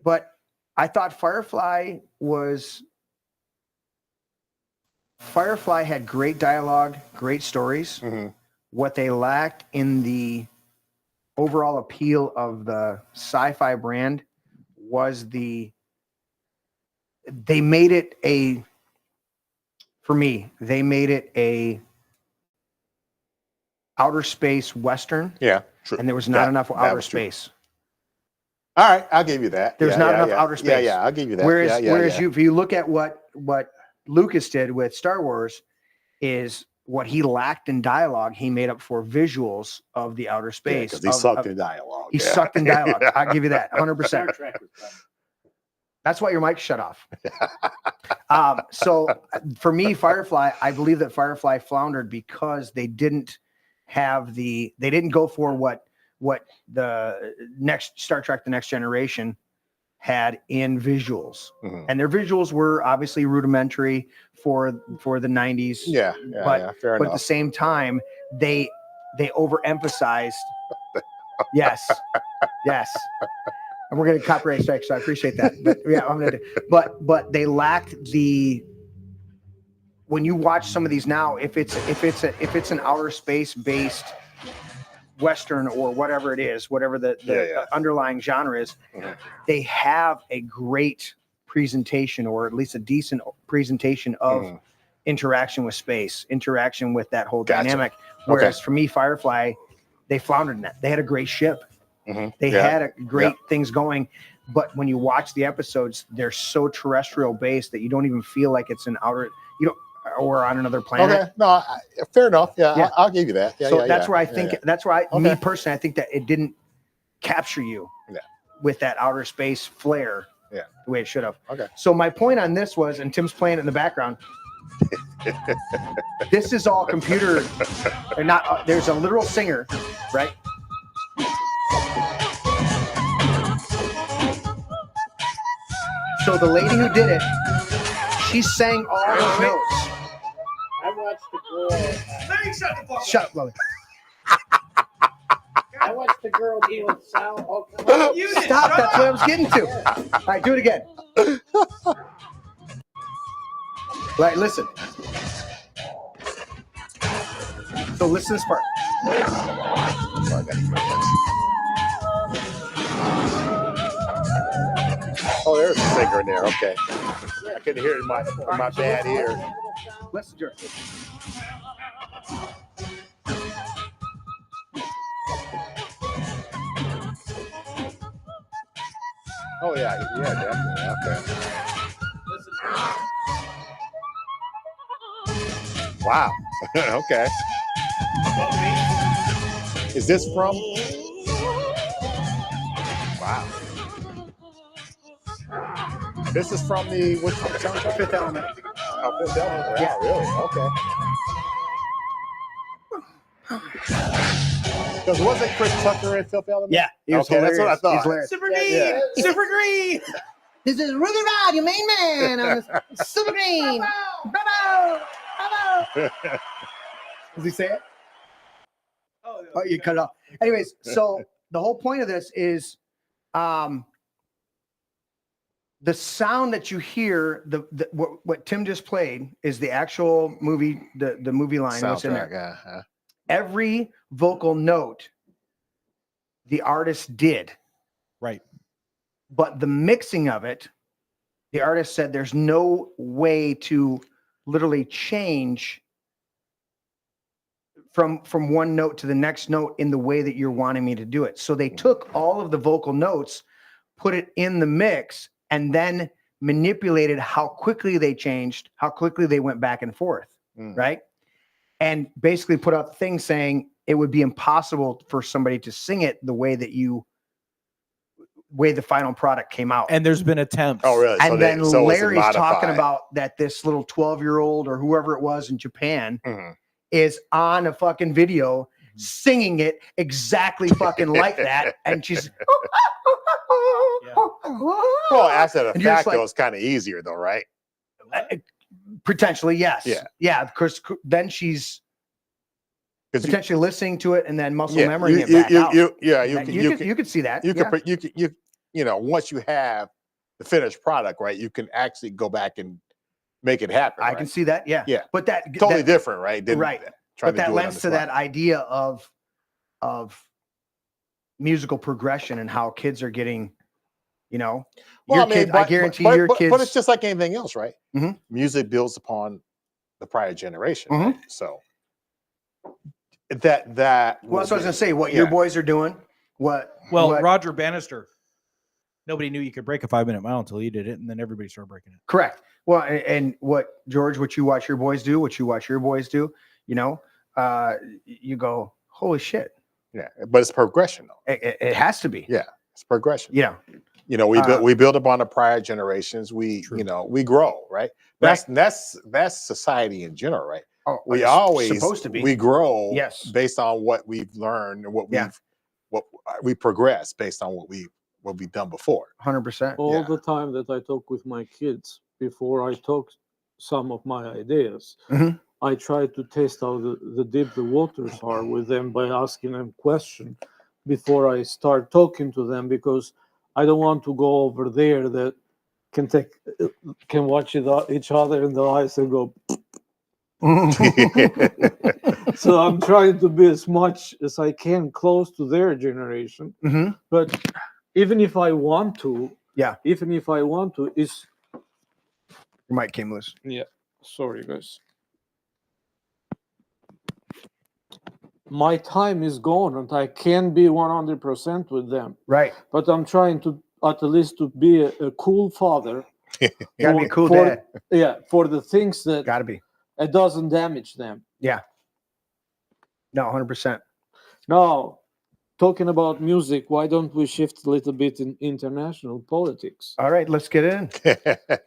But I thought Firefly had great dialogue, great stories. What they lacked in the overall appeal of the sci-fi brand was they made it a outer space Western. Yeah, true. And there was not enough outer space. All right, I'll give you that. There's not enough outer space. Yeah, I'll give you that. Whereas yeah. if you look at what Lucas did with Star Wars, is what he lacked in dialogue, he made up for visuals of the outer space. Because he sucked in dialogue. He sucked in dialogue. I'll give you that, 100%. That's why your mic shut off. So for me, Firefly, I believe that Firefly floundered because they didn't go for what the next Star Trek, The Next Generation had in visuals. And their visuals were obviously rudimentary for the 90s. Yeah, fair but enough. at the same time, they overemphasized. Yes. And we're going to copyright strike, so I appreciate that. But yeah, I'm going to. But they lacked the. When you watch some of these now, if it's an outer space based Western or whatever it is, whatever the underlying genre is, they have a great presentation, or at least a decent presentation of interaction with space, interaction with that whole dynamic. Whereas for me, Firefly, they floundered in that. They had a great ship. They had a great things going, but when you watch the episodes, they're so terrestrial based that you don't even feel like it's an outer, or on another planet. Okay, no, fair enough. Yeah. I'll give you that. So that's where I think that's where me personally, I think that it didn't capture you with that outer space flair the way it should have. Okay. So my point on this was, and Tim's playing it in the background. This is all computer, and not. There's a literal singer, right? So the lady who did it, she sang all those notes. I watched the girl. Shut up, Lily. I watched the girl doing sound. Oh, come on. Stop. That's what I was getting to. All right, do it again. Right, listen. So listen to this part. Oh, there's a singer in there. Okay. I couldn't hear it in my bad ear. Listen, Jeremy. Oh, yeah, definitely. Okay. Wow. Okay. Is this from? Wow. This is from the which soundtrack? Fifth Element. Oh, Fifth Element. Wow, really? Okay. Because wasn't Chris Tucker in Fifth Element? Yeah. He was okay, that's what I hilarious. thought. He's hilarious. Super green, super green. This is Rudy Rod, your main man on the Super Green. Bravo! Bravo! Does he say it? Oh, you cut it off. Anyways, so the whole point of this is the sound that you hear, what Tim just played is the actual movie, the movie line, what's in there. Yeah. Every vocal note the artist did. Right. But the mixing of it, the artist said there's no way to literally change from one note to the next note in the way that you're wanting me to do it. So they took all of the vocal notes, put it in the mix, and then manipulated how quickly they changed, how quickly they went back and forth, right? And basically put out the thing saying it would be impossible for somebody to sing it the way that the final product came out. And there's been attempts. Oh, really? And then Larry's talking modified. about that this little 12-year-old or whoever it was in Japan is on a fucking video singing it exactly fucking like that. And she's Well, after the And you're just fact, like- though, it's kind of easier, though, right? potentially, yes. Yeah. Yeah. Of course, then she's potentially listening to it and then muscle Yeah, memorying you- it back you- out. you- yeah, you could see that. You yeah. could, once you have the finished product, right, you can actually go back and make it happen. I right? can see that. Yeah. Yeah. But that Totally different, right? Than right. trying But to that do it on lends the to spot. that idea of musical progression and how kids are getting, Well, your I mean, kid, I guarantee but, your but, kids. But it's just like anything else, right? Mhm. Music builds upon the prior generation, Mm-hmm. right? So that. Well, that's what I was gonna say. What your boys are doing. What Roger Bannister. Nobody knew you could break a 5-minute mile until he did it, and then everybody started breaking it. Correct. Well, and what George, what you watch your boys do, what you watch your boys do, you go, holy shit. Yeah, but it's progression, though. It has to be. Yeah, it's progression. Yeah. We build upon the prior generations. We grow, right? That's society in general, right? Oh, we it's always supposed to be. We grow, Yes, based on what we've learned and what we progress based on what we've done before. 100%. All the time that I talk with my kids, before I talk some of my ideas, I try to test how the deep the waters are with them by asking them questions before I start talking to them, because I don't want to go over there that can watch each other in the eyes and go. So I'm trying to be as much as I can close to their generation. But even if I want to, is your mic came loose. Yeah, sorry guys. My time is gone and I can't be 100% with them. Right. But I'm trying to at least to be a cool father. Gotta be a cool dad. Yeah, for the things that gotta be. It doesn't damage them. Yeah. No, 100%. Now, talking about music, why don't we shift a little bit in international politics? All right, let's get in.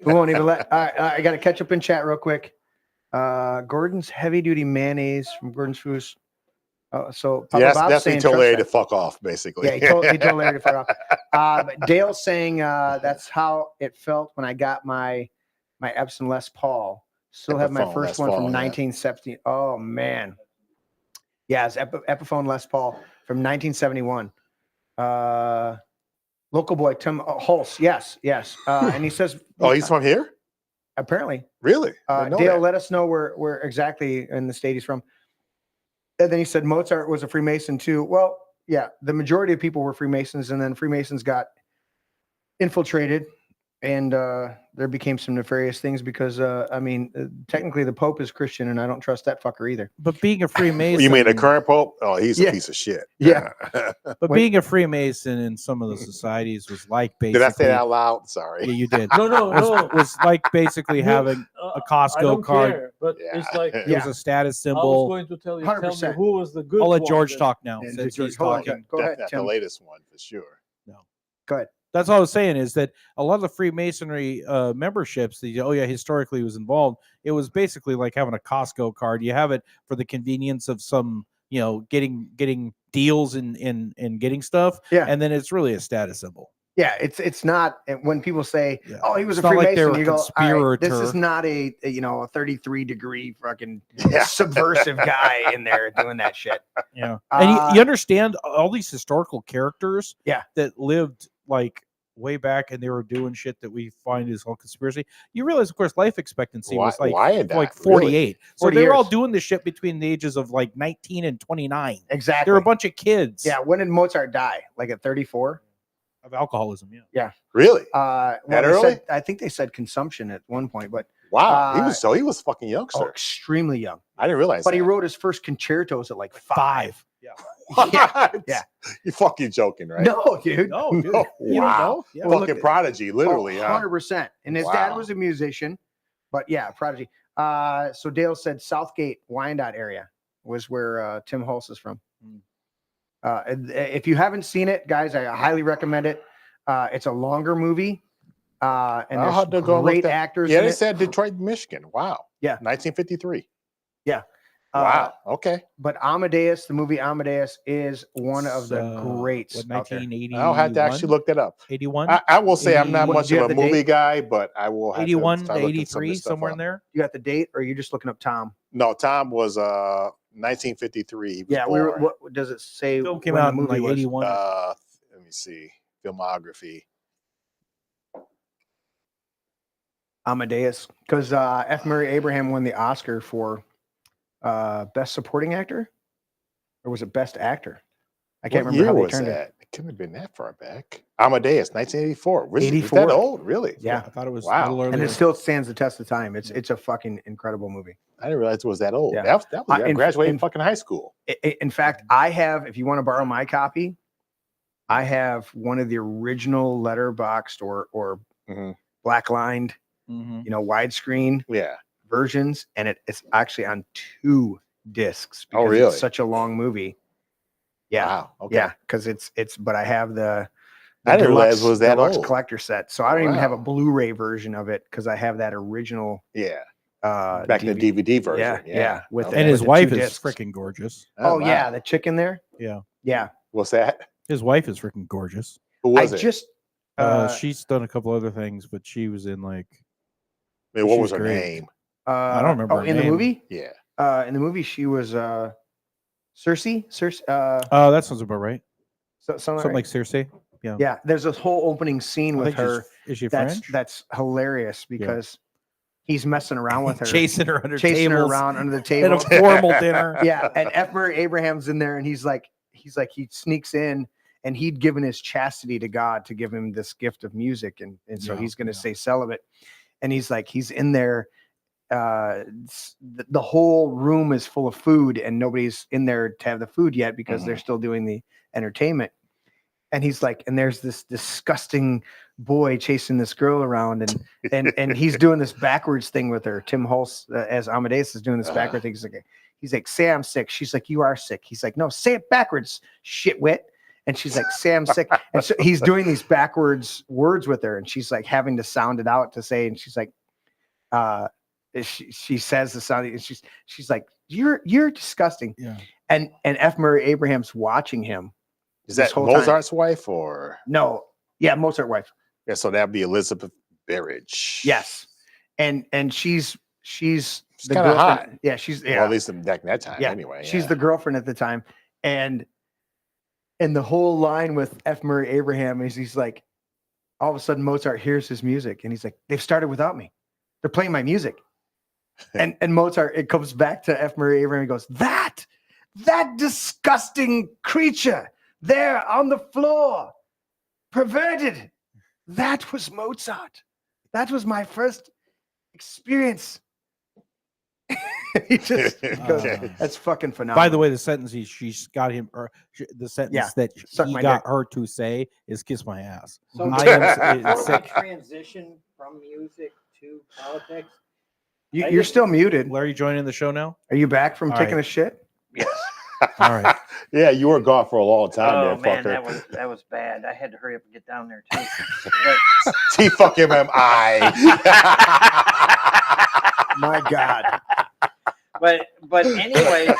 We won't even let. All right, I got to catch up in chat real quick. Gordon's heavy duty mayonnaise from Gordon's Foods. So Papa Bob's that's saying he told trust Larry that. to fuck off, basically. Yeah, he told Larry to fuck off. But Dale's saying that's how it felt when I got my Epson Les Paul. Still have my Epiphone first Les one Paul, from yeah. 1970. Oh man. Yeah, it's Epiphone Les Paul from 1971. Local boy Tim Hulse. Yes. And he says, "Oh, he's from here." Apparently. Really? Dale, let us know where exactly in the state he's from. And then he said Mozart was a Freemason too. Well, yeah, the majority of people were Freemasons, and then Freemasons got infiltrated, and there became some nefarious things because, technically the Pope is Christian, and I don't trust that fucker either. But being a Freemason, You mean the current Pope? Oh, he's Yeah. a piece of shit. Yeah. but being a Freemason in some of the societies was like basically. Did I say that out loud? Sorry. Yeah, you did. No, was like basically having a I Costco don't card. care, but it's like It was a status I was symbol. going to tell me 100%. who was the good I'll let one George then. talk now And since George, he's hold on, talking. Go ahead, That's the Tim. latest one for sure. Go ahead. That's all I was saying is that a lot of the Freemasonry memberships, historically was involved. It was basically like having a Costco card. You have it for the convenience of some, getting deals and getting stuff. Yeah. And then it's really a status symbol. Yeah, it's not when people say, "Oh, he was It's a not like Freemason." they were a You go, "All right, this conspirator. is not a 33-degree fucking subversive guy in there doing that shit." Yeah. And you understand all these historical characters that lived like way back and they were doing shit that we find is all conspiracy. You realize, of course, life expectancy was like 48. Really? So 40 they were all years. doing this shit between the ages of like 19 and 29. Exactly. They were a bunch of kids. Yeah. When did Mozart die? Like at 34? Of alcoholism. Yeah. Yeah. Really? That That early? I think they said consumption at one point, but Wow. He was fucking youngster. extremely young. I didn't realize But that. he wrote his first concertos at like 5. Yeah. Yeah. You're fucking joking, right? No, dude. No, dude. No. You don't Wow. know? Yeah. Well, Fucking look- prodigy, literally. huh? 100%. And his dad Wow. was a musician, but yeah, prodigy. So Dale said Southgate, Wyandotte area was where Tim Hulse is from. If you haven't seen it, guys, I highly recommend it. It's a longer movie. And I'll have to there's go look great that- actors. Yeah, in they it. said Detroit, Michigan. Wow. Yeah. 1953. Yeah. Wow. Okay. But Amadeus, the movie Amadeus, is one of the Uh, greats. what, out there. 1980? I'll have to actually look that up. 81? I will say I'm not 81. much Do you of have a the movie date? guy, but I will have 81 to to start looking some of 83, this stuff somewhere up. in there. You got the date, or are you just looking up Tom? No, Tom was 1953. He was Yeah, born. what does it say? Film came when the out in movie like was? 81. Let me see. Filmography. Amadeus, because F. Murray Abraham won the Oscar for Best Supporting Actor, or was it Best Actor? I can't What remember year how they was turned that? it. It couldn't have been that far back. Amadeus, 1984. Was it 84. that old? Really? Yeah, I thought it was a Wow. little earlier. and it still stands the test of time. It's a fucking incredible movie. I didn't realize it was that old. Yeah. That was I in- graduated in- fucking high school. In fact, I have. If you want to borrow my copy, I have one of the original letterboxed or Mhm. black lined, Mhm. widescreen Yeah. versions, and it's actually on 2 discs. Oh, because really? It's such a long movie. Yeah. Wow. Okay. Yeah, because it's. But I have the I didn't realize it was that deluxe old. collector set, so I don't even have a Wow. Blu-ray version of it because I have that original. Yeah. Back in the DVD. DVD version. Yeah. With Okay. And his the wife 2 is discs. freaking gorgeous. Oh wow. yeah, the chick in there. Yeah. Yeah, What's that? His wife is freaking gorgeous. Who was I it? just. She's done a couple other things, but she was in like. I mean, what she was was her great. name? I don't remember her in the name. movie. Yeah. In the movie, she was Cersei. Cersei. Oh, that sounds about right. Something Like Cersei. Yeah. Yeah, there's this whole opening scene I with think she's- her. is she that's French? that's hilarious because he's messing around with her, Chasing her under chasing her tables around under the at table a formal dinner. Yeah, and F. Murray Abraham's in there, and he's like he sneaks in, and he'd given his chastity to God to give him this gift of music, and so Yeah, he's going to stay celibate, and he's in there. The whole room is full of food, and nobody's in there to have the food yet because they're still doing the entertainment. And he's like, and there's this disgusting boy chasing this girl around, and he's doing this backwards thing with her. Tim Hulse as Amadeus is doing this backward thing. He's like, say I'm sick. She's like, you are sick. He's like, no, say it backwards, shitwit. And she's like, say I'm sick. And so he's doing these backwards words with her, and she's like having to sound it out to say, and she's like, she says the sound, and she's like, you're disgusting. Yeah. And F. Murray Abraham's watching him. Is this that whole time. Mozart's wife or? No. Yeah, Mozart wife. Yeah, so that'd be Elizabeth Berridge. Yes. And she's the kinda girlfriend. hot. Yeah, she's Well, at least back in that time, yeah, anyway. she's the girlfriend at the time. And the whole line with F. Murray Abraham is he's like, all of a sudden Mozart hears his music and he's like, they've started without me. They're playing my music. and Mozart, it comes back to F. Murray Abraham. He goes, that disgusting creature there on the floor, perverted. That was Mozart. That was my first experience. He just goes, that's fucking phenomenal. By the way, the sentence she's got him, or the sentence that Suck he my got dick. her to say is "kiss my ass." So I am before we sick. transition from music to politics. You're still muted. Larry joining the show now. Are you back from All taking right. a shit? Yes. All right. Yeah, you were gone for a long time Oh there, man, fucker. that was bad. I had to hurry up and get down there too. T-fuck-M-M-I. My God. But anyway,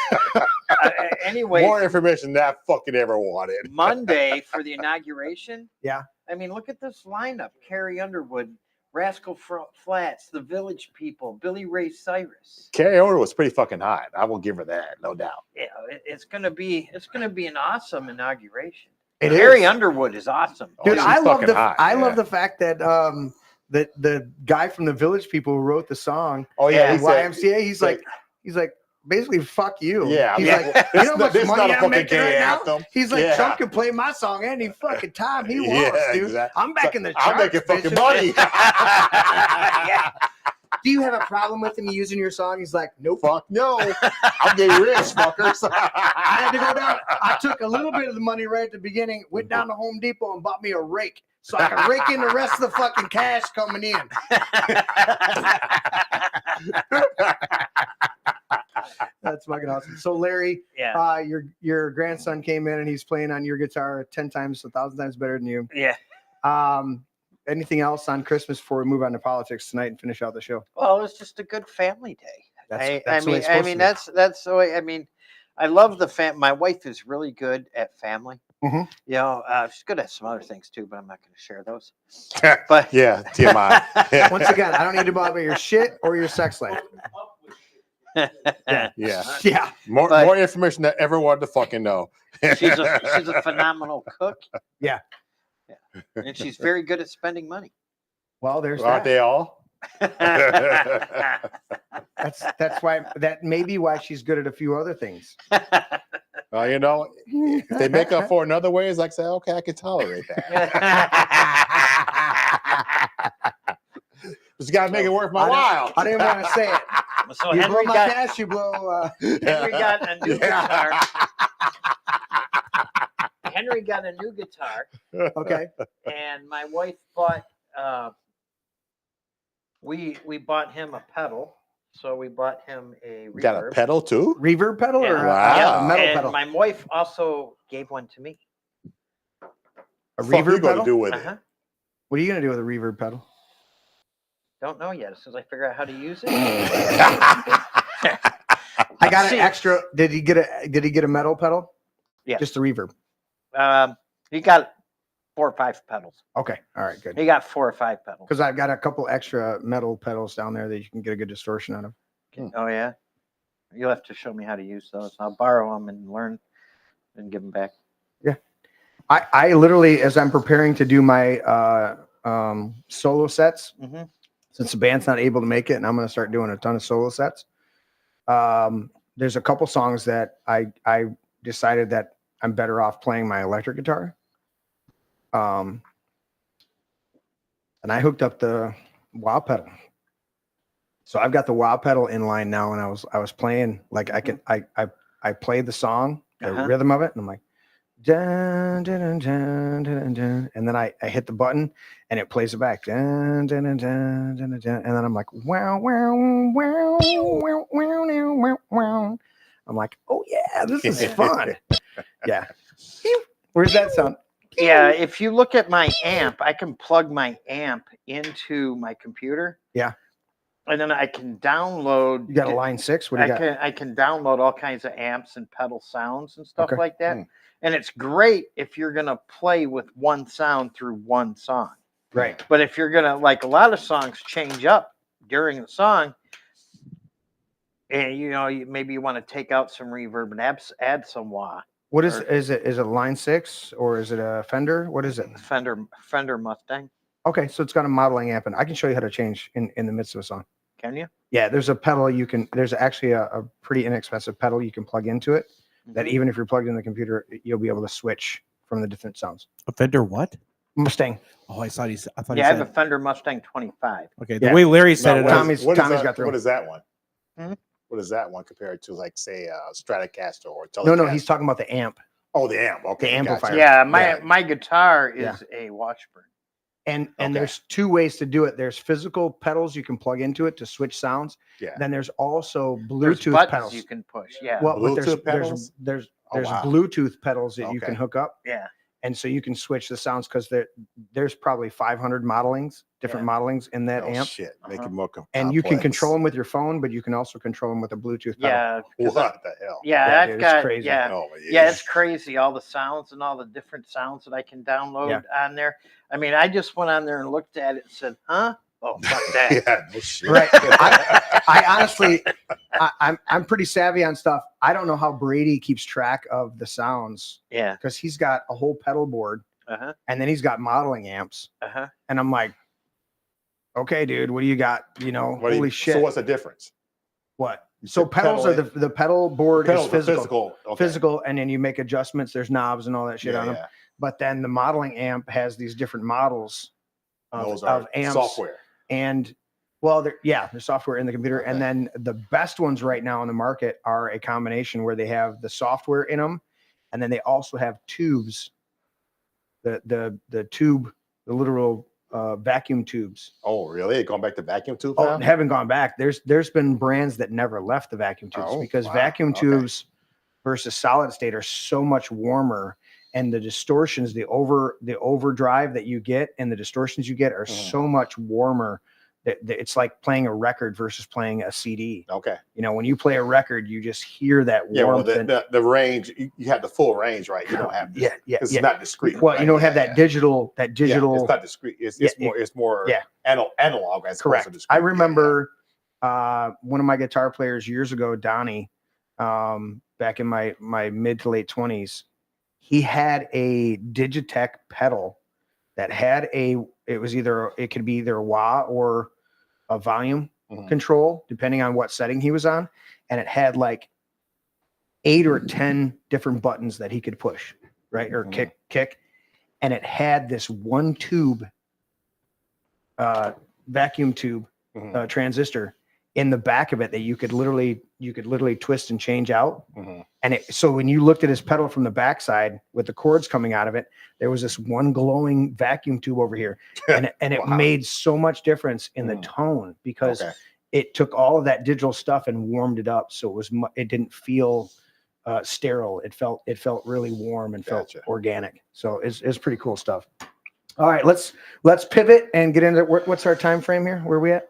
More information than I fucking ever wanted. Monday for the inauguration. Yeah. I mean, look at this lineup: Carrie Underwood, Rascal Flatts, The Village People, Billy Ray Cyrus. Carrie Underwood was pretty fucking hot. I will give her that, no doubt. Yeah, it's gonna be an awesome inauguration. It Carrie is. Underwood is awesome. Dude, I love fucking hot, I yeah. love the fact that that the guy from the Village People who wrote the song, Oh, yeah, he said- YMCA, he's like basically fuck you. Yeah, he's yeah. like, This you know how much this is money not a I'm fucking making gay right now? anthem. He's like, Yeah. Trump can play my song any fucking time he wants, dude. exactly. I'm back in the charts. I'm making fucking bitches. money. Yeah. Do you have a problem with him using your song? He's like, nope. Fuck no. I'm getting rich, fuckers. I had to go down. I took a little bit of the money right at the beginning, went down to Home Depot and bought me a rake so I can rake in the rest of the fucking cash coming in. That's fucking awesome. So Larry, Yeah. your grandson came in and he's playing on your guitar 10 times, 1,000 times better than you. Yeah. Anything else on Christmas before we move on to politics tonight and finish out the show? Well, it's just a good family day. That's the way it's supposed to be. that's the way. I mean, I love the My wife is really good at family. Mhm. You know, she's good at some other things too, but I'm not going to share those. But yeah, TMI. Once again, I don't need to bother about your shit or your sex life. Yeah. Yeah. More information than I ever wanted to fucking know. she's a phenomenal cook. Yeah. And she's very good at spending money. Well, there's Aren't that. they all? That's why that may be why she's good at a few other things. Well, you know, if they make up for it in other ways, like say, okay, I can tolerate that. Just got to make it worth my while. I didn't want to say it. So You Henry blow my got cash, you blow. Henry got a new guitar. Henry got a new guitar. Okay. And my wife bought we bought him a pedal. So we bought him a reverb. You got a pedal too? Reverb pedal or Wow. a metal and pedal? my wife also gave one to me. A Fuck you reverb gonna pedal? do with Uh-huh. What are you gonna do with a reverb pedal? Don't know yet. As soon as I figure out how to use it. I got See. an extra. Did he get a metal pedal? Yeah. Just a reverb. He got 4 or 5 pedals. Okay. All right. Good. He got 4 or 5 pedals. Because I've got a couple extra metal pedals down there that you can get a good distortion out of. Oh yeah. You'll have to show me how to use those. I'll borrow them and learn and give them back. Yeah. I literally, as I'm preparing to do my solo sets, Mm-hmm. since the band's not able to make it, and I'm going to start doing a ton of solo sets. There's a couple songs that I decided that I'm better off playing my electric guitar. And I hooked up the wow pedal. So I've got the wow pedal in line now, and I was playing like I played the song, the rhythm of it, and I'm like dun, dun, dun, dun, dun, dun, and then I hit the button and it plays it back. Dun, dun, dun, dun, dun, dun, and then I'm like wow wow wow wow wow wow wow. I'm like, oh yeah, this is fun. Yeah. Where's that sound? Yeah, if you look at my amp, I can plug my amp into my computer. Yeah. And then I can download. You got a line 6? What do you got? I can download all kinds of amps and pedal sounds and stuff Okay. like that. And it's great if you're gonna play with one sound through one song. Right. But if you're gonna, like, a lot of songs change up during the song, and maybe you want to take out some reverb and add some wah. What is it? Is it line 6 or is it a Fender? What is it? Fender Mustang. Okay, so it's got a modeling amp, and I can show you how to change in the midst of a song. Can you? Yeah, there's a pedal there's actually a pretty inexpensive pedal you can plug into it that even if you're plugged in the computer, you'll be able to switch from the different sounds. A Fender what? Mustang. Oh, I thought he said. I have a Fender Mustang 25. Okay, the way Larry said it, Tommy's got through. What is that one? Hmm? What is that one compared to, like, say, Stratocaster or Telecaster? No, he's talking about the amp. Oh, the amp. Okay, The amplifier. Yeah, my guitar is a Washburn. And there's two ways to do it. There's physical pedals you can plug into it to switch sounds. Yeah. Then there's also There's Bluetooth buttons pedals you can push. Yeah. Well, but Bluetooth pedals? there's Oh, wow. Bluetooth pedals that you can Okay. hook up. Yeah. And so you can switch the sounds because there's probably 500 different modelings in that Oh, amp. shit. Make it more And you can complex. control them with your phone, but you can also control them with a Bluetooth pedal. Yeah. 'cause What the hell? Yeah, Yeah, I've dude, it's got crazy. yeah, Oh, yeah, it's crazy. All the sounds and all the different sounds that I can download on there. I mean, I just went on there and looked at it and said, "Huh? Oh, fuck that." Yeah, no shit. Right. I honestly, I'm pretty savvy on stuff. I don't know how Brady keeps track of the sounds. Yeah. Because he's got a whole pedal board, and then he's got modeling amps, and I'm like, okay, dude, what do you got? You know, holy shit. So what's the difference? What? You So said pedals pedal are the pedal board Pedals is are physical. physical. Okay. Physical, and then you make adjustments. There's knobs and all that shit Yeah, on them. yeah. But then the modeling amp has these different models Those of are amps. software. And well, there's software in the computer. And then the best ones right now in the market are a combination where they have the software in them, and then they also have tubes. The tube, the literal vacuum tubes. Oh, really? Going back to vacuum tube? Oh, haven't gone back. There's been brands that never left the vacuum tubes because vacuum tubes versus solid state are so much warmer, and the distortions, the overdrive that you get and the distortions you get are so much warmer that it's like playing a record versus playing a CD. Okay. You know, when you play a record, you just hear that warmth. Yeah, well, the range, you have the full range, right? You don't have this. Yeah. It's not discrete. Well, right? you don't have that digital. Yeah, it's not discrete. It's more analog as opposed to discrete. I remember one of my guitar players years ago, Donnie, back in my mid to late 20s, he had a Digitech pedal that had it could be either a wah or a volume control, depending on what setting he was on. And it had like 8 or 10 different buttons that he could push, right? Or kick. And it had this one tube, vacuum tube transistor in the back of it that you could literally twist and change out. And so when you looked at his pedal from the backside with the cords coming out of it, there was this one glowing vacuum tube over here, and it made so much difference in the tone because it took all of that digital stuff and warmed it up. So it didn't feel sterile. It felt really warm and felt organic. So it's pretty cool stuff. All right, let's pivot and get into what's our time frame here? Where are we at?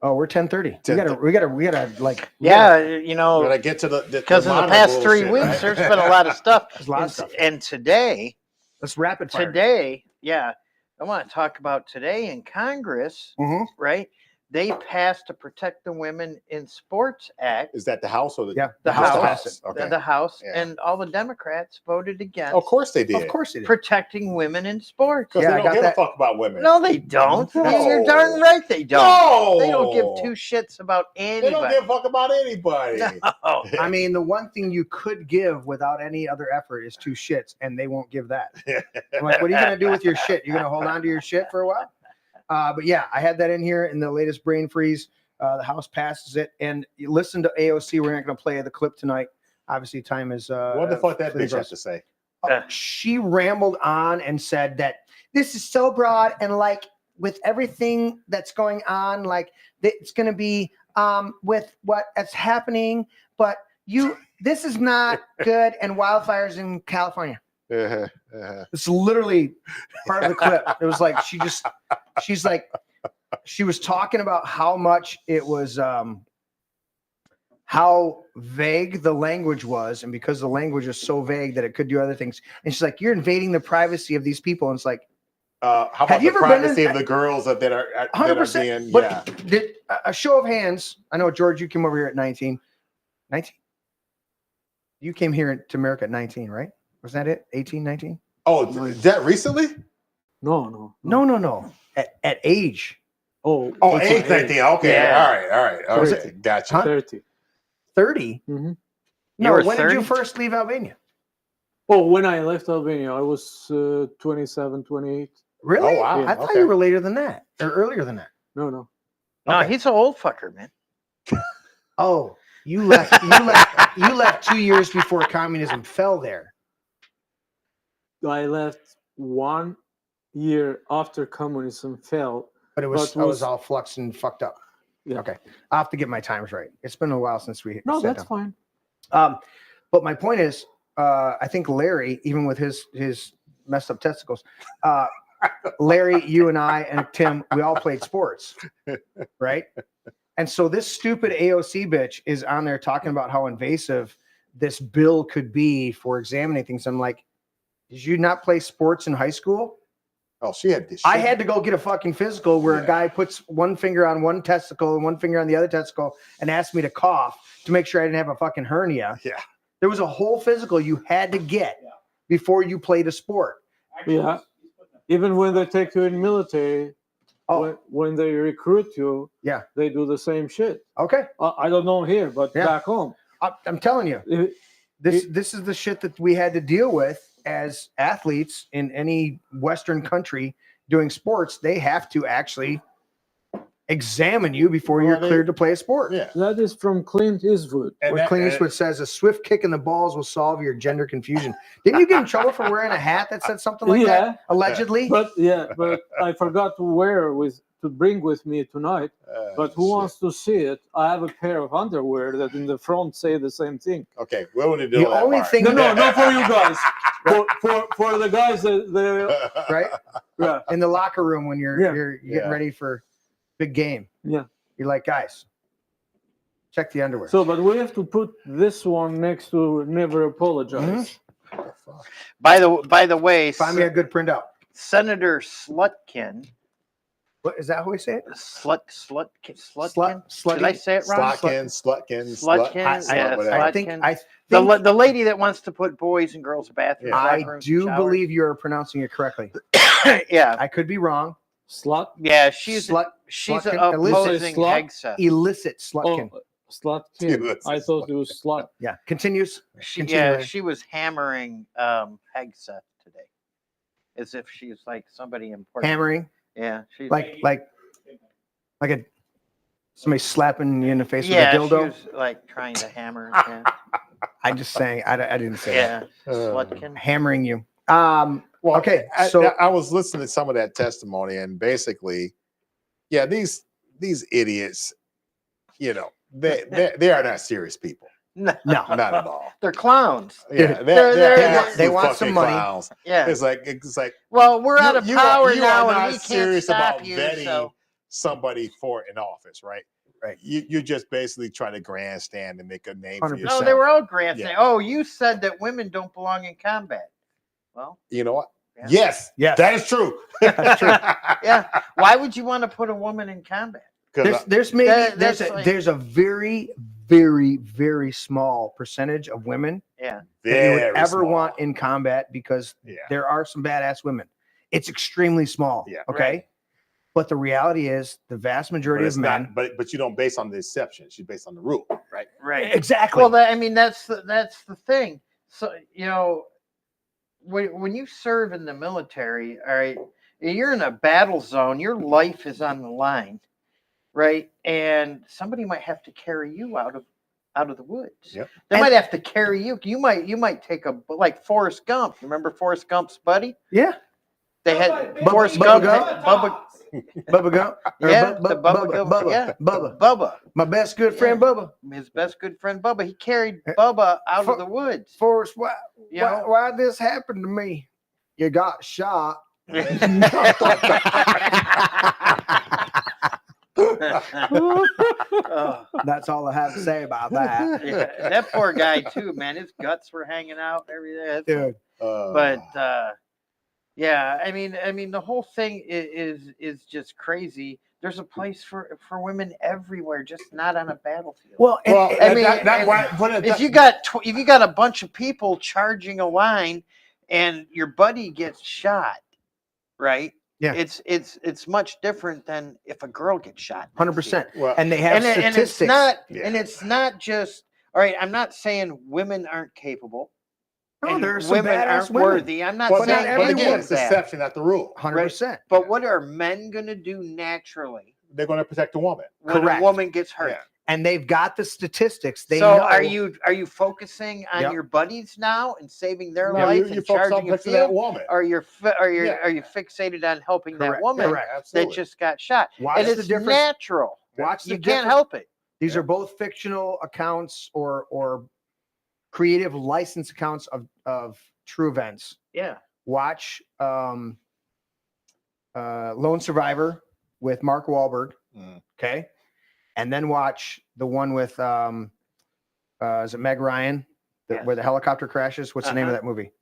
Oh, we're 10:30. We gotta like. Yeah, you know, gotta get to the because in the past 3 weeks, there's been a lot of stuff. There's a lot of stuff. And today, let's rapid fire. Today, I want to talk about today in Congress, right? They passed to Protect the Women in Sports Act. Is that the House or the House? Okay. The House, Yeah. and all the Democrats voted against. Of course they did. Of course they did. Protecting women in sports. Because they don't give a fuck about women. No, they don't. No. You're darn right they don't. No. They don't give two shits about anybody. They don't give a fuck about anybody. No. I mean, the one thing you could give without any other effort is 2 shits, and they won't give that. I'm like, what are you gonna do with your shit? You're gonna hold on to your shit for a while? But yeah, I had that in here in the latest brain freeze. The House passes it, and you listen to AOC. We're not going to play the clip tonight. Obviously, time is. What the fuck that bitch has to say? She rambled on and said that this is so broad, and like with everything that's going on, like it's going to be with what's happening, but this is not good, and wildfires in California. It's literally part of the clip. It was like she was talking about how much it was, how vague the language was. And because the language is so vague that it could do other things. And she's like, you're invading the privacy of these people. And it's like, how about the privacy of the girls that are 100%, being, but did a show of hands. I know, George, you came over here at 19. 19? You came here to America at 19, right? Was that it? 18, 19? Oh, that recently? No. At age. Oh, age 19. Okay. Yeah. All right. Was it? Gotcha. 30. 30? Mm-hmm. You No, were when did you 30? first leave Albania? Oh, when I left Albania, I was 27, 28. Really? Oh, wow. I thought Okay. you were later than that or earlier than that. No, no. No, Okay. he's an old fucker, man. Oh, you left. You left 2 years before communism fell there. I left 1 year after communism fell. But it was, I was all fluxed and fucked up. Yeah. Okay. I'll have to get my times right. It's been a while since we No, sat that's down. fine. But my point is, I think Larry, even with his messed up testicles, Larry, you and I and Tim, we all played sports, right? And so this stupid AOC bitch is on there talking about how invasive this bill could be for examining things. I'm like, did you not play sports in high school? Oh, she had this. I had to go get a fucking physical where a guy puts one finger on one testicle and one finger on the other testicle and asked me to cough to make sure I didn't have a fucking hernia. Yeah. There was a whole physical you had to get before you played a sport. Yeah. Even when they take you in military, when they recruit you, they do the same shit. Okay. I don't know here, but back home. I'm telling you, this is the shit that we had to deal with as athletes in any Western country doing sports. They have to actually examine you before you're cleared to play a sport. Yeah. That is from Clint Eastwood. Where Clint Eastwood says a swift kick in the balls will solve your gender confusion. Didn't you get in trouble for wearing a hat that said something like that? Allegedly. But I forgot to bring with me tonight. But who wants to see it? I have a pair of underwear that in the front say the same thing. Okay, what would it do? The only thing, no, not for you guys. For the guys that right? Yeah. In the locker room when you're getting ready for big game. Yeah. You're like, guys, check the underwear. So, but we have to put this one next to never apologize. By the way, find me a good printout. Senator Slutkin. What is that? How we say it? Slutkin. Slutkin. Did I say it wrong? Slutkin. I think the lady that wants to put boys and girls bathrooms. I do believe you're pronouncing it correctly. Yeah, I could be wrong. Slut. Yeah, she's Slutkin. opposing Hegsa. Illicit Slutkin. Oh, Slutkin. I thought it was slut. Yeah, continues. She was hammering Hegsa today, as if she's like somebody important. Hammering. Yeah, she's like somebody slapping you in the face with a dildo. She was like trying to hammer. Yeah. I'm just saying. I didn't say that. Slutkin. Hammering you. Well, okay. So I was listening to some of that testimony, and basically, these idiots, they are not serious people. No, not at all. They're clowns. Yeah, they want some money. Clowns. Yeah, it's like. Well, we're out of power you now, are and not we can't serious stop about you. vetting So somebody for an office, right? Right. You're just basically trying to grandstand and make a name for 100%. yourself. no, they were all grandstanding. Yeah. Oh, you said that women don't belong in combat. Well, you know what? Yeah. Yes, that is true. That's true. Yeah. Why would you want to put a woman in combat? There's a very, very, very small percentage of women that you would ever want in combat because there are some badass women. It's extremely small. Yeah. Okay. Right. But the reality is the vast majority of men. But you don't base on the exception. You base on the rule, right? Right. Exactly. Well, that's the thing. So when you serve in the military, all right, you're in a battle zone. Your life is on the line, right? And somebody might have to carry you out of the woods. Yep. They might have to carry you. You might take like Forrest Gump. You remember Forrest Gump's buddy? Yeah. They had Forrest Gump. Bubba Gump. Yeah, Bubba. My best good friend Bubba. His best good friend Bubba. He carried Bubba out of the woods. Forrest, why this happened to me? You got shot. That's all I have to say about that. Yeah, that poor guy too, man. His guts were hanging out and everything. Dude. Yeah, I mean, the whole thing is just crazy. There's a place for women everywhere, just not on a battlefield. Well, if you got a bunch of people charging a line, and your buddy gets shot, right? Yeah, it's much different than if a girl gets shot. 100%. And they have statistics. And it's not just All right, I'm not saying women aren't capable. No, and there are some women badass aren't women. worthy. I'm not But saying but again, any it's of the that. exception, not the rule. 100%. But what are men going to do naturally They're going to protect the woman. when Correct. a woman gets hurt? Yeah. And they've got the statistics. They So know. are you focusing on Yep. your buddies now and saving their No, life you and focus on charging a protecting that field? woman. Or are Yeah. you fixated on helping that Correct. woman Correct. that Absolutely. just got shot? Watch and the it's difference. natural. Watch the You can't difference. help it. These are both fictional accounts or creative license accounts of true events. Yeah. Watch Lone Survivor with Mark Wahlberg. Okay. And then watch the one with is it Meg Ryan where the helicopter crashes? What's the name of that movie?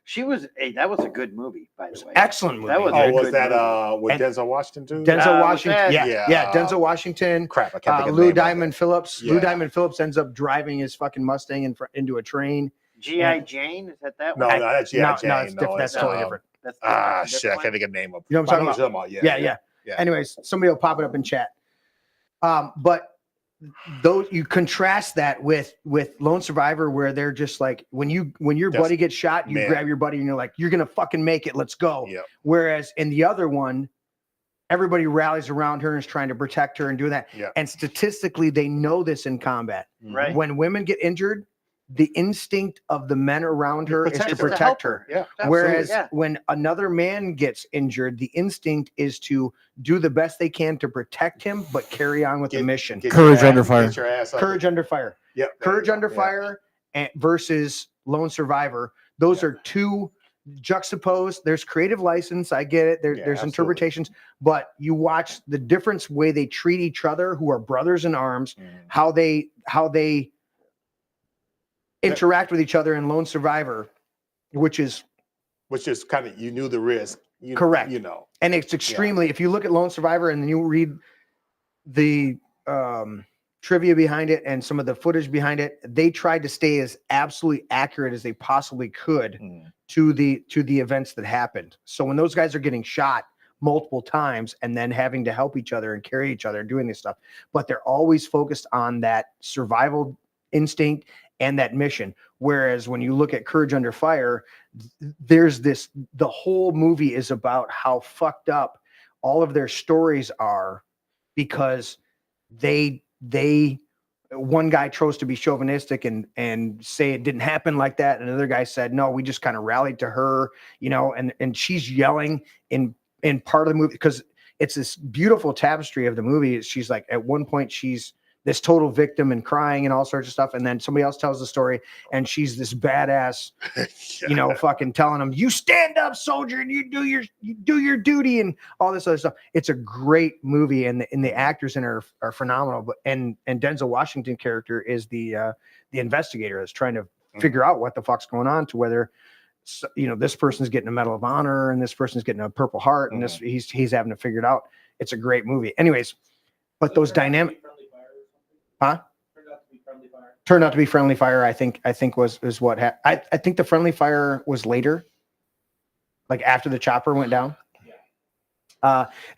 She was that was a good movie, by the way. Excellent movie. That was Oh, a was good that movie. with Denzel Washington too? Denzel was Washington. that- Yeah. Denzel Washington. Crap, I can't think of the Lou name of it. Diamond Phillips. Lou Yeah. Diamond Phillips ends up driving his fucking Mustang into a train. G.I. Jane, is that No, one? no, that's G.I. No, Jane. no, it's different. That's totally different. That's Shit, I can't think of the name of it. You know what I'm But I talking know about? what you're talking about. Yeah. Anyways, somebody will pop it up in chat. But those you contrast that with Lone Survivor, where they're just like when your buddy gets shot, you grab your buddy and you're like, you're gonna fucking make it. Let's go. Yep. Whereas in the other one, everybody rallies around her and is trying to protect her and do that. Yep. And statistically, they know this in combat. Right. When women get injured, the instinct of the men around her is to Protect her. protect her. Yeah. Whereas Yeah. when another man gets injured, the instinct is to do the best they can to protect him, but carry on with the mission. Courage under fire. Get your ass up. Courage under fire. Yep. Courage under fire versus Lone Survivor. Those are two juxtaposed. There's creative license. I get it. There's absolutely. interpretations, but you watch the difference way they treat each other, who are brothers in arms, how they interact with each other in Lone Survivor, which is kind of, you knew the risk. Correct. You know. And it's extremely, if you look at Lone Survivor and then you read the trivia behind it and some of the footage behind it, they tried to stay as absolutely accurate as they possibly could to the events that happened. So when those guys are getting shot multiple times and then having to help each other and carry each other and doing this stuff, but they're always focused on that survival instinct and that mission. Whereas when you look at Courage Under Fire, there's this, the whole movie is about how fucked up all of their stories are, because they one guy chose to be chauvinistic and say it didn't happen like that, and another guy said no, we just kind of rallied to her, you know, and she's yelling in part of the movie, because it's this beautiful tapestry of the movie. She's like, at one point she's this total victim and crying and all sorts of stuff, and then somebody else tells the story and she's this badass, you know, fucking telling them, you stand up, soldier, and you do your duty and all this other stuff. It's a great movie, and the actors in it are phenomenal. But and Denzel Washington character is the investigator that's trying to figure out what the fuck's going on, to whether, you know, this person's getting a Medal of Honor and this person's getting a Purple Heart, and this he's having to figure it out. It's a great movie. Anyways, but those dynamic. Huh? Turned out to be friendly fire. I think was what happened. I think the friendly fire was later, like after the chopper went down.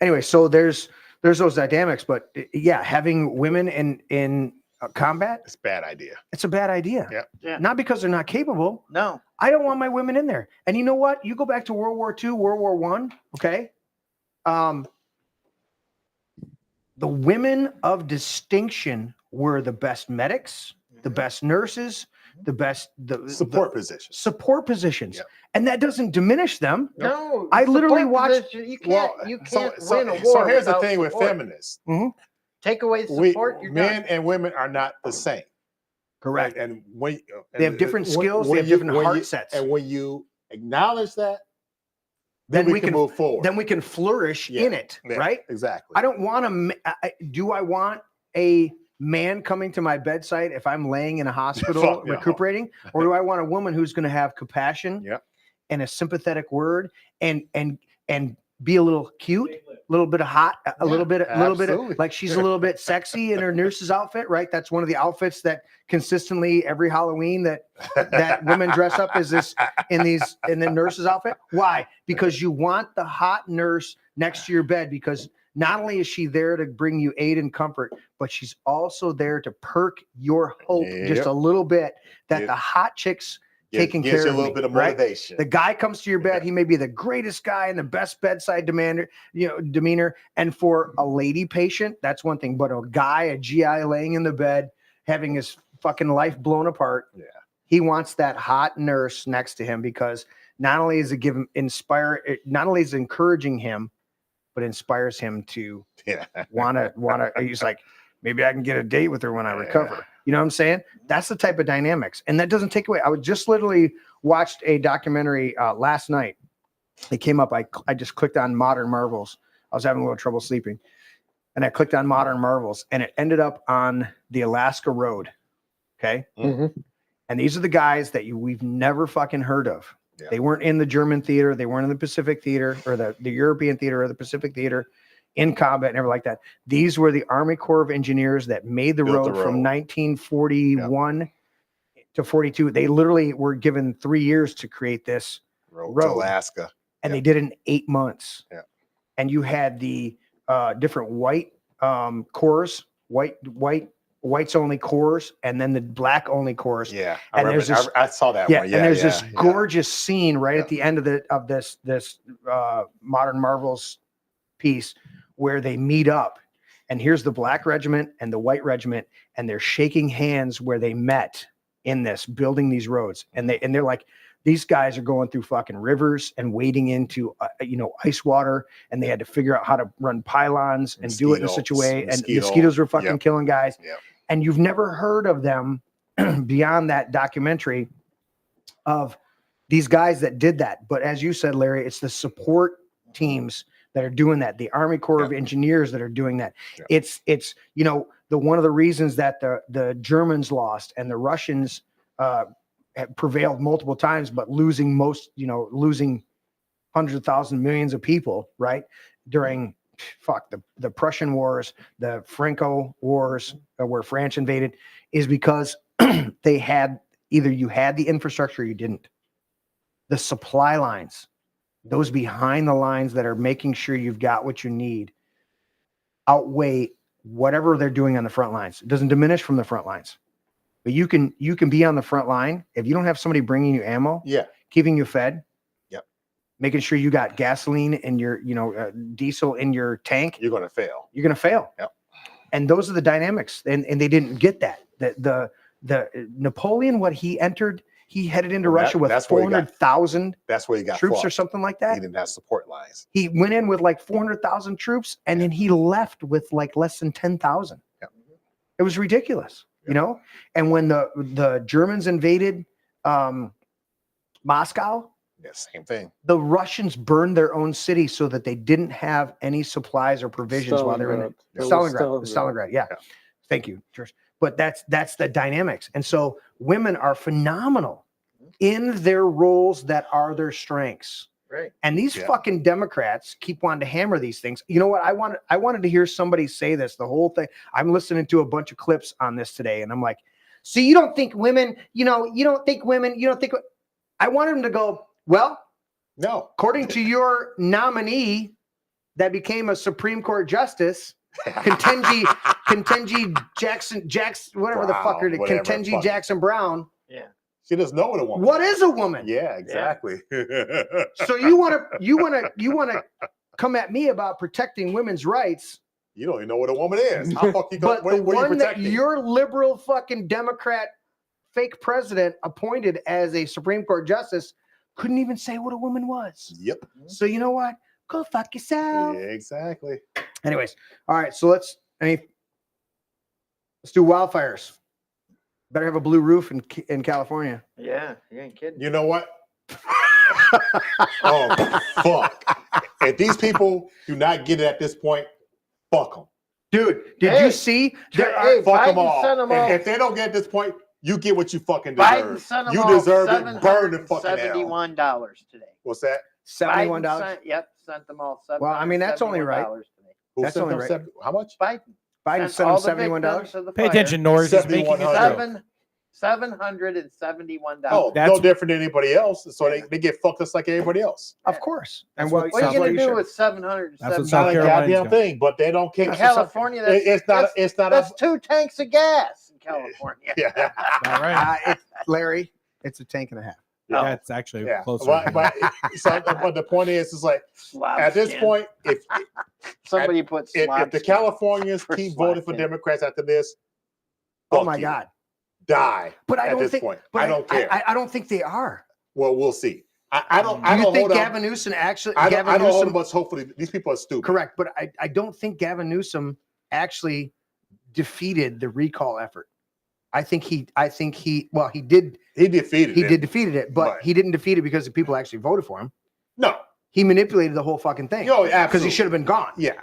Anyway, so there's those dynamics, but yeah, having women in combat, it's a bad idea. It's a bad idea. Yeah. Not because they're not capable. No. I don't want my women in there. And you know what? You go back to World War II, World War I, okay? The women of distinction were the best medics, the best nurses, the best support positions. Support positions. And that doesn't diminish them. No. I literally watched. You can't win a war. So here's the without thing support. with feminists. Take away support, you're men done. and women are not the same. Correct. And when they have different skills, they have different heart sets. And when you acknowledge that, then we can move forward. Then we can flourish in it, right? Exactly. I don't want do I want a man coming to my bedside if I'm laying in a hospital recuperating, or do I want a woman who's going to have compassion and a sympathetic word and be a little cute of hot, a little bit absolutely. of like she's a little bit sexy in her nurse's outfit, right? That's one of the outfits that consistently every Halloween that women dress up as this in the nurse's outfit. Why? Because you want the hot nurse next to your bed, because not only is she there to bring you aid and comfort, but she's also there to perk your hope just a little bit that the hot chicks taking care you a of little me, bit of right? motivation. The guy comes to your bed. He may be the greatest guy and the best bedside demeanor. And for a lady patient, that's one thing. But a guy, a GI laying in the bed, having his fucking life blown apart. Yeah. He wants that hot nurse next to him, because not only is not only is it encouraging him, but inspires him to wanna. He's like, maybe I can get a date with her when I recover. You know what I'm saying? That's the type of dynamics, and that doesn't take away. I just literally watched a documentary last night. It came up. I just clicked on Modern Marvels. I was having a little trouble sleeping, and I clicked on Modern Marvels, and it ended up on the Alaska Road. Okay, and these are the guys that we've never fucking heard of. Yeah. They weren't in the German theater. They weren't in the Pacific theater or the European theater or the Pacific theater in combat and everything like that. These were the Army Corps of Engineers that made the road from 1941 to 42. They literally were given 3 years to create this road to Alaska. And they did it in 8 months. Yeah. And you had the different white corps, whites only corps, and then the black only corps. Yeah, and I saw that one. Yeah, and there's this gorgeous scene right at the end of this Modern Marvels piece where they meet up, and here's the black regiment and the white regiment, and they're shaking hands where they met in this building these roads, and they're like, these guys are going through fucking rivers and wading into ice water, and they had to figure out how to run pylons and do it in such a way, and mosquitoes were fucking killing guys. Yep. And you've never heard of them beyond that documentary of these guys that did that. But as you said, Larry, it's the support teams that are doing that. The Army Corps of Engineers that are doing that. Yeah. It's the one of the reasons that the Germans lost and the Russians have prevailed multiple times, but losing hundreds of thousands, millions of people, right? During the Prussian Wars, the Franco Wars, where France invaded, is because they had either you had the infrastructure or you didn't. The supply lines, those behind the lines that are making sure you've got what you need, outweigh whatever they're doing on the front lines. It doesn't diminish from the front lines, but you can be on the front line if you don't have somebody bringing you ammo, keeping you fed. Making sure you got gasoline in your, diesel in your tank. You're going to fail. You're going to fail. Yep. And those are the dynamics. And they didn't get that. The Napoleon, what he entered, he headed into Russia with 400,000 troops fought. Or something like that. He didn't have support lines. He went in with like 400,000 troops, and then he left with like less than 10,000. Yep. It was ridiculous, And when the Germans invaded Moscow, yeah, same thing. The Russians burned their own city so that they didn't have any supplies or provisions while they were in it. Stalingrad. Yeah. Thank you, George. But that's the dynamics. And so women are phenomenal in their roles that are their strengths. Right. And these fucking Democrats keep wanting to hammer these things. You know what? I wanted to hear somebody say this, the whole thing. I'm listening to a bunch of clips on this today, and I'm like, so you don't think women, I wanted them to go, well, no. According to your nominee that became a Supreme Court justice, Ketanji Jackson, whatever the fucker, Ketanji Jackson Brown. Yeah. She doesn't know what a woman. What is a woman? Yeah, exactly. So you want to come at me about protecting women's rights? You don't even know what a woman is. How fuck you But the one that your liberal fucking Democrat fake president appointed as a Supreme Court justice couldn't even say what a woman was. Yep. So you know what? Go fuck yourself. Yeah, exactly. Anyways, all right. So let's do wildfires. Better have a blue roof in California. Yeah, you ain't kidding. You know what? Oh fuck! If these people do not get it at this point, fuck them, dude. Did you see? Fuck them all. If they don't get at this point, you get what you fucking deserve. You deserve it. Burn the fucking hell. $71 today. What's that? $71. Yep, sent them all Well, I mean, that's only right. $771 to me. Who That's sent only them right. How much? Biden. Biden Sent sent all him the $71. victims of the Pay fire attention, Norris is making his joke. $771. Oh, That's- no different than anybody else. So they get fucked just like everybody else. Of course. That's And what What are you South- going to do should. with $771? That's what Not South a Carolina's goddamn got. thing, but they don't care. In California, It's not that's 2 tanks of gas in California. Yeah. All right. Larry, it's a tank and a half. That's actually Yeah. closer. But the point is like Slob at this skin. point, if Somebody put if slob the skin Californians for keep slob voting for skin. Democrats after this, Oh fuck my you. God. Die. But I at don't this think. point. But I don't care. I don't think they are. Well, we'll see. I don't. Do I you don't think hold Gavin Newsom actually? I don't, Gavin I don't hold Newsom, much. Hopefully, these people are stupid. correct, but I don't think Gavin Newsom actually defeated the recall effort. I think he well, he did. He defeated it. defeated it, but he didn't defeat it because the people actually voted for him. No. He manipulated the whole fucking thing. No, Because absolutely. he should have been gone. Yeah.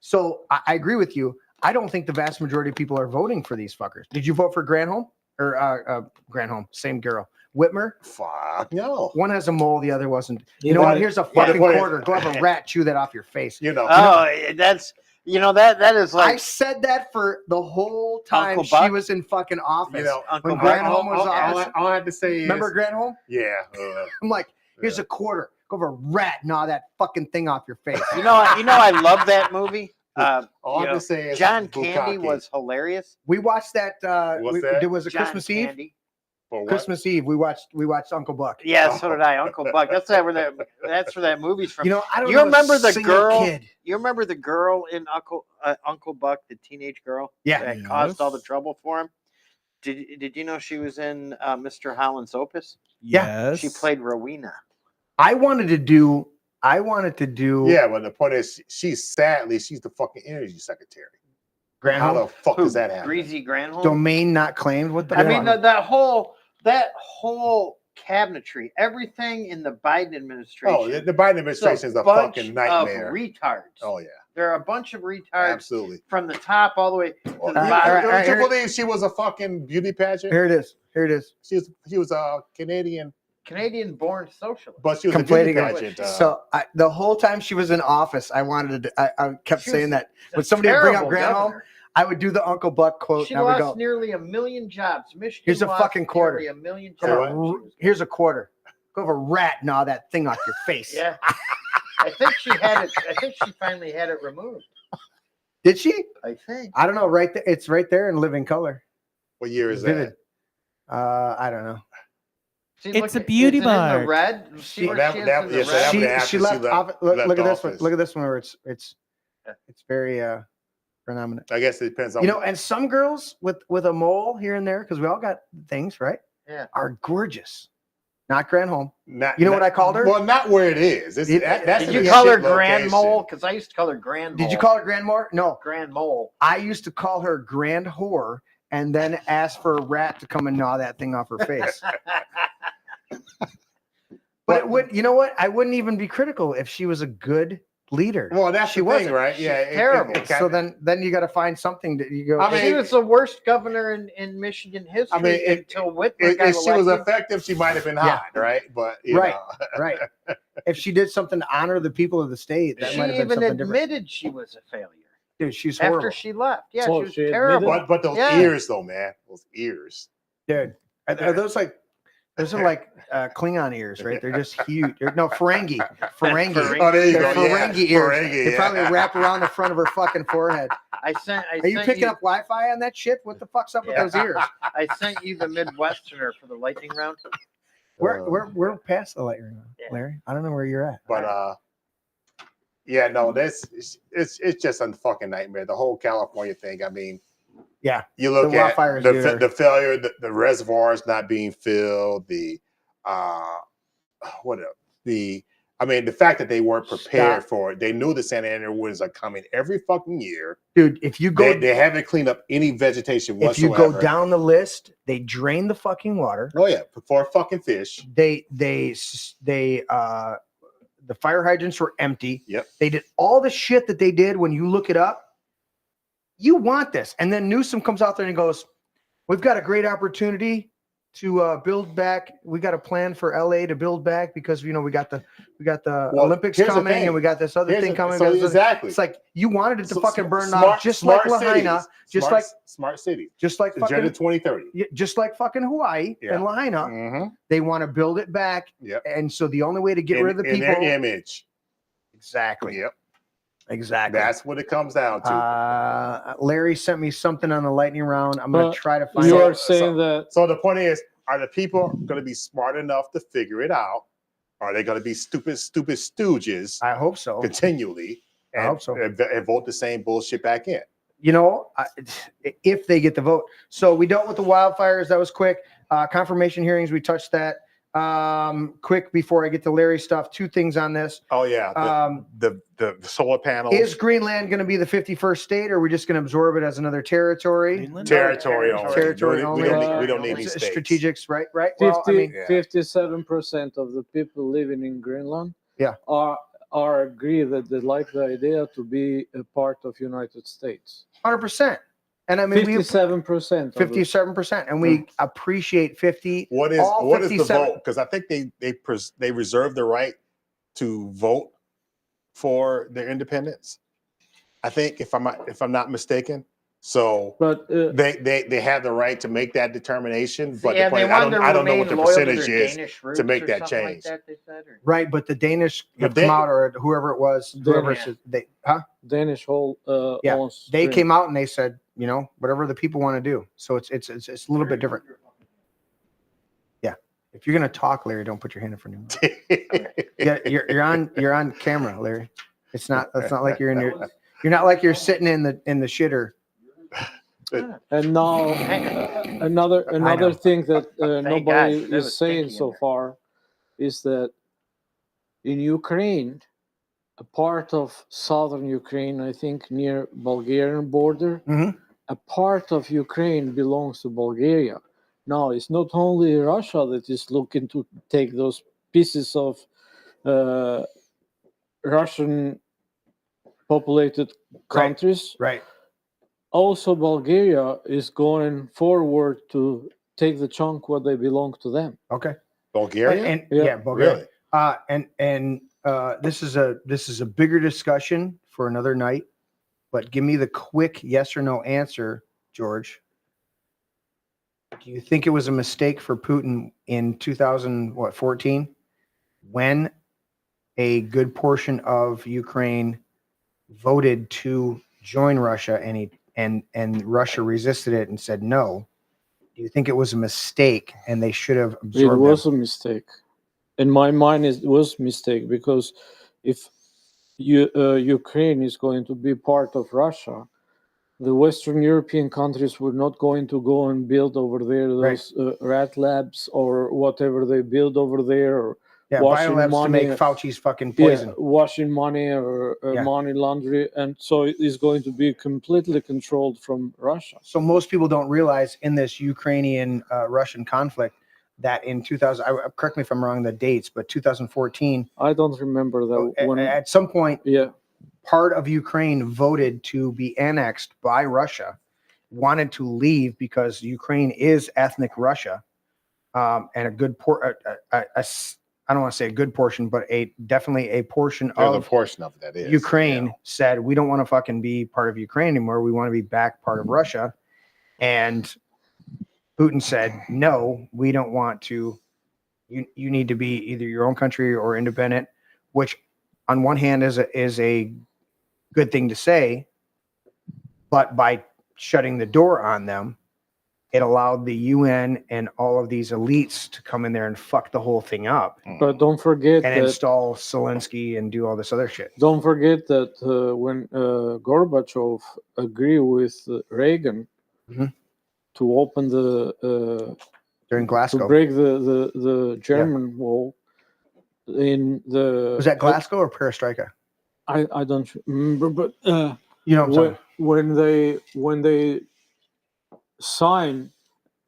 So I agree with you. I don't think the vast majority of people are voting for these fuckers. Did you vote for Granholm or Granholm? Same girl. Whitmer? Fuck no. One has a mole, the other wasn't. You You know know what? what? Here's a Yeah, fucking the point is- quarter. Go have a rat chew that off your face. You know. Oh, that's that is I like said that for the whole time Uncle she Buck? was in fucking office. You know, Uncle when Buck. Granholm was all office. I have to say is, Remember Granholm? yeah. I'm like, here's a quarter. Go have a rat gnaw that fucking thing off your face. you know I love that movie. All I You have know, to say is John Bukkake. Candy was hilarious. We watched that. What's that? Was it John Christmas Eve? Candy. For what? Christmas Eve. We watched Uncle Buck. Yeah, so did I. Uncle Buck. That's where that movie's from. You know, I don't you know a remember the single girl? kid. You remember the girl in Uncle Buck, the teenage girl? Yeah. That caused all the trouble for him. Did you know she was in Mr. Holland's Opus? Yeah. Yes. She played Rowena. I wanted to do. Yeah, but the point is, she's the fucking energy secretary. How the Granholm fuck does that happen? Greasy Granholm. domain not claimed. What the? I mean, fuck? that whole cabinetry, everything in the Biden administration. Oh, the Biden administration is a bunch fucking of nightmare. retards. Oh yeah, There are a bunch of retards absolutely. from the top all the way to the Well, bottom. don't you believe she was a fucking beauty pageant? Here it is. She was a Canadian, Canadian-born socialist. but she was a beauty Complaining. pageant. So the whole time she was in office, I wanted to. I kept She saying was that a when somebody would bring up terrible Granholm, governor. I would do the Uncle Buck quote. She and I would lost go, nearly 1 million jobs. Michigan Here's a lost fucking quarter. nearly 1 million "Go jobs. have a- here's a quarter. Go have a rat gnaw that thing off your face. Yeah. I think she had it. I think she finally had it removed. Did she? I think. I don't know. Right there, it's right there in living color. What year is Vivid. that? I don't know. See, It's look a beauty is it in bar. the red. See where That- she is that- in the yes, red? that happened after She she left. left- Look left at this one. office. Look at this one where it's very predominant. I guess it depends on. You know, and some girls with a mole here and there, because we all got things, right? Yeah. Are gorgeous. Not Granholm. Not, You know what I called her? Well, not where it is. It's, that's Did in you a call her shit Grand location. Mole? Because I used to call her Grand Mole. Did you call her Grand More? No. Grand Mole? I used to call her Grand Whore and then ask for a rat to come and gnaw that thing off her face. But it would, you know what? I wouldn't even be critical if she was a good leader. Well, that's she the wasn't. thing, right? She's Yeah, terrible. So then you got to find something that you go. I mean, she was the worst governor in Michigan history I mean, until Whitmer if got she was elected. effective, she might have been Yeah. hot, right? But you right, know. right. If she did something to honor the people of the state, that She might have been even something different. admitted she was a failure Dude, she's horrible. after she left. Yeah, So she was she admitted- terrible. But those Yeah. ears, though, man, those ears. Dude, are those like? Those are like Klingon ears, right? They're just huge. No, Ferengi. Ferengi. Oh, there you They're go. Yeah. Ferengi ears. Ferengi, They yeah. probably wrap around the front of her fucking forehead. I sent Are you picking up Wi-Fi on that shit? What the fuck's up Yeah. with those ears? I sent you the Midwesterner for the lightning round. We're past the lightning round, Yeah. Larry. I don't know where you're at. But yeah, no, this it's just a fucking nightmare. The whole California thing. I mean, Yeah. you look The at wildfires there. the failure, the reservoirs not being filled, the fact that they weren't prepared for it. They knew the Santa Ana winds are coming every fucking year. Dude, if you go They haven't cleaned up any vegetation if you whatsoever. go down the list, they drain the fucking water. Oh yeah, for fucking fish. The fire hydrants were empty. Yep. They did all the shit that they did. When you look it up, you want this. And then Newsom comes out there and goes, we've got a great opportunity to build back. We got a plan for LA to build back because we got the Well, Olympics here's the coming thing. and we got this other Here's thing the- coming. so because exactly. It's like you wanted it to fucking burn smart- out, just like smart Lahaina, cities. just Smart- like smart cities. just like Agenda fucking 2030. Yeah, just like fucking Hawaii Yeah. and Lahaina. Mm-hmm. They want to build it back. Yep. And so the only way to get rid of the in people, their image. exactly. Yep. Exactly. That's what it comes down to. Larry sent me something on the lightning round. I'm going to try to find You it. are saying that. So the point is, are the people going to be smart enough to figure it out? Are they going to be stupid stooges? I hope so. Continually. I hope so. And vote the same bullshit back in. If they get the vote. So we dealt with the wildfires. That was quick. Confirmation hearings. We touched that. Quick before I get to Larry stuff. Two things on this. Oh yeah. The solar panels. Is Greenland going to be the 51st state, or are we just going to absorb it as another territory? Territory only. Territory only. We don't need any states. Strategics, right? Right. Well, I mean, 57% of the people living in Greenland yeah. are agree that they like the idea to be a part of United States. 100%. And I mean, 57%. 57%, and we appreciate 50. What is the vote? Because I think they reserve the right to vote for their independence. I think if I'm not mistaken. So, but they have the right to make that determination. But yeah, the point, I don't know what the percentage is to make that change. Like that, they said, or? Right, but the Danish have come out, or whoever it was, whoever said Danish whole owns they Greenland. came out and they said, whatever the people want to do. So it's a little bit different. Yeah, if you're gonna talk, Larry, don't put your hand in front of me. Yeah, you're on camera, Larry. It's not like you're not like you're sitting in the shitter. And now another thing that nobody is saying so far is that in Ukraine, a part of southern Ukraine, I think near Bulgarian border, a part of Ukraine belongs to Bulgaria. Now, it's not only Russia that is looking to take those pieces of Russian populated countries. Right. Also, Bulgaria is going forward to take the chunk where they belong to them. Okay. Bulgaria? Yeah, Bulgaria. Really? This is a bigger discussion for another night, but give me the quick yes or no answer, George. Do you think it was a mistake for Putin in 2014 when a good portion of Ukraine voted to join Russia and Russia resisted it and said no? Do you think it was a mistake and they should have absorbed it? Was a mistake. In my mind, it was a mistake because if Ukraine is going to be part of Russia, the Western European countries were not going to go and build over there those rat labs or whatever they build over there, or washing biolabs money, to make Fauci's fucking poison. Washing money or money laundry, and so it is going to be completely controlled from Russia. So most people don't realize in this Ukrainian Russian conflict that in 2000, correct me if I'm wrong the dates, but 2014. I don't remember that. When, at some point, part of Ukraine voted to be annexed by Russia, wanted to leave because Ukraine is ethnic Russia, and a good I don't want to say a good portion, but definitely a portion of a portion of that is Ukraine said, we don't want to fucking be part of Ukraine anymore. We want to be back part of Russia. And Putin said, no, we don't want to. You need to be either your own country or independent, which on one hand is a good thing to say, but by shutting the door on them, it allowed the UN and all of these elites to come in there and fuck the whole thing up. But don't forget and that, install Zelensky and do all this other shit. Don't forget that when Gorbachev agreed with Reagan to open the during Glasgow to break the German wall in the was that Glasgow or Perestroika? I don't remember, but you know when they sign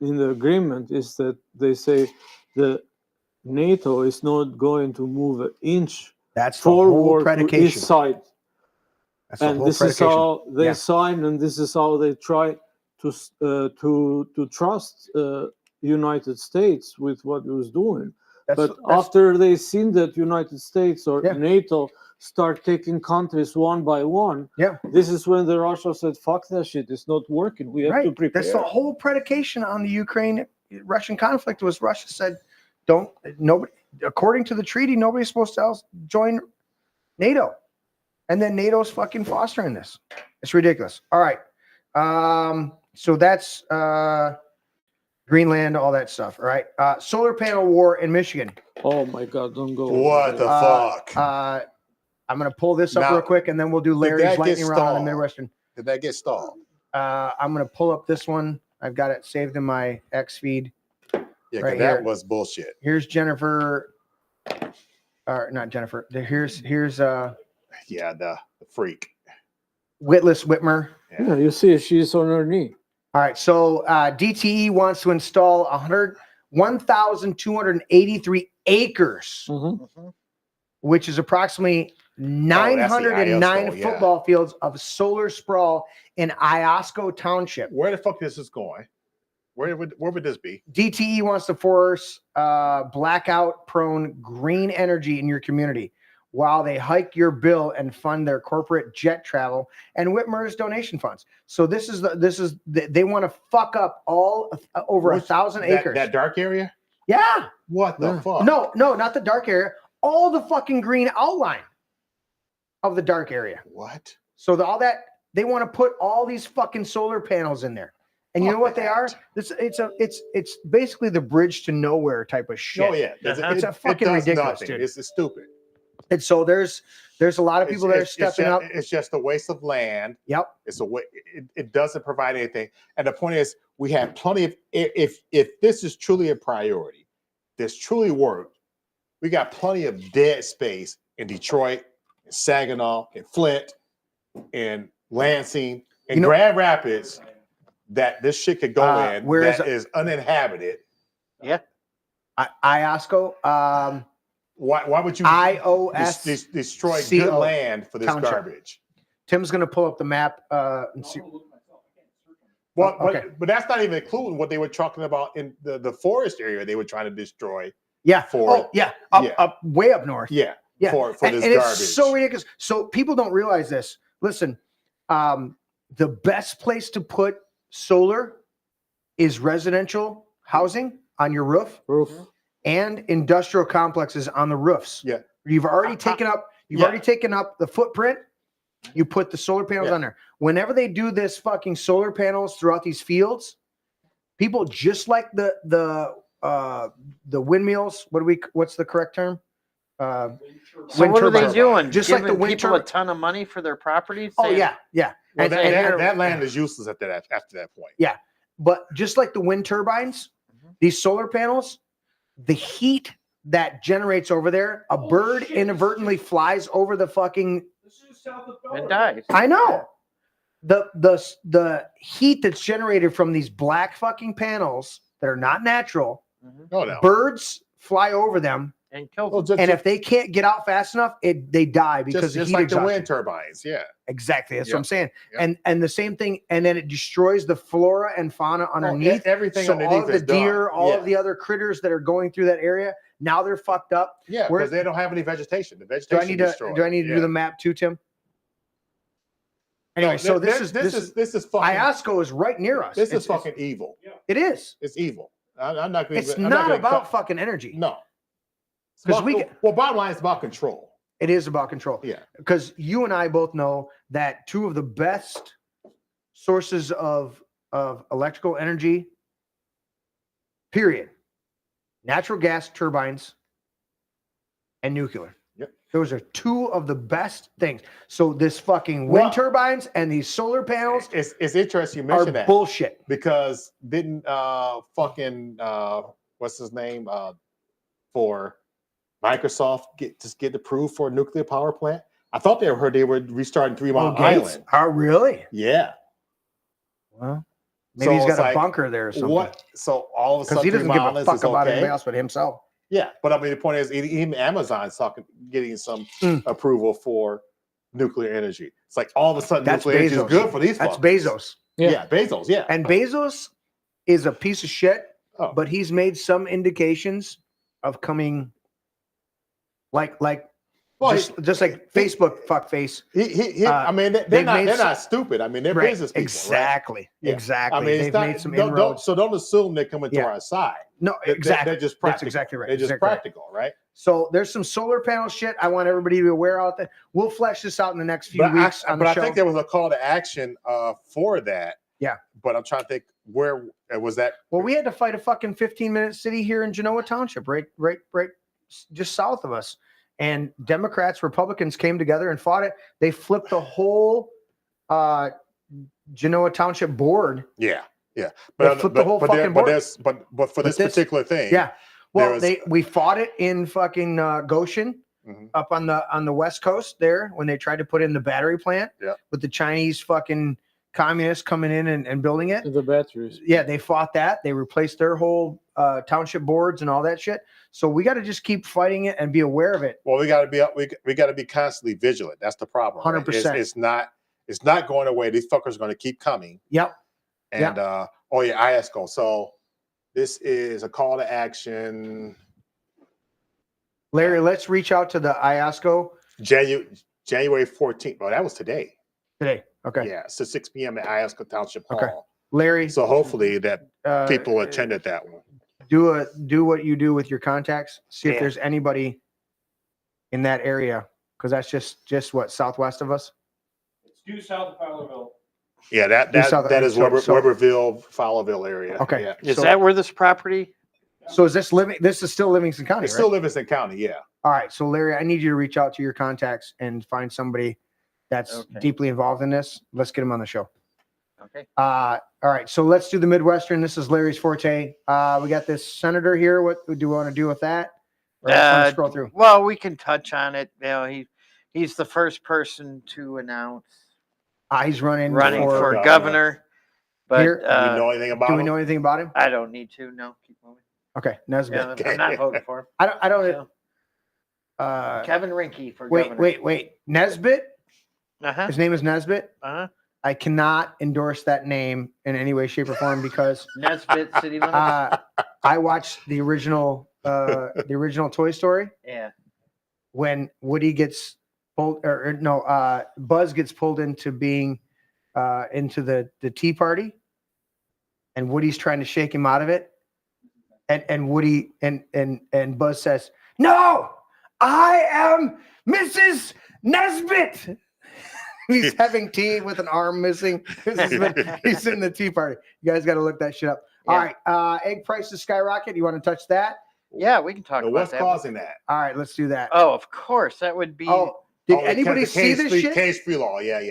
in the agreement is that they say the NATO is not going to move an inch forward to each side. That's and this is how they sign, and this is how they try to trust United States with what it was doing. That's- But after they seen that United States or NATO start taking countries one by one, this is when the Russia said, "Fuck that shit! It's not working. We have to prepare." That's the whole predication on the Ukraine-Russian conflict was Russia said, "Don't nobody." According to the treaty, nobody's supposed to else join NATO, and then NATO's fucking fostering this. It's ridiculous. All right, so that's Greenland, all that stuff. All right, solar panel war in Michigan. Oh my God! Don't go. What the fuck? I'm gonna pull this up Now, real quick, and then we'll do did Larry's that get lightning round on the stalled? Midwestern. Did that get stalled? I'm gonna pull up this one. I've got it saved in my X feed. Yeah, 'cause right that here. was bullshit. Here's Jennifer. Not Jennifer. Here's Yeah, the freak. Witless Whitmer. Yeah, you see, she's on her knee. All right, so DTE wants to install 1,283 acres, which is approximately 909 Iosco, yeah. football fields of solar sprawl in Iosco Township. Where the fuck is this going? Where would this be? DTE wants to force blackout-prone green energy in your community while they hike your bill and fund their corporate jet travel and Whitmer's donation funds. So they want to fuck up all over 1,000 acres. That dark area? Yeah. What the fuck? No, not the dark area. All the fucking green outline of the dark area. What? So they want to put all these fucking solar panels in there. And you know what they are? It's basically the bridge to nowhere type of shit. Oh yeah, It's a fucking does ridiculous, nothing. dude. It's stupid. And so there's a lot of people that are stepping up. It's just a waste of land. Yep. It's a way. It doesn't provide anything. And the point is, we have plenty of. If this is truly a priority, this truly worked. We got plenty of dead space in Detroit, in Saginaw, in Flint, in Lansing, in Grand Rapids that this shit could go in. That is uninhabited. Yeah. Iosco. Why would you destroy good land for this Township. garbage? Tim's going to pull up the map and see. Well, okay. but that's not even including what they were talking about in the forest area they were trying to destroy. Yeah. For Up way up north. Yeah. Yeah. For and this and garbage. It's so ridiculous. So people don't realize this. Listen, the best place to put solar is residential housing on your roof. And industrial complexes on the roofs. Yeah. You've already taken up the footprint. You put the solar panels on there. Whenever they do this fucking solar panels throughout these fields, people just like the windmills. What's the correct term? So what are they doing? Just Giving like the wind people a turbine. ton of money for their properties? Oh yeah. Well, that land is useless after that point. Yeah, but just like the wind turbines, these solar panels, the heat that generates over there, a bird inadvertently flies over the fucking and dies. I know. The heat that's generated from these black fucking panels that are not natural, birds fly over them and kill them. And if they can't get out fast enough, they die because just of heat like exhaustion. the wind turbines. Yeah. Exactly. That's what I'm saying. Yep. And the same thing, and then it destroys the flora and fauna underneath. Everything so underneath all of the is done. deer, all Yeah. of the other critters that are going through that area, now they're fucked up. Yeah, because they don't have any vegetation. The vegetation do I need to destroyed. do I need to do the map too, Tim? Anyway, so this is fucking Iosco is right near us. This is fucking evil. It is. It's evil. I'm not going. It's not about fucking energy. No. Because bottom line is about control. It is about control. Yeah. Because you and I both know that two of the best sources of electrical energy, period, natural gas turbines and nuclear. Yep. Those are two of the best things. So this fucking wind turbines and these solar panels, it's interesting you mentioned that bullshit. Because didn't what's his name for Microsoft get approved for a nuclear power plant? I thought they were restarting 3 Mile Island. Oh, really? Yeah. Well, maybe he's got a bunker there or something. So all of a sudden, he doesn't 3 give Mile a fuck is about okay? anybody else but himself. Yeah, but I mean, the point is, even Amazon's getting some approval for nuclear energy. It's like all of a sudden, nuclear energy is good for these. That's fuckers. Bezos. Yeah, Bezos. Yeah, and Bezos is a piece of shit. but he's made some indications of coming, like just like Facebook fuckface. I mean, they're not stupid. I mean, they're business people. Exactly. Right? Yeah. Exactly. I mean, They've made some inroads. So don't assume they're coming to our side. No, exactly. They're just practical. That's exactly right. They're just exactly practical, right? So there's some solar panel shit I want everybody to be aware out there. We'll flesh this out in the next few weeks on the show. I think there was a call to action for that. Yeah. But I'm trying to think, where was that? Well, we had to fight a fucking 15-minute city here in Genoa Township, right just south of us. And Democrats, Republicans came together and fought it. They flipped the whole Genoa Township board. Yeah. Yeah. They flipped the whole fucking board. But for this particular thing. Yeah. Well, we fought it in fucking Goshen, up on the West Coast there, when they tried to put in the battery plant with the Chinese fucking communists coming in and building it. The batteries. Yeah, they fought that. They replaced their whole township boards and all that shit. So we got to just keep fighting it and be aware of it. Well, we got to be constantly vigilant. That's the problem. 100%. Right? It's not going away. These fuckers are going to keep coming. Yep. And ISCO. So this is a call to action. Larry, let's reach out to the ISCO. January 14th. Well, that was today. Today. Okay. Yeah. So 6 p.m. at ISCO Township Hall. Okay. Larry. So hopefully that people attended that one. Do what you do with your contacts. See if there's anybody in that area, because that's just what, southwest of us. It's due south of Fowlerville. Yeah, that is Weberville, Fowlerville area. Okay. Yeah. Is that where this property? So is this This is still Livingston County, It's right? still Livingston County. Yeah. All right. So Larry, I need you to reach out to your contacts and find somebody that's deeply involved in this. Let's get him on the show. Okay. All right. So let's do the Midwestern. This is Larry's forte. We got this senator here. What do we want to do with that? Or just wanna scroll through. Well, we can touch on it. You know, he's the first person to announce He's running for governor. But here, do we know anything about do him? we know anything about him? I don't need to. No, keep moving. Okay, Nesbitt. Yeah, I'm not voting for him. I don't. Kevin Rinke for governor. Wait. Nesbitt. His name is Nesbitt. I cannot endorse that name in any way, shape, or form because Nesbitt City Limits. I watched the original Toy Story. Yeah. When Woody gets pulled, Buzz gets pulled into being into the Tea Party, and Woody's trying to shake him out of it, and Woody and Buzz says, "No, I am Mrs. Nesbitt." He's having tea with an arm missing. He's in the Tea Party. You guys got to look that shit up. Yeah. All right. Egg prices skyrocket. You want to touch that? Yeah, we can talk about what's that. causing that? All right, let's do that. Oh, of course. That would be. Did anybody see this shit? Cage-free law. Yeah.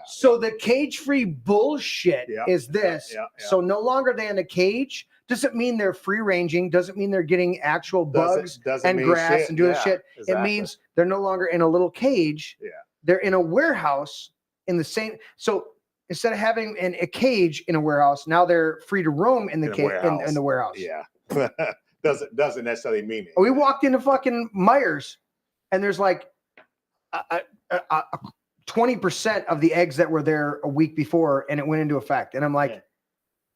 So the cage-free bullshit is this. Yeah. So no longer are they in a cage. Doesn't mean they're free-ranging. Doesn't mean they're getting actual bugs and grass and doing shit. Exactly. It means they're no longer in a little cage. Yeah. They're in a warehouse in the same. So instead of having a cage in a warehouse, now they're free to roam in the in the warehouse. Yeah. doesn't necessarily mean it. We walked into fucking Myers, and there's like 20% of the eggs that were there a week before, and it went into effect. And I'm like,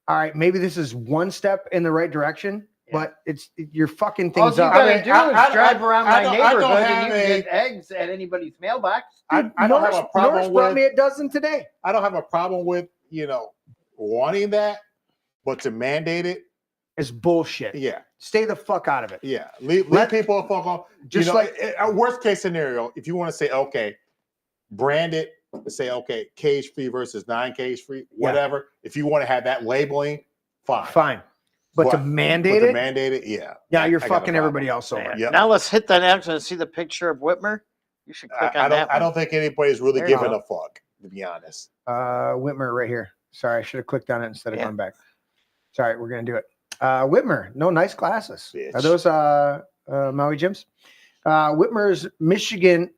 all right, maybe this is one step in the right direction, but you're fucking things All up. you gotta do is drive around my neighborhood and you have get eggs at anybody's mailbox. I don't have a problem Norris brought me a dozen today. I don't have a problem with wanting that, but to mandate it is bullshit. Yeah, stay the fuck out of it. Yeah, leave people the fuck off. Just a worst case scenario, if you want to say okay, brand it. Say okay, cage free versus non-cage free, whatever. If you want to have that labeling, fine. But to mandate it, yeah, you're fucking everybody else over. Yeah. Now let's hit that action and see the picture of Whitmer. You should click on that. I don't think anybody's really giving a fuck, to be honest. Whitmer right here. Sorry, I should have clicked on it instead of going back. Sorry, we're gonna do it. Whitmer, no nice glasses. Bitch. Are those Maui Jims? Whitmer's Michigan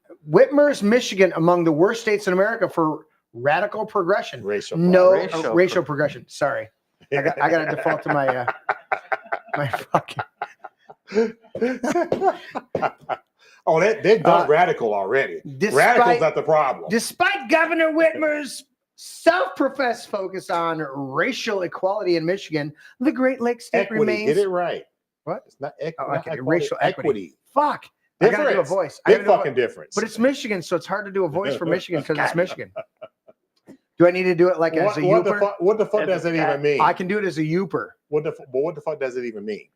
among the worst states in America for radical progression. Racial progression. Sorry, I got to default to my my fucking. They've done radical already. Radical's not the problem. Despite Governor Whitmer's self-professed focus on racial equality in Michigan, the Great Lakes state Equity. remains. Get it right. What? It's not Oh, equity. okay. Racial equity. Fuck. Difference. I gotta do a voice. Big fucking difference. But it's Michigan, so it's hard to do a voice for Michigan because it's Michigan. Do I need to do it like as a youper? What the fuck does it even mean? I can do it as a youper. What the fuck does it even mean?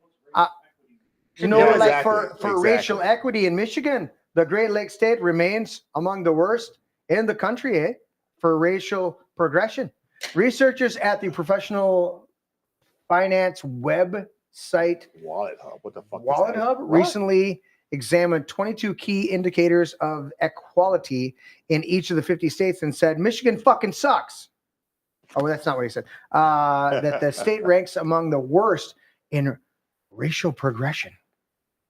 You know, Yeah, like exactly, for racial equity in Michigan, the Great Lakes state remains among the worst in the country, for racial progression. Researchers at the professional finance website Wallet Hub. What the fuck? Wallet Hub recently examined 22 key indicators of equality in each of the 50 states and said Michigan fucking sucks. Oh, that's not what he said. That the state ranks among the worst in racial progression.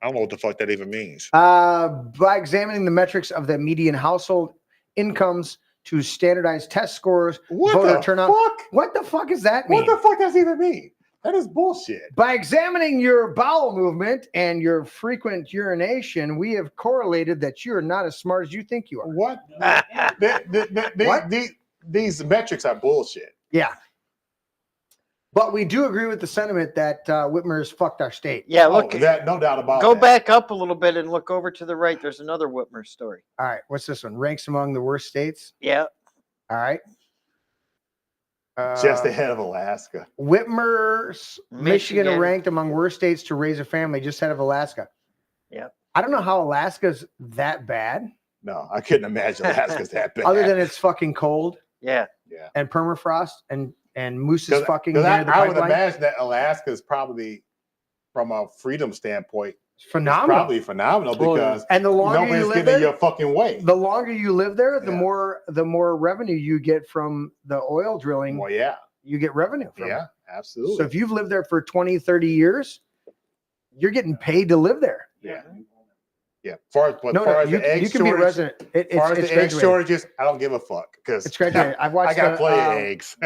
I don't know what the fuck that even means. By examining the metrics of the median household incomes to standardized test scores, voter turnout. What the fuck does that mean? What the fuck does that even mean? That is bullshit. By examining your bowel movement and your frequent urination, we have correlated that you are not as smart as you think you are. What? These metrics are bullshit. Yeah. But we do agree with the sentiment that Whitmer's fucked our state. Yeah, look. No doubt about Go that. back up a little bit and look over to the right. There's another Whitmer story. All right. What's this one? Ranks among the worst states? Yeah. All right. Just ahead of Alaska. Whitmer's Michigan Michigan. ranked among worst states to raise a family, just ahead of Alaska. Yeah. I don't know how Alaska's that bad. No, I couldn't imagine Alaska's that bad. Other than it's fucking cold. Yeah. Yeah. And permafrost and moose is fucking near the I would pipeline. imagine that Alaska is probably, from a freedom standpoint, phenomenal. It's probably phenomenal because and the longer nobody's you live getting there, your fucking way. The longer you live there, the more revenue you get from the oil drilling. Well, yeah. You get revenue from it. Yeah, absolutely. So if you've lived there for 20, 30 years, you're getting paid to live there. Yeah. Yeah. Far as you the can be a resident. Far as the egg graduated. shortages, I don't give a fuck because It's graduated. I've watched. I got plenty of eggs.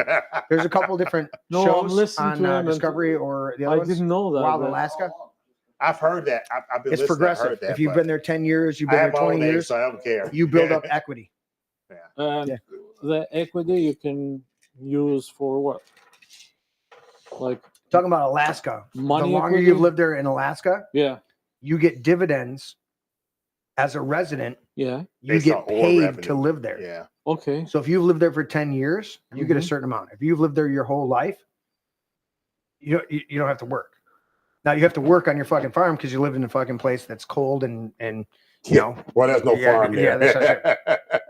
There's a couple different I'm shows listening to on him. Discovery or the other I ones. didn't know that. Wild but- Alaska. I've heard that. I've been It's listening. progressive. I heard that, If you've but been there 10 years, you've I been there have my 20 own eggs, years, so I don't care. you build up equity. And the equity you can use for what? Like Talking about Alaska. Money the longer equity? you've lived there in Alaska, yeah, you get dividends as a resident. yeah. You Based get on oil paid revenue. to live there. Yeah. Okay. So if you've lived there for 10 years, you get a Mhm. certain amount. If you've lived there your whole life, you don't have to work. Now you have to work on your fucking farm because you live in a fucking place that's cold and you know. Well, there's no farm Yeah, there. that's it.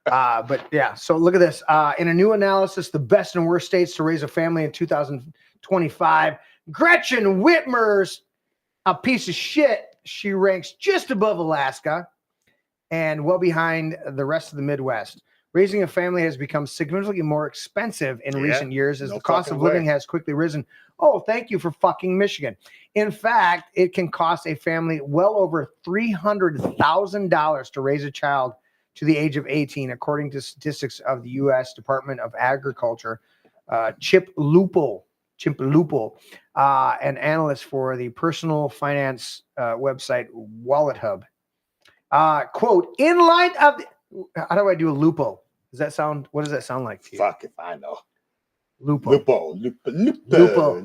But yeah, so look at this. In a new analysis, the best and worst states to raise a family in 2025, Gretchen Whitmer's a piece of shit. She ranks just above Alaska and well behind the rest of the Midwest. Raising a family has become significantly more expensive in recent years as the cost of living has quickly risen. Oh, thank you for fucking Michigan. In fact, it can cost a family well over $300,000 to raise a child to the age of 18, according to statistics of the U.S. Department of Agriculture. Chip Lupo, an analyst for the personal finance website Wallet Hub. Quote, in light of how do I do a lupo? Does that sound, what does that sound like to you? Fuck if I know. Lupo. Lupo.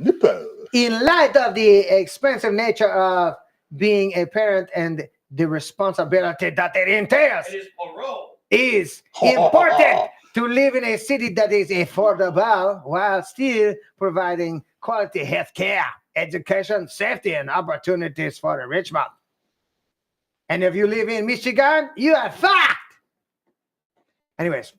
In light of the expensive nature of being a parent and the responsibility that it entails, is important to live in a city that is affordable while still providing quality health care, education, safety, and opportunities for the rich man. And if you live in Michigan, you are fucked. Anyways,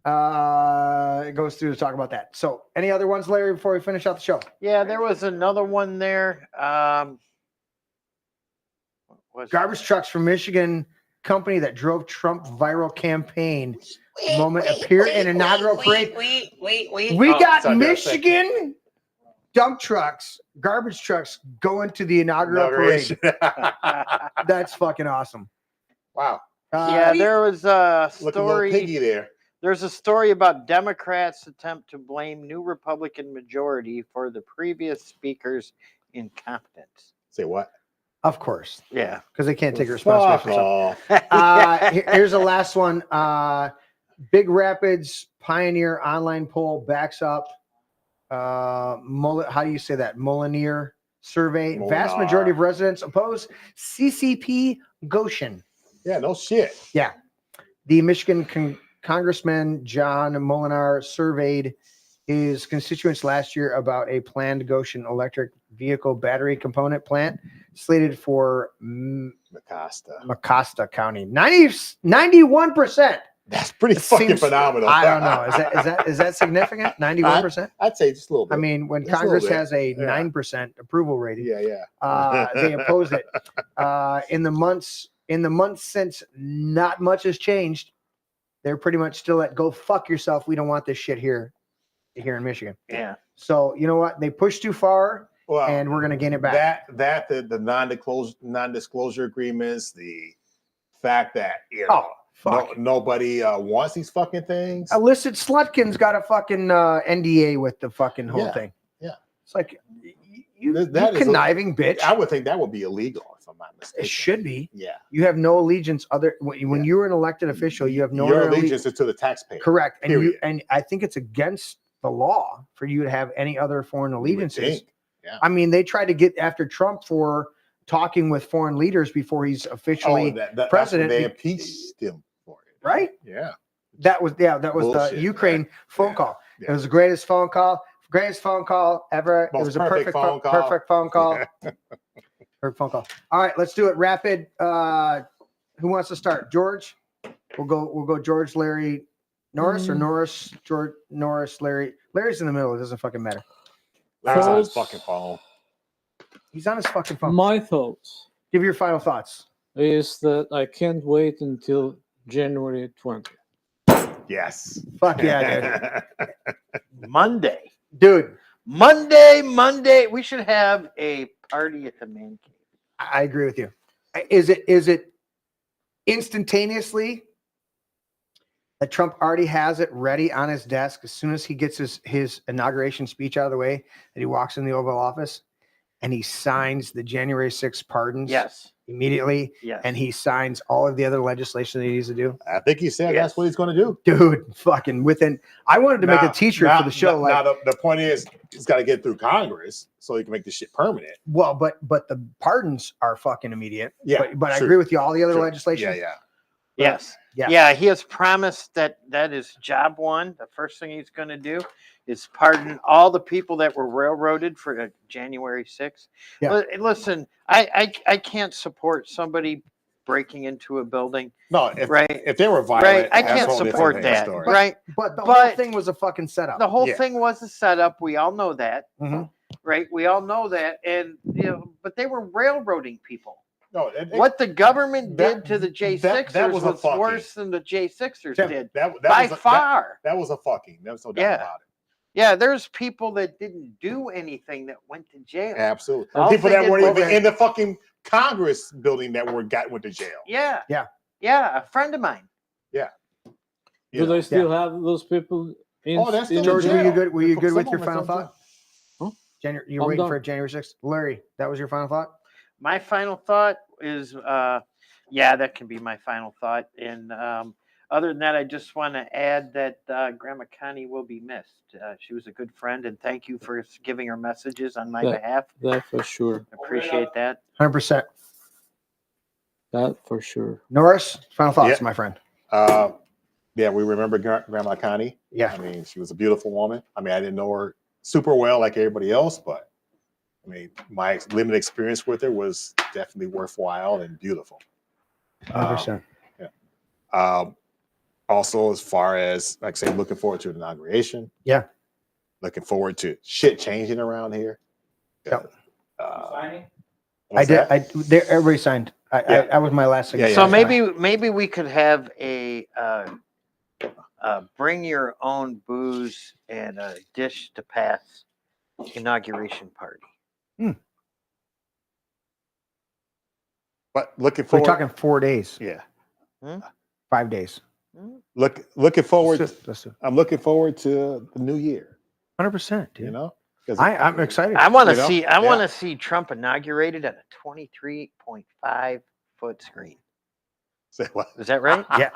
it goes through to talk about that. So, any other ones, Larry, before we finish out the show? Yeah, there was another one there. Garbage trucks from Michigan company that drove Trump viral campaign moment appeared in inaugural parade. We got Michigan dump trucks, garbage trucks going to the inaugural parade. That's fucking awesome. Wow. Yeah, there was a Look a little story. piggy there. There's a story about Democrats' attempt to blame new Republican majority for the previous speaker's incompetence. Say what? Of course. Yeah. Because they can't take responsibility for off. something. Here's the last one. Big Rapids Pioneer online poll backs up. How do you say that? Molineer survey. Vast majority of residents oppose CCP Goshen. Yeah, no shit. Yeah. The Michigan Congressman John Molinar surveyed his constituents last year about a planned Goshen electric vehicle battery component plant slated for Mecosta County. 91%. That's pretty fucking phenomenal. I don't know. Is that significant? 91%? I'd say just a little bit. I mean, when Just a Congress little bit. has a Yeah. 9% approval rating, yeah. they opposed it. In the months since, not much has changed. They're pretty much still at go fuck yourself. We don't want this shit here in Michigan. Yeah. So you know what? They pushed too far, and we're gonna gain it back. The non-disclosure agreements, the fact that nobody wants these fucking things. Illicit Slutkin's got a fucking NDA with the fucking whole thing. Yeah. It's like you conniving bitch. I would think that would be illegal if I'm not mistaken. It should be. Yeah. You have no allegiance when you're an elected official. You have no Your other allegiance is to the taxpayer. Correct. And Period. and I think it's against the law for you to have any other foreign allegiances. think. Yeah. I mean, they tried to get after Trump for talking with foreign leaders before he's officially president. They impeached him for it. Right? Yeah. That was the Bullshit, Ukraine phone call. It was the greatest phone call ever. It was a perfect phone call. Perfect phone call. Perfect phone call. All right, let's do it rapid. Who wants to start? George? We'll go George, Larry, Norris, or Norris, George, Norris, Larry. Larry's in the middle. It doesn't fucking matter. Larry's on his fucking phone. He's on his fucking phone. My thoughts Give your final thoughts. is that I can't wait until January 20th. Yes. Fuck yeah, dude. Monday. Dude. Monday. We should have a party at the man cave. I agree with you. Is it instantaneously that Trump already has it ready on his desk as soon as he gets his inauguration speech out of the way, that he walks in the Oval Office and he signs the January 6th pardons? Yes. Immediately. Yes. And he signs all of the other legislation that he needs to do. I think he said that's what he's going to do. Dude, fucking I wanted to make a t-shirt for the show. The point is, he's got to get through Congress so he can make this shit permanent. Well, but the pardons are fucking immediate. Yeah, But I sure. agree with you. All the other Sure. legislation. Yeah. Yes. Yeah. Yeah, he has promised that is job one. The first thing he's going to do is pardon all the people that were railroaded for January 6th. Yeah. But listen, I can't support somebody breaking into a building. No, if they were violent, right? I that's a can't whole different support that. story. Right? But the whole thing was a fucking setup. The whole thing was a setup. We all know that. Mhm. Right? We all know that. And but they were railroading people. No, What the government did to the J6ers that was a was fucking- worse than the J6ers Tim, did. that by was a- far. That was a fucking. There's no doubt Yeah. about it. Yeah, there's people that didn't do anything that went to jail. Absolutely. All People they that did weren't was- even in the fucking Congress building that went to jail. Yeah. Yeah. Yeah, a friend of mine. Yeah. Do they still have those people in? Oh, that's still George, in were you jail. good? Were you good with Some your of them final are still in thought? Huh? You're I'm waiting done. for January 6th. Larry, that was your final thought? My final thought is that can be my final thought. And other than that, I just want to add that Grandma Connie will be missed. She was a good friend, and thank you for giving her messages on my behalf. That for sure. Appreciate that. 100%. That for sure. Norris, final thoughts, Yeah. my friend. Yeah, we remember Grandma Connie. Yeah. I mean, she was a beautiful woman. I mean, I didn't know her super well like everybody else, but I mean, my limited experience with her was definitely worthwhile and beautiful. 100%. Also, as far as, like I say, looking forward to the inauguration. Yeah. Looking forward to shit changing around here. Yep. What's I did. that? Everybody signed. I was my last signature. So maybe we could have a bring your own booze and a dish to pass inauguration party. But looking We're forward. talking 4 days. Yeah. 5 days. Looking forward. Let's do it. I'm looking forward to the new year. 100%, dude. You know, 'Cause I'm excited. I want to You know? see. I Yeah. want to see Trump inaugurated at a 23.5 foot screen. Say what? Is that right? Yeah,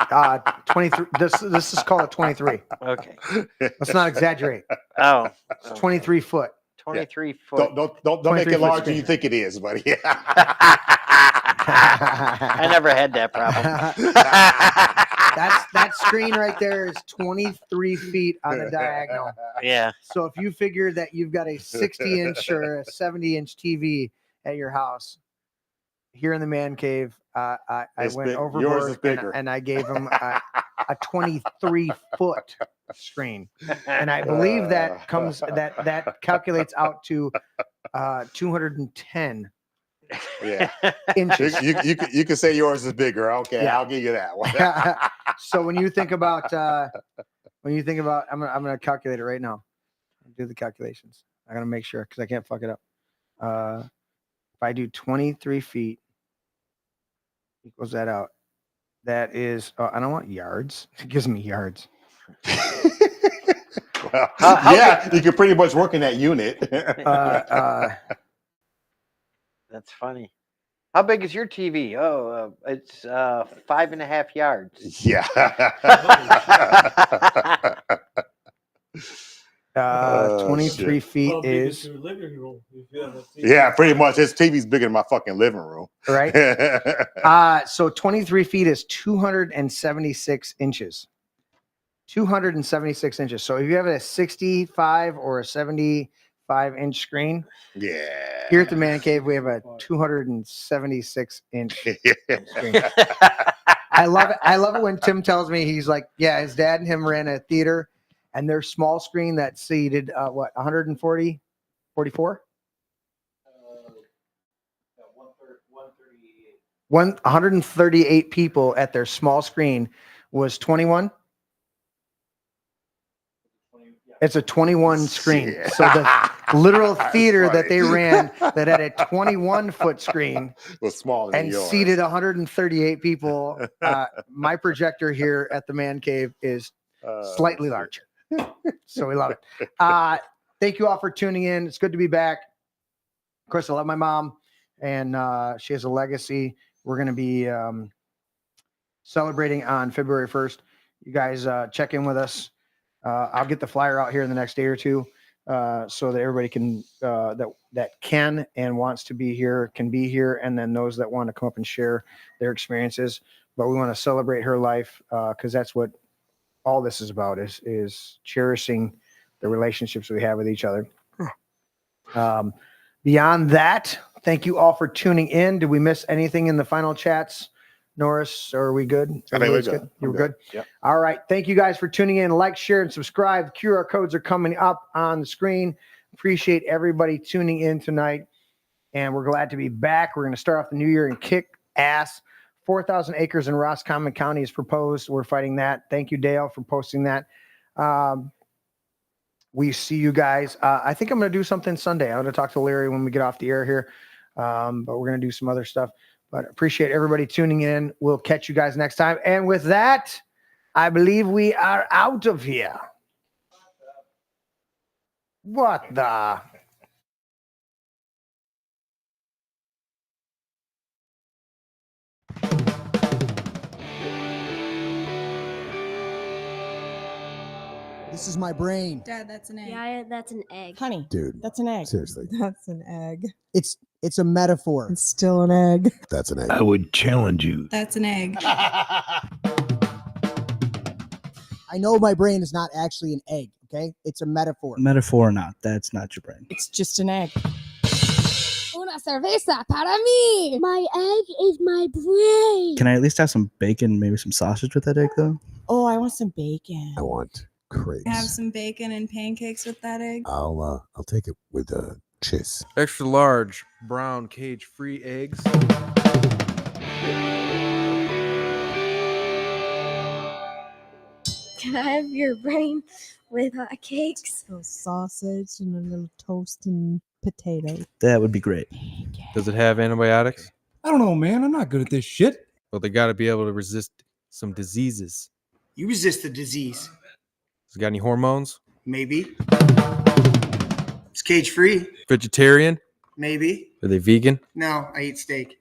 23. This is called a 23. Okay. Let's not exaggerate. Oh, It's 23 foot. 23 foot. Don't make it larger than you think it is, buddy. I never had that problem. That screen right there is 23 feet on the diagonal. Yeah. So if you figure that you've got a 60-inch or a 70-inch TV at your house, here in the man cave, I went overboard and I gave him a 23-foot screen, and I believe that calculates out to 210. Yeah. Inches. You can say yours is bigger. Okay, Yeah. I'll give you that one. So when you think about, I'm gonna calculate it right now. Do the calculations. I'm gonna make sure because I can't fuck it up. If I do 23 feet, equals that out. That is, I don't want yards. It gives me yards. Well, you can pretty much work in that unit. That's funny. How big is your TV? Oh, it's 5.5 yards. Yeah. 23 feet is. Yeah, pretty much. His TV's bigger than my fucking living room. Right. So 23 feet is 276 inches. 276 inches. So if you have a 65 or a 75-inch screen, yeah. Here at the Man Cave, we have a 276-inch screen. I love it. I love it when Tim tells me he's like, yeah, his dad and him ran a theater, and their small screen that seated 140, 44? 138 people at their small screen was 21. It's a 21 screen. Yeah. So the literal theater that they ran that had a 21-foot screen was smaller than and yours. seated 138 people. My projector here at the Man Cave is slightly larger. So we love it. Thank you all for tuning in. It's good to be back. Of course, I love my mom, and she has a legacy. We're going to be celebrating on February 1st. You guys check in with us. I'll get the flyer out here in the next day or two so that everybody can that can and wants to be here can be here, and then those that want to come up and share their experiences. But we want to celebrate her life because that's what all this is about is cherishing the relationships we have with each other. Beyond that, thank you all for tuning in. Did we miss anything in the final chats? Norris, are we good? I think we're good. You were good? Yep. All right. Thank you guys for tuning in. Like, share, and subscribe. The QR codes are coming up on the screen. Appreciate everybody tuning in tonight. And we're glad to be back. We're going to start off the new year and kick ass. 4,000 acres in Roscommon County is proposed. We're fighting that. Thank you, Dale, for posting that. We see you guys. I think I'm going to do something Sunday. I'm going to talk to Larry when we get off the air here. But we're going to do some other stuff. But appreciate everybody tuning in. We'll catch you guys next time. And with that, I believe we are out of here. What the? This is my brain. Dad, that's an egg. Yeah, that's an egg. Honey, Dude, that's an egg. seriously. That's an egg. It's a metaphor. It's still an egg. That's an egg. I would challenge you. That's an egg. I know my brain is not actually an egg, okay? It's a metaphor. Metaphor or not, that's not your brain. It's just an egg. Una cerveza para mí. My egg is my brain. Can I at least have some bacon, maybe some sausage with that egg, though? Oh, I want some bacon. I want crepes. Have some bacon and pancakes with that egg. I'll take it with cheese. Extra large brown cage-free eggs. Can I have your brain with cakes? A sausage and a little toasting potato. That would be great. Does it have antibiotics? I don't know, man. I'm not good at this shit. Well, they got to be able to resist some diseases. You resist the disease. Has it got any hormones? Maybe. It's cage free. Vegetarian? Maybe. Are they vegan? No, I eat steak.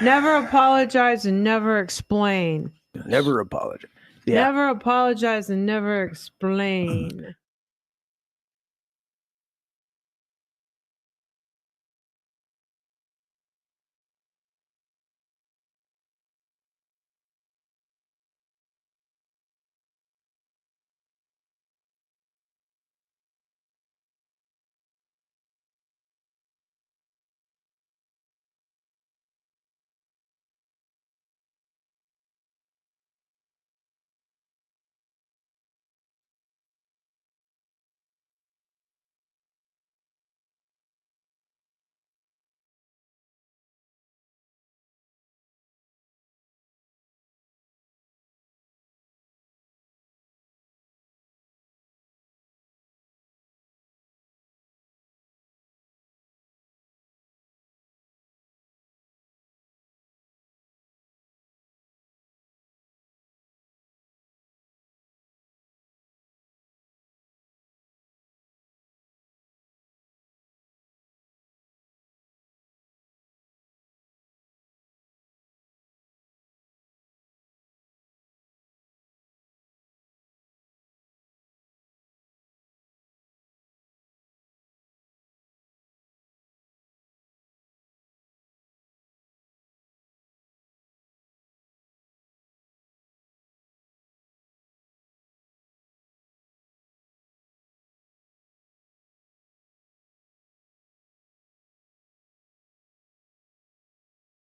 Never apologize and never explain. Never apologize. Yeah. Never apologize and never explain.